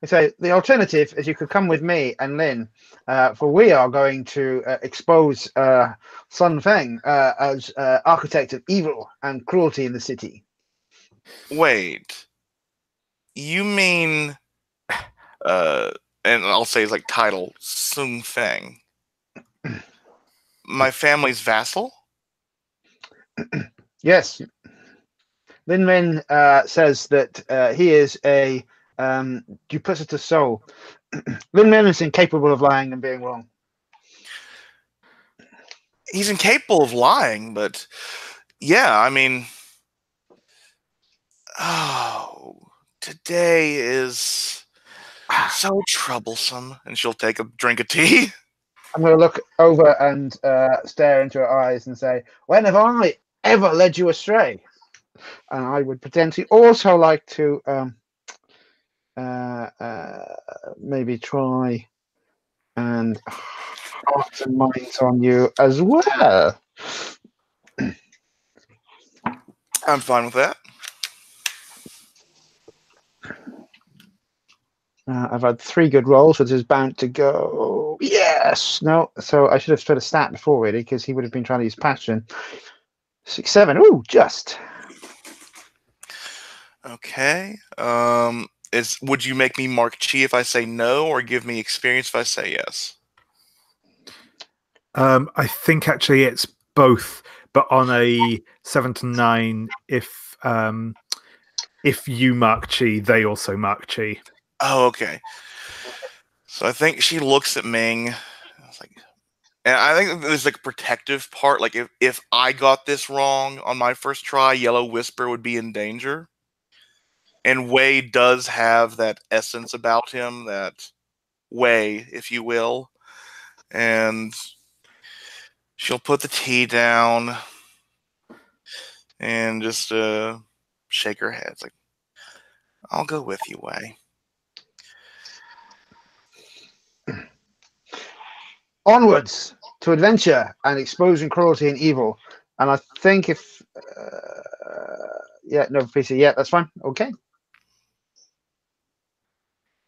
So the alternative is you could come with me and Lin, for we are going to expose Sun Feng as architect of evil and cruelty in the city. Wait, you mean, and I'll say his like title, Sun Feng, my family's vassal? Yes. Lin Min says that he is a duplicitous soul. Lin Min is incapable of lying and being wrong. He's incapable of lying, but yeah, I mean, oh, today is so troublesome. And she'll take a drink of tea. I'm going to look over and stare into her eyes and say, when have I ever led you astray? And I would potentially also like to maybe try and hearts and minds on you as well. I'm fine with that. I've had 3 good rolls, which is bound to go. Yes. No. So I should have tried a stat before, really, because he would have been trying to use passion. 6, 7. Ooh, just. Okay. Would you make me mark chi if I say no, or give me experience if I say yes? I think actually it's both, but on a 7 to 9, if you mark chi, they also mark chi. Oh, okay. So I think she looks at Ming. And I think there's like a protective part. Like if I got this wrong on my first try, Yellow Whisper would be in danger. And Wei does have that essence about him, that Wei, if you will. And she'll put the tea down and just shake her head. It's like, I'll go with you, Wei. Onwards to adventure and exposing cruelty and evil. And I think if yeah, no PC, yeah, that's fine. Okay.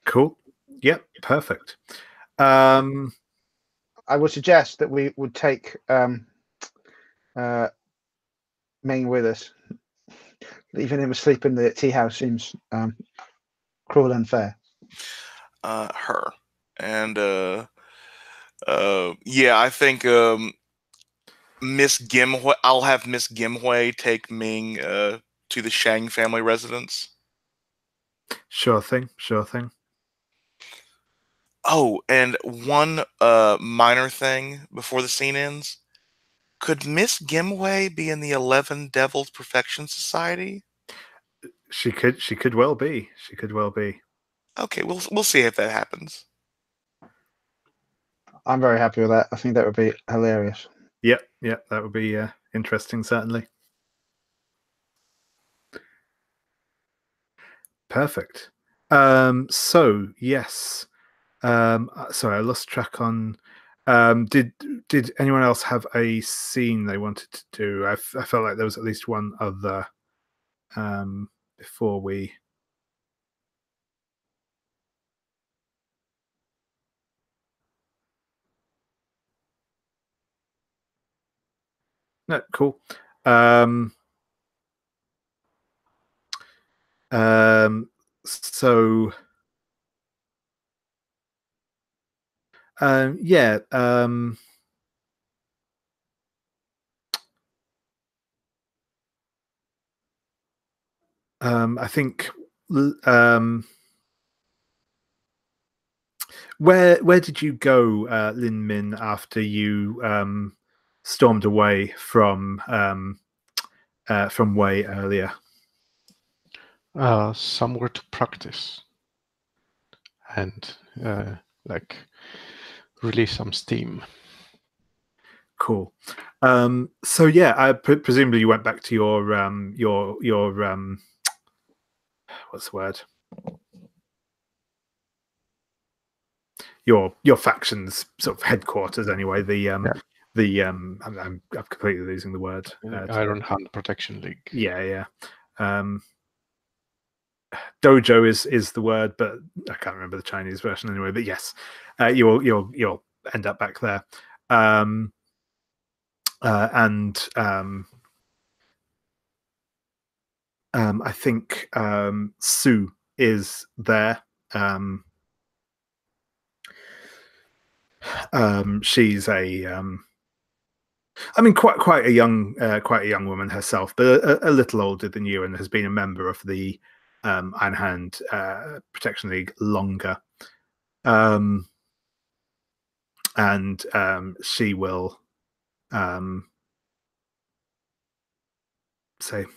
Cool. Yep, perfect. I would suggest that we would take Ming with us. Leaving him asleep in the tea house seems cruel and unfair. Her. And yeah, I think Miss Gimhui. I'll have Miss Gimhui take Ming to the Shang family residence. Sure thing. Sure thing. Oh, and one minor thing before the scene ends. Could Miss Gimway be in the 11 Devils Perfection Society? She could well be. She could well be. Okay, we'll see if that happens. I'm very happy with that. I think that would be hilarious. Yep, that would be interesting, certainly. Perfect. So yes. Sorry, I lost track on. Did anyone else have a scene they wanted to do? I felt like there was at least one other before we. No, cool. So yeah. I think where did you go, Lin Min, after you stormed away from Wei earlier? Somewhere to practice and like release some steam. Cool. So yeah, I presumably you went back to your what's the word? Your faction's sort of headquarters, anyway. I'm completely losing the word. Iron Hand Protection League. Yeah. Dojo is the word, but I can't remember the Chinese version anyway. But yes, you'll end up back there. I think Sue is there. She's quite a young woman herself, but a little older than you, and has been a member of the Iron Hand Protection League longer. And she will say,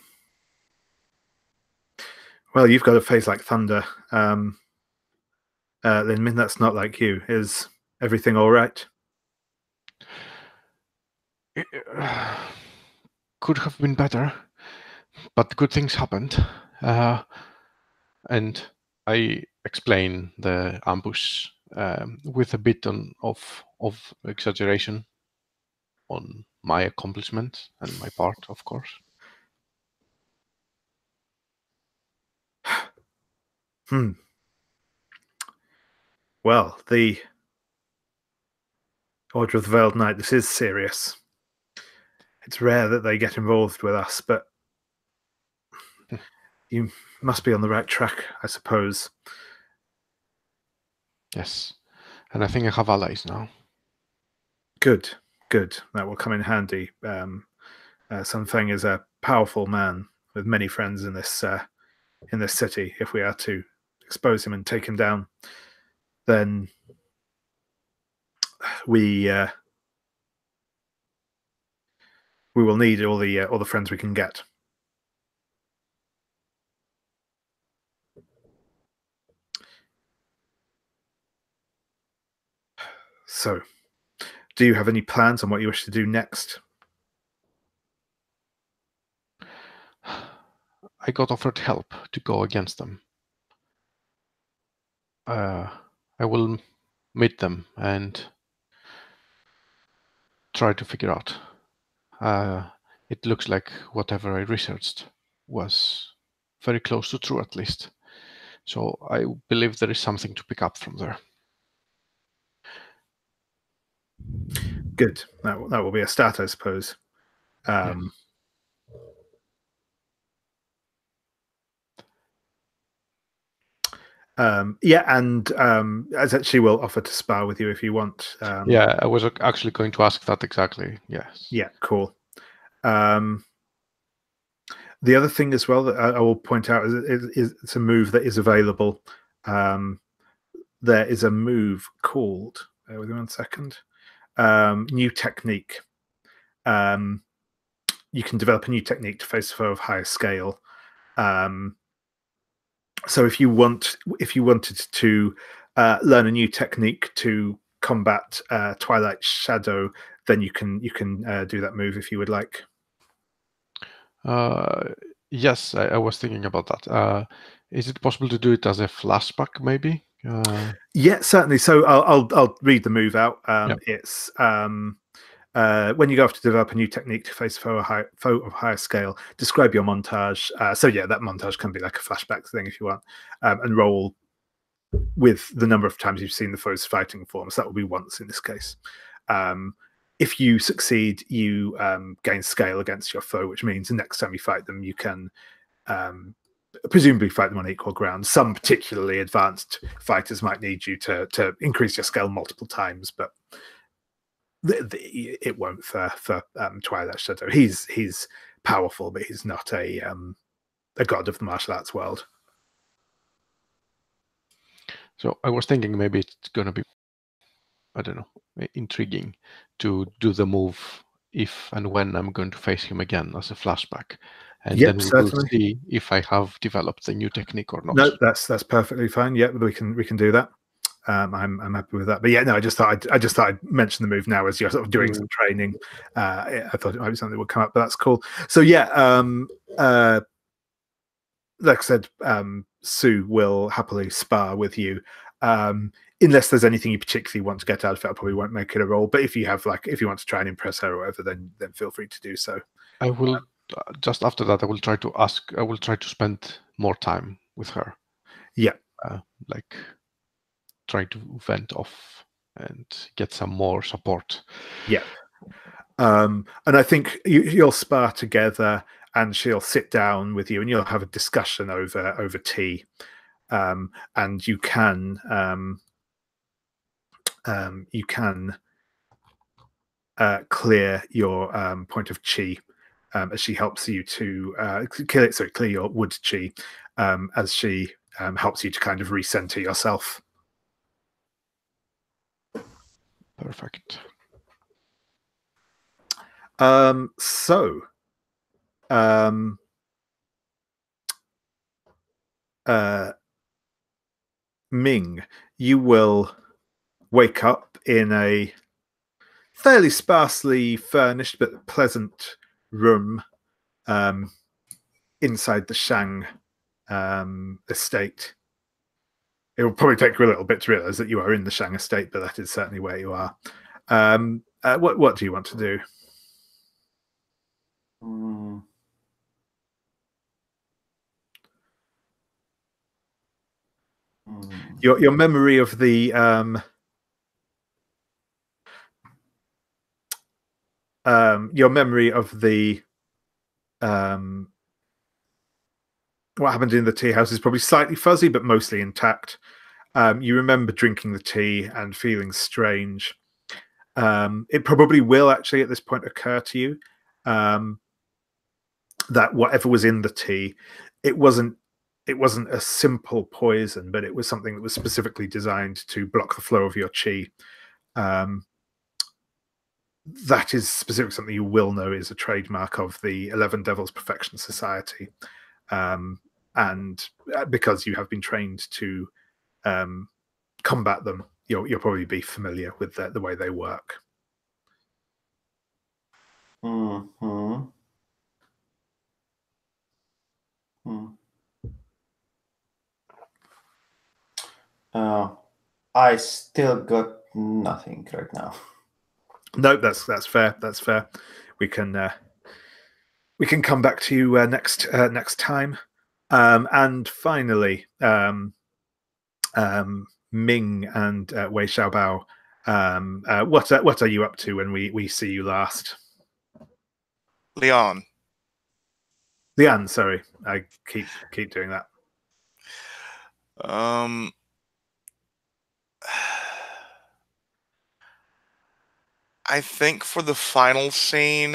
"Well, you've got a face like thunder, Lin Min. That's not like you. Is everything all right?" Could have been better, but good things happened. And I explain the ambush with a bit of exaggeration on my accomplishment and my part, of course. Well, the Order of the Veiled Knight, this is serious. It's rare that they get involved with us, but you must be on the right track, I suppose. Yes, and I think I have allies now. Good. That will come in handy. Sun Feng is a powerful man with many friends in this city. If we are to expose him and take him down, then we will need all the friends we can get. So, do you have any plans on what you wish to do next? I got offered help to go against them. I will meet them and try to figure out. It looks like whatever I researched was very close to true, at least. So I believe there is something to pick up from there. Good. That will be a start, I suppose. Yes. And she will offer to spar with you if you want. Yeah, I was actually going to ask that exactly. Yes. Yeah, cool. The other thing as well that I will point out is it's a move that is available. there is a move called, bear with me 1 second, new technique. You can develop a new technique to face a foe of higher scale. So if you wanted to learn a new technique to combat Twilight Shadow, then you can do that move if you would like. Yes, I was thinking about that. Is it possible to do it as a flashback, maybe? Yeah, certainly. So I'll read the move out. It's when you go off to develop a new technique to face a foe of higher scale, describe your montage. So yeah, that montage can be like a flashback thing if you want, and roll with the number of times you've seen the foe's fighting form. So that will be once in this case. If you succeed, you gain scale against your foe, which means the next time you fight them, you can presumably fight them on equal ground. Some particularly advanced fighters might need you to increase your scale multiple times, but it won't for Twilight Shadow. He's powerful, but he's not a god of the martial arts world. So I was thinking maybe it's going to be, I don't know, intriguing to do the move if and when I'm going to face him again as a flashback. And then we will see if I have developed a new technique or not. No, that's perfectly fine. Yeah, we can do that. I'm happy with that. But yeah, no, I just thought I'd mention the move now as you're sort of doing some training. I thought it might be something that would come up, but that's cool. So yeah, like I said, Sue will happily spar with you. Unless there's anything you particularly want to get out of it, I probably won't make it a roll. But if you want to try and impress her or whatever, then feel free to do so. I will just after that. I will try to spend more time with her. Yeah, like trying to vent off and get some more support. Yeah, and I think you'll spar together, and she'll sit down with you, and you'll have a discussion over tea, and you can clear your point of chi as she helps you to clear your wood chi as she helps you to kind of recenter yourself. Perfect. Ming, you will wake up in a fairly sparsely furnished but pleasant room inside the Shang estate. It will probably take you a little bit to realize that you are in the Shang estate, but that is certainly where you are. What do you want to do? Your memory of the what happened in the tea house is probably slightly fuzzy, but mostly intact. You remember drinking the tea and feeling strange. It probably will actually at this point occur to you that whatever was in the tea, it wasn't a simple poison, but it was something that was specifically designed to block the flow of your chi. That is specifically something you will know is a trademark of the 11 Devils Perfection Society. And because you have been trained to combat them, you'll probably be familiar with the way they work. I still got nothing right now. No, that's fair. That's fair. We can come back to you next time. And finally, Ming and Wei Xiaobao, what are you up to when we see you last? Lian, sorry, I keep doing that. I think for the final scene,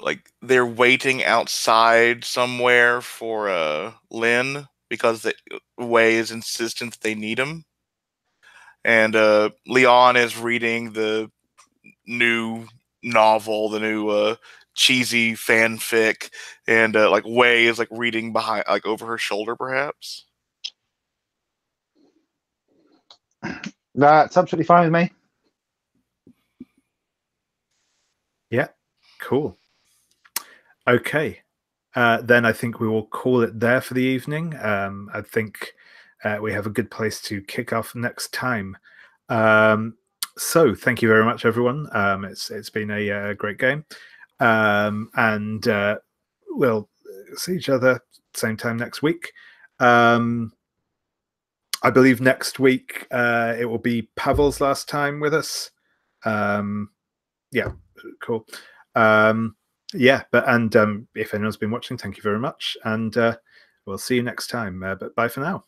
like they're waiting outside somewhere for Lin, because Wei is insistent that they need him. And Lian is reading the new novel, the new cheesy fanfic, and like Wei is like reading behind, like over her shoulder, perhaps. That's absolutely fine with me. Yeah, cool. Okay, then I think we will call it there for the evening. I think we have a good place to kick off next time. So thank you very much, everyone. It's been a great game, and we'll see each other same time next week. I believe next week it will be Pavel's last time with us. Yeah, cool. Yeah, but if anyone's been watching, thank you very much, and we'll see you next time. But bye for now.